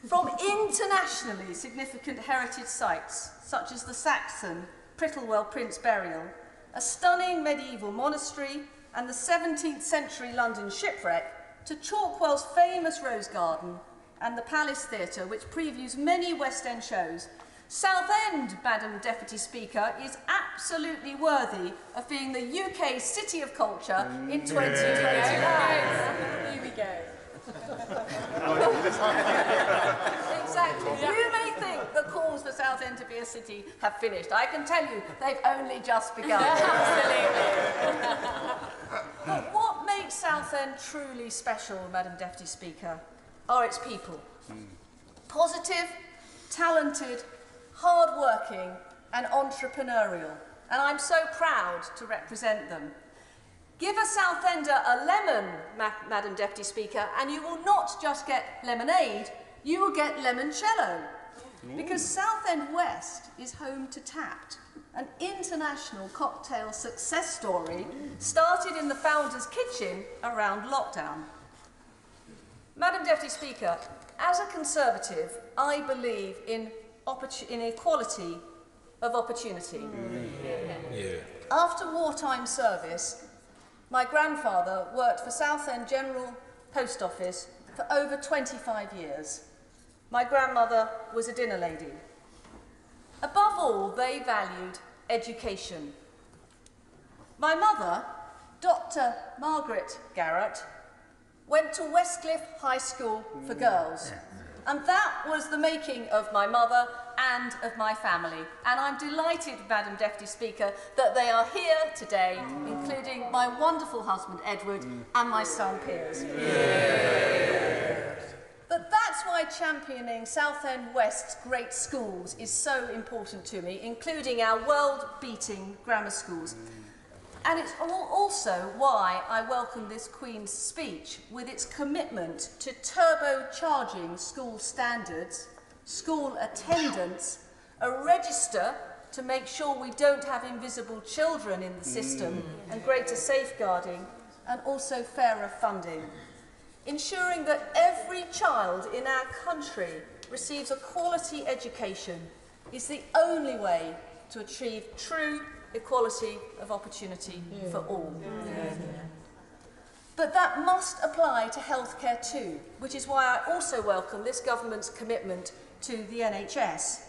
From internationally significant heritage sites, such as the Saxon Prittlewell Prince Burial, a stunning medieval monastery, and the 17th century London shipwreck, to Chalkwell's famous Rose Garden and the Palace Theatre, which previews many West End shows, Southend, Madam Deputy Speaker, is absolutely worthy of being the UK City of Culture in 2029. Here we go. Exactly. You may think the calls for Southend to be a city have finished. I can tell you, they've only just begun. Absolutely. But what makes Southend truly special, Madam Deputy Speaker, are its people. Positive, talented, hard-working and entrepreneurial. And I'm so proud to represent them. Give a Southender a lemon, Madam Deputy Speaker, and you will not just get lemonade, you will get limoncello. Because Southend West is home to Tapped, an international cocktail success story started in the founder's kitchen around lockdown. Madam Deputy Speaker, as a Conservative, I believe in equality of opportunity. After wartime service, my grandfather worked for Southend General Post Office for over 25 years. My grandmother was a dinner lady. Above all, they valued education. My mother, Dr. Margaret Garrett, went to Westcliff High School for girls. And that was the making of my mother and of my family. And I'm delighted, Madam Deputy Speaker, that they are here today, including my wonderful husband, Edward, and my son, Piers. But that's why championing Southend West's great schools is so important to me, including our world-beating grammar schools. And it's also why I welcome this Queen's speech with its commitment to turbocharging school standards, school attendance, a register to make sure we don't have invisible children in the system, and greater safeguarding, and also fairer funding. Ensuring that every child in our country receives a quality education is the only way to achieve true equality of opportunity for all. But that must apply to healthcare too, which is why I also welcome this government's commitment to the NHS.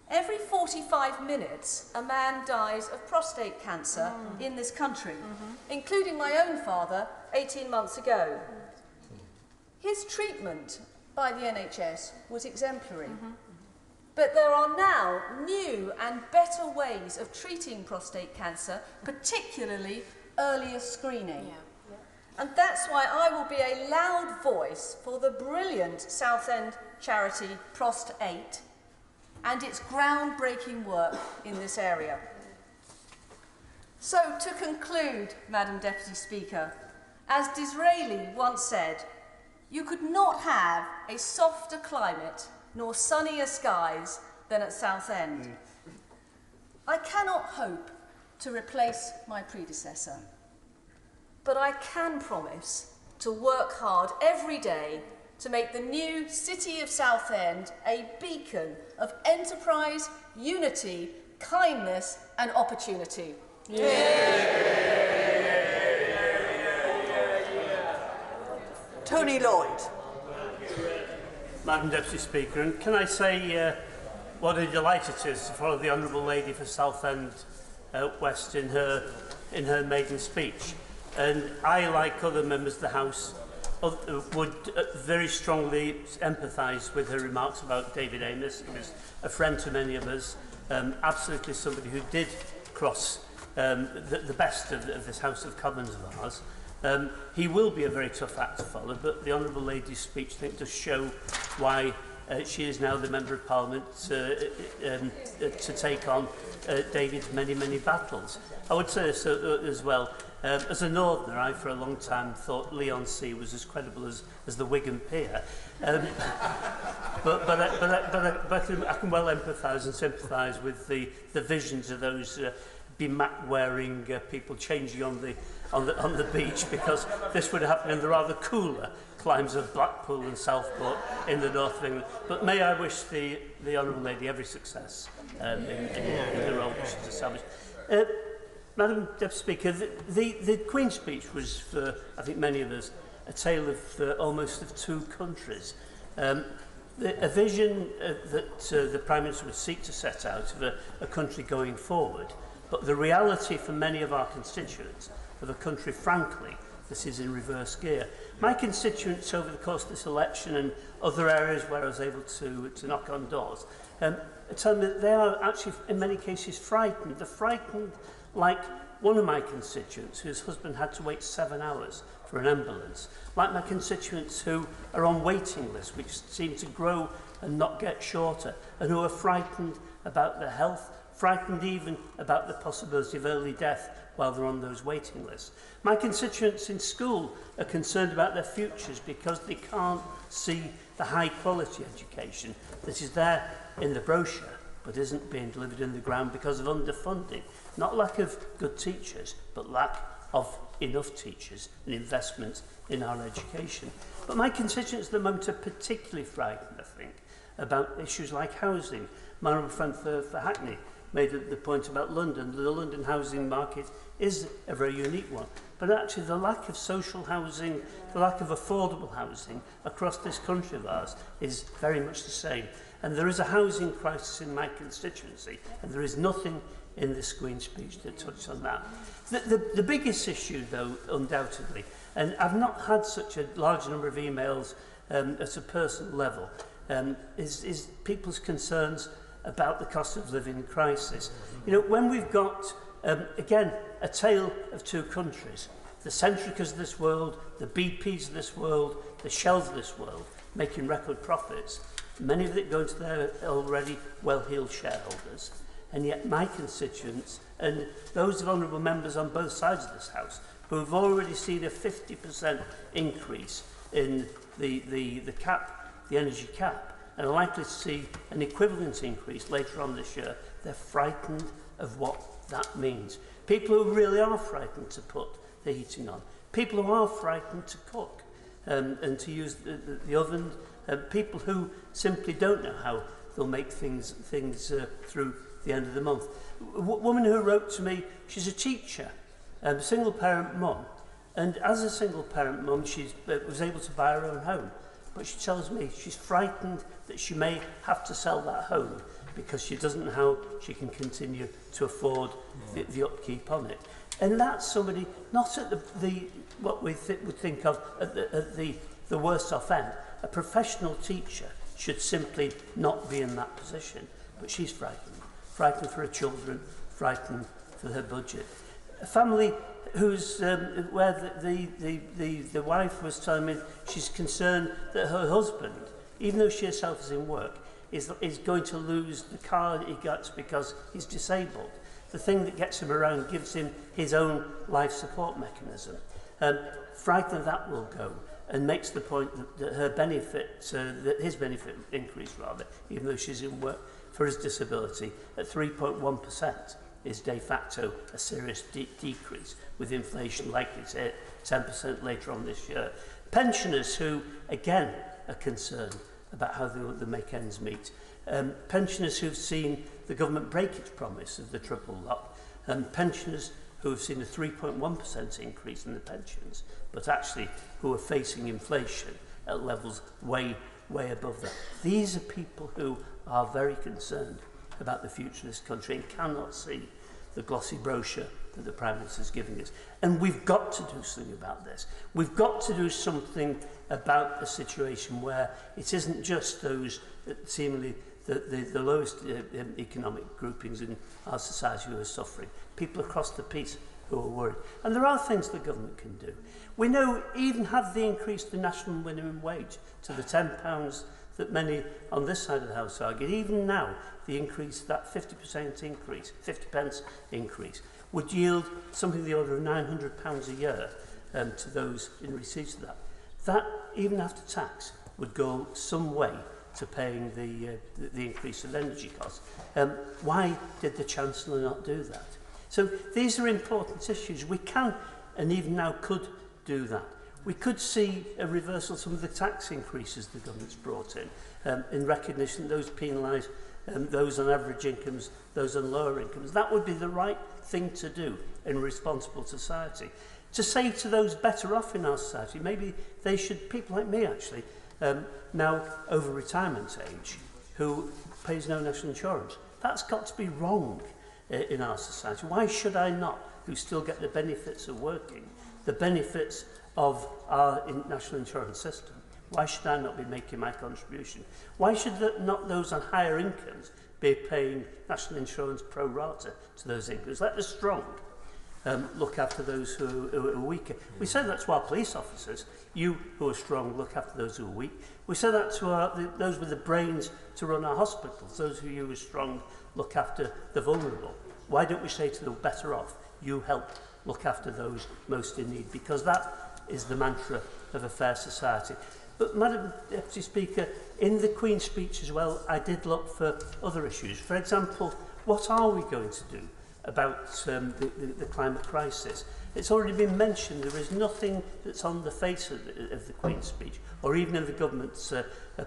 Every 45 minutes, a man dies of prostate cancer in this country, including my own father 18 months ago. His treatment by the NHS was exemplary. But there are now new and better ways of treating prostate cancer, particularly earlier screening. And that's why I will be a loud voice for the brilliant Southend charity Partygate and its groundbreaking work in this area. So, to conclude, Madam Deputy Speaker, as Disraeli once said, you could not have a softer climate nor sunnier skies than at Southend. I cannot hope to replace my predecessor, but I can promise to work hard every day to make the new City of Southend a beacon of enterprise, unity, kindness and opportunity. Tony Lloyd. Madam Deputy Speaker, and can I say what a delight it is to follow the Honourable Lady for Southend West in her maiden speech. And I, like other members of the House, would very strongly empathise with her remarks about David Amos. He was a friend to many of us, absolutely somebody who did cross the best of this House of Commons of ours. He will be a very tough act to follow, but the Honourable Lady's speech, I think, does show why she is now the Member of Parliament to take on David's many, many battles. I would say this as well. As a Northerner, I for a long time thought Leon C was as credible as the Wigan peer. But I can well empathise and sympathise with the visions of those be-mat-wearing people changing on the beach, because this would happen in the rather cooler climes of Blackpool and Southport in the north of England. But may I wish the Honourable Lady every success in the role that she's established. Madam Deputy Speaker, the Queen's speech was, for I think many of us, a tale of almost of two countries. A vision that the Prime Minister would seek to set out of a country going forward, but the reality for many of our constituents of a country, frankly, this is in reverse gear. My constituents over the course of this election and other areas where I was able to knock on doors tell me that they are actually in many cases frightened. They're frightened like one of my constituents whose husband had to wait 7 hours for an ambulance, like my constituents who are on waiting lists which seem to grow and not get shorter, and who are frightened about their health, frightened even about the possibility of early death while they're on those waiting lists. My constituents in school are concerned about their futures because they can't see the high quality education that is there in the brochure but isn't being delivered in the ground because of underfunding. Not lack of good teachers, but lack of enough teachers and investment in our education. But my constituents at the moment are particularly frightened, I think, about issues like housing. My honourable friend for Hackney made the point about London. The London housing market is a very unique one. But actually the lack of social housing, the lack of affordable housing across this country of ours is very much the same. And there is a housing crisis in my constituency, and there is nothing in this Queen's speech that touches on that. The biggest issue, though, undoubtedly, and I've not had such a large number of emails at a personal level, is people's concerns about the cost of living crisis. You know, when we've got, again, a tale of two countries, the Centricas of this world, the BPs of this world, the Shells of this world, making record profits, many of it going to their already well-heeled shareholders, and yet my constituents and those of honourable members on both sides of this House who have already seen a 50% increase in the cap, the energy cap, and are likely to see an equivalent increase later on this year, they're frightened of what that means. People who really are frightened to put the heating on, people who are frightened to cook and to use the oven, people who simply don't know how they'll make things through the end of the month. A woman who wrote to me, she's a teacher, a single parent mum, and as a single parent mum she was able to buy her own home, but she tells me she's frightened that she may have to sell that home because she doesn't know how she can continue to afford the upkeep on it. And that's somebody not at what we would think of at the worst off end. A professional teacher should simply not be in that position, but she's frightened for her children, frightened for her budget. A family who's where the wife was telling me she's concerned that her husband, even though she herself is in work, is going to lose the car that he gets because he's disabled. The thing that gets him around gives him his own life support mechanism. Frightened that will go, and makes the point that her benefit, that his benefit increase rather, even though she's in work, for his disability at 3.1% is de facto a serious decrease, with inflation likely to hit 10% later on this year. Pensioners who, again, are concerned about how they make ends meet. Pensioners who've seen the government break its promise of the triple lock. Pensioners who have seen a 3.1% increase in the pensions, but actually who are facing inflation at levels way above that. These are people who are very concerned about the future of this country and cannot see the glossy brochure that the Prime Minister is giving us. And we've got to do something about this. We've got to do something about a situation where it isn't just those that seemingly the lowest economic groupings in our society who are suffering. People across the piece who are worried. And there are things the government can do. We know even had they increased the national minimum wage to the £10 that many on this side of the House argue, even now the increase, that 50% increase, 50 pence increase, would yield something in the order of £900 a year to those in receipt of that. That, even after tax, would go some way to paying the increase of energy costs. Why did the Chancellor not do that? So these are important issues. We can, and even now could, do that. We could see a reversal of some of the tax increases the government's brought in recognition that those penalise those on average incomes, those on lower incomes. That would be the right thing to do in a responsible society. To say to those better off in our society, maybe they should, people like me actually, now over retirement age, who pays no national insurance. That's got to be wrong in our society. Why should I not, who still get the benefits of working, the benefits of our national insurance system, why should I not be making my contribution? Why should not those on higher incomes be paying national insurance pro rata to those incomes? Let the strong look after those who are weaker. We say that to our police officers. You who are strong look after those who are weak. We say that to those with the brains to run our hospitals. Those who are strong look after the vulnerable. Why don't we say to the better off, you help look after those most in need? Because that is the mantra of a fair society. But, Madam Deputy Speaker, in the Queen's speech as well, I did look for other issues. For example, what are we going to do about the climate crisis? It's already been mentioned there is nothing that's on the face of the Queen's speech, or even in the government's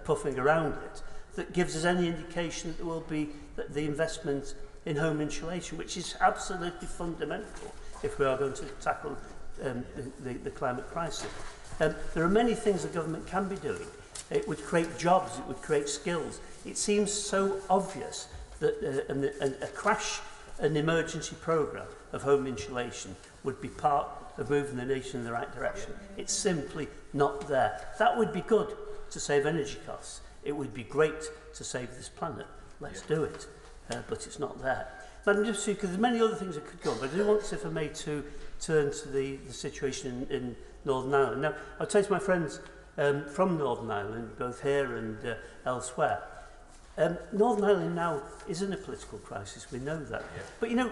puffing around it, that gives us any indication that there will be the investment in home insulation, which is absolutely fundamental if we are going to tackle the climate crisis. There are many things the government can be doing. It would create jobs, it would create skills. It seems so obvious that a crash and emergency programme of home insulation would be part of moving the nation in the right direction. It's simply not there. That would be good to save energy costs. It would be great to save this planet. Let's do it. But it's not there. Madam Deputy Speaker, there are many other things that could go on, but I do want, if I may, to turn to the situation in Northern Ireland. Now, I'll say to my friends from Northern Ireland, both here and elsewhere, Northern Ireland now is in a political crisis, we know that. Yeah. But you know,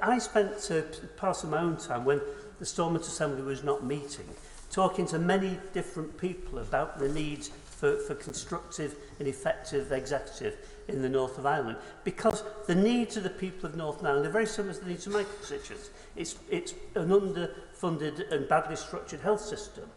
I spent part of my own time when the Stormont Assembly was not meeting, talking to many different people about the needs for constructive and effective executive in the north of Ireland, because the needs of the people of Northern Ireland are very similar to the needs of my constituents. It's an underfunded and badly structured health system.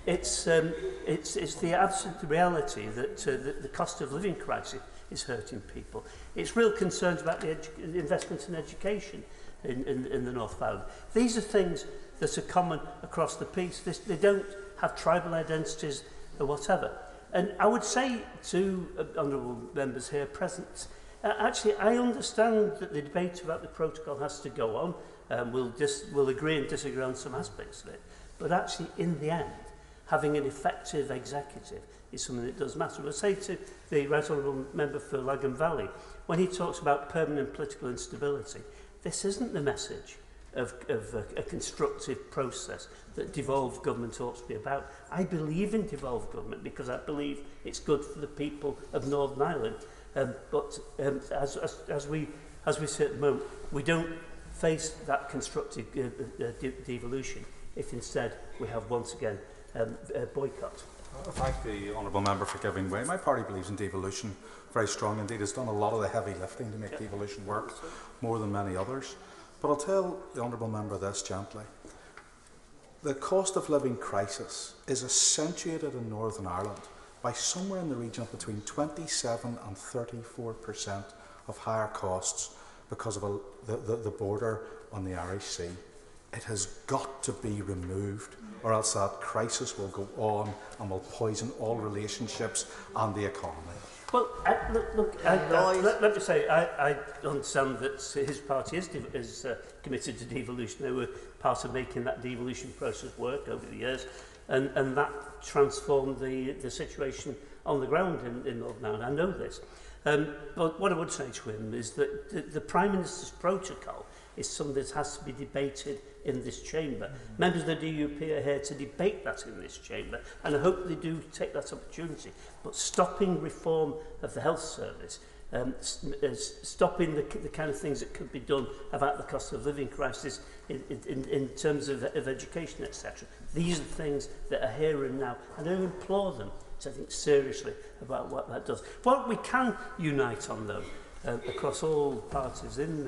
It's the absolute reality that the cost of living crisis is hurting people. It's real concerns about the investment in education in the north of Ireland. These are things that are common across the piece. They don't have tribal identities or whatever. And I would say to honourable members here present, actually I understand that the debate about the protocol has to go on. We'll agree and disagree on some aspects of it. But actually, in the end, having an effective executive is something that does matter. I'll say to the Right Honourable Member for Lagan Valley, when he talks about permanent political instability, this isn't the message of a constructive process that devolved government ought to be about. I believe in devolved government because I believe it's good for the people of Northern Ireland. But as we sit at the moment, we don't face that constructive devolution if instead we have once again a boycott. I thank the honourable member for giving way. My party believes in devolution very strong indeed. It's done a lot of the heavy lifting to make devolution work, more than many others. But I'll tell the honourable member this gently. The cost of living crisis is accentuated in Northern Ireland by somewhere in the region of between 27 and 34% of higher costs because of the border on the Irish Sea. It has got to be removed, or else that crisis will go on and will poison all relationships and the economy. Well, let me say, I understand that his party is committed to devolution. They were part of making that devolution process work over the years, and that transformed the situation on the ground in Northern Ireland. I know this. But what I would say to him is that the Prime Minister's protocol is something that has to be debated in this chamber. Members of the DUP are here to debate that in this chamber, and I hope they do take that opportunity. But stopping reform of the health service, stopping the kind of things that could be done about the cost of living crisis in terms of education, etc. These are things that are here and now, and I implore them to think seriously about what that does. What we can unite on, though, across all parties in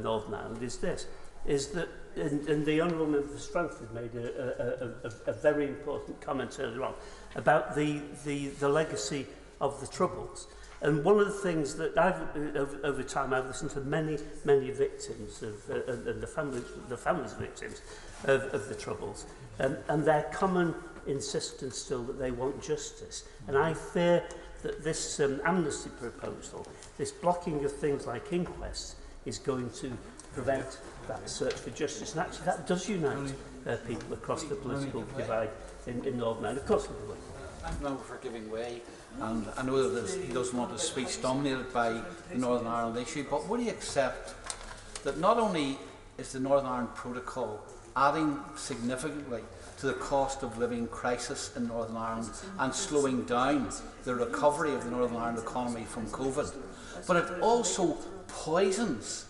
Northern Ireland is this, is that, and the Honourable Member for Strangford made a very important comment earlier on about the legacy of the Troubles. And one of the things that over time I've listened to many victims and the families of victims of the Troubles, and their common insistence still that they want justice. And I fear that this amnesty proposal, this blocking of things like inquests, is going to prevent that search for justice. And actually that does unite people across the political divide in Northern Ireland. Of course we will. Thank you for giving way. And I know that he doesn't want his speech dominated by the Northern Ireland issue, but would he accept that not only is the Northern Ireland Protocol adding significantly to the cost of living crisis in Northern Ireland and slowing down the recovery of the Northern Ireland economy from COVID, but it also poisons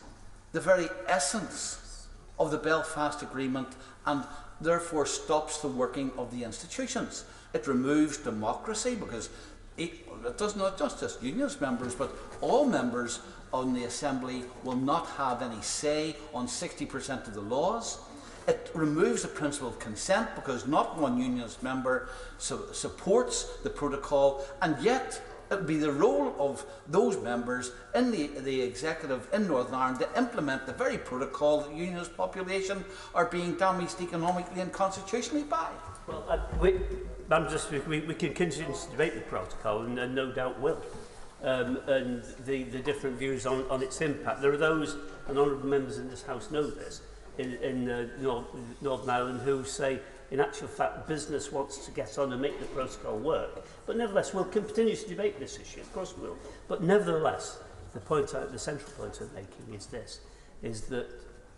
the very essence of the Belfast Agreement and therefore stops the working of the institutions. It removes democracy because it does not just unionist members, but all members on the Assembly will not have any say on 60% of the laws. It removes the principle of consent because not one unionist member supports the protocol, and yet it would be the role of those members in the executive in Northern Ireland to implement the very protocol that the unionist population are being damaged economically and constitutionally by. Well, we can continue to debate the protocol, and no doubt will. And the different views on its impact. There are those, and honourable members in this House know this, in Northern Ireland who say, in actual fact, business wants to get on and make the protocol work. But nevertheless, we'll continue to debate this issue, of course we will. But nevertheless, the central point I'm making is this, is that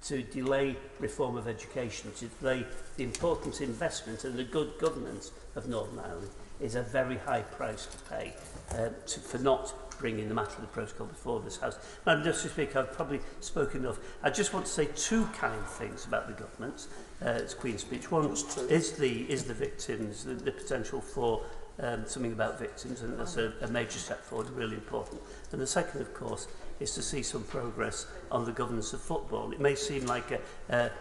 to delay reform of education, to delay the important investment and the good governance of Northern Ireland is a very high price to pay for not bringing the matter of the protocol before this House. Madam Deputy Speaker, I've probably spoken enough. I just want to say two kind things about the government. It's Queen's Speech. One is the victims, the potential for something about victims, and that's a major step forward, really important. And the second, of course, is to see some progress on the governance of football. It may seem like a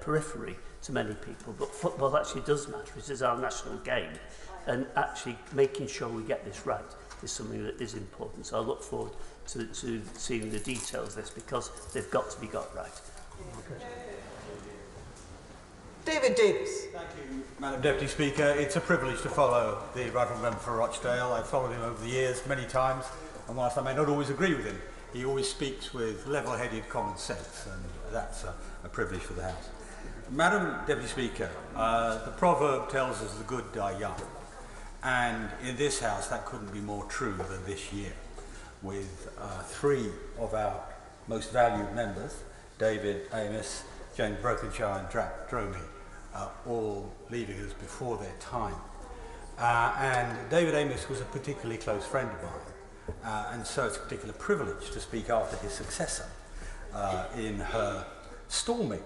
periphery to many people, but football actually does matter. It is our national game, and actually making sure we get this right is something that is important. So I look forward to seeing the details of this, because they've got to be got right. David Davis. Thank you, Madam Deputy Speaker. It's a privilege to follow the Right Honourable Member for Rochdale. I've followed him over the years many times, and whilst I may not always agree with him, he always speaks with level-headed common sense, and that's a privilege for the House. Madam Deputy Speaker, the proverb tells us the good die young. And in this House, that couldn't be more true than this year, with three of our most valued members, David Amos, James Brokenshire and Drac Dromey, all leaving us before their time. And David Amos was a particularly close friend of mine, and so it's a particular privilege to speak after his successor in her storming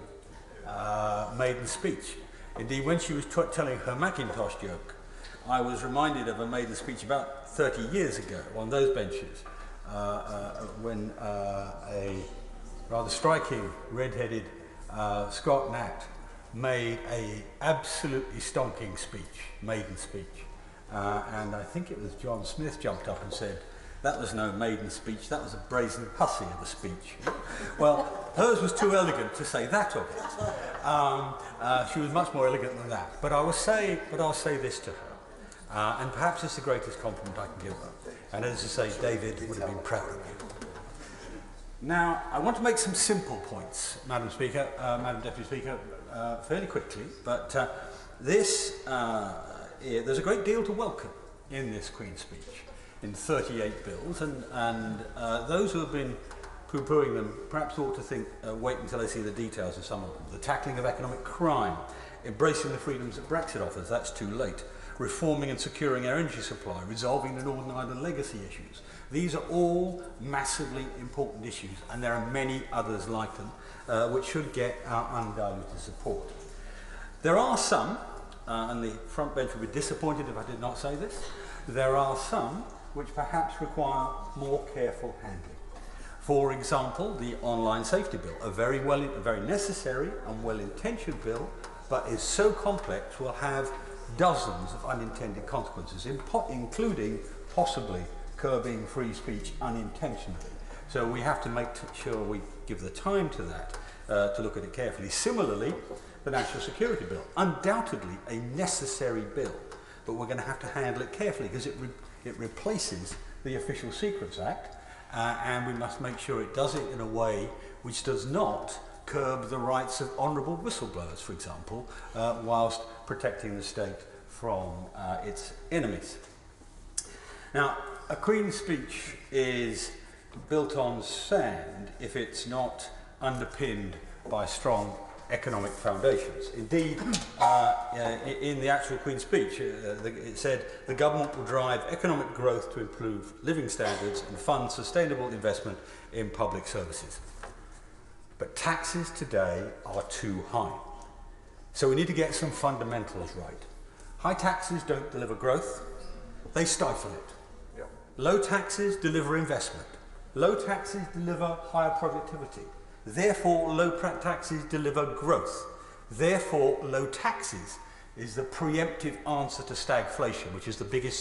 maiden speech. Indeed, when she was telling her Macintosh joke, I was reminded of a maiden speech about 30 years ago on those benches when a rather striking red-headed Scot Nat made a absolutely stonking speech, maiden speech. And I think it was John Smith jumped up and said, "That was no maiden speech, that was a brazen hussy of a speech." Well, hers was too elegant to say that of it. She was much more elegant than that. But I'll say this to her. And perhaps it's the greatest compliment I can give her. And as I say, David would have been proud of you. Now, I want to make some simple points, Madam Speaker, Madam Deputy Speaker, fairly quickly. But there's a great deal to welcome in this Queen's Speech, in 38 bills, and those who have been poo-pooing them perhaps ought to think, wait until they see the details of some of them. The tackling of economic crime, embracing the freedoms that Brexit offers, that's too late. Reforming and securing our energy supply, resolving the Northern Ireland legacy issues. These are all massively important issues, and there are many others like them, which should get our undiluted support. There are some, and the front bench would be disappointed if I did not say this, there are some which perhaps require more careful handling. For example, the online safety bill, a very necessary and well-intentioned bill, but is so complex will have dozens of unintended consequences, including possibly curbing free speech unintentionally. So we have to make sure we give the time to that, to look at it carefully. Similarly, the National Security Bill, undoubtedly a necessary bill, but we're going to have to handle it carefully because it replaces the Official Secrets Act, and we must make sure it does it in a way which does not curb the rights of honourable whistleblowers, for example, whilst protecting the state from its enemies. Now, a Queen's Speech is built on sand if it's not underpinned by strong economic foundations. Indeed, in the actual Queen's Speech, it said, the government will drive economic growth to improve living standards and fund sustainable investment in public services. But taxes today are too high. So we need to get some fundamentals right. High taxes don't deliver growth, they stifle it. Yep. Low taxes deliver investment. Low taxes deliver higher productivity. Therefore, low taxes deliver growth. Therefore, low taxes is the preemptive answer to stagflation, which is the biggest threat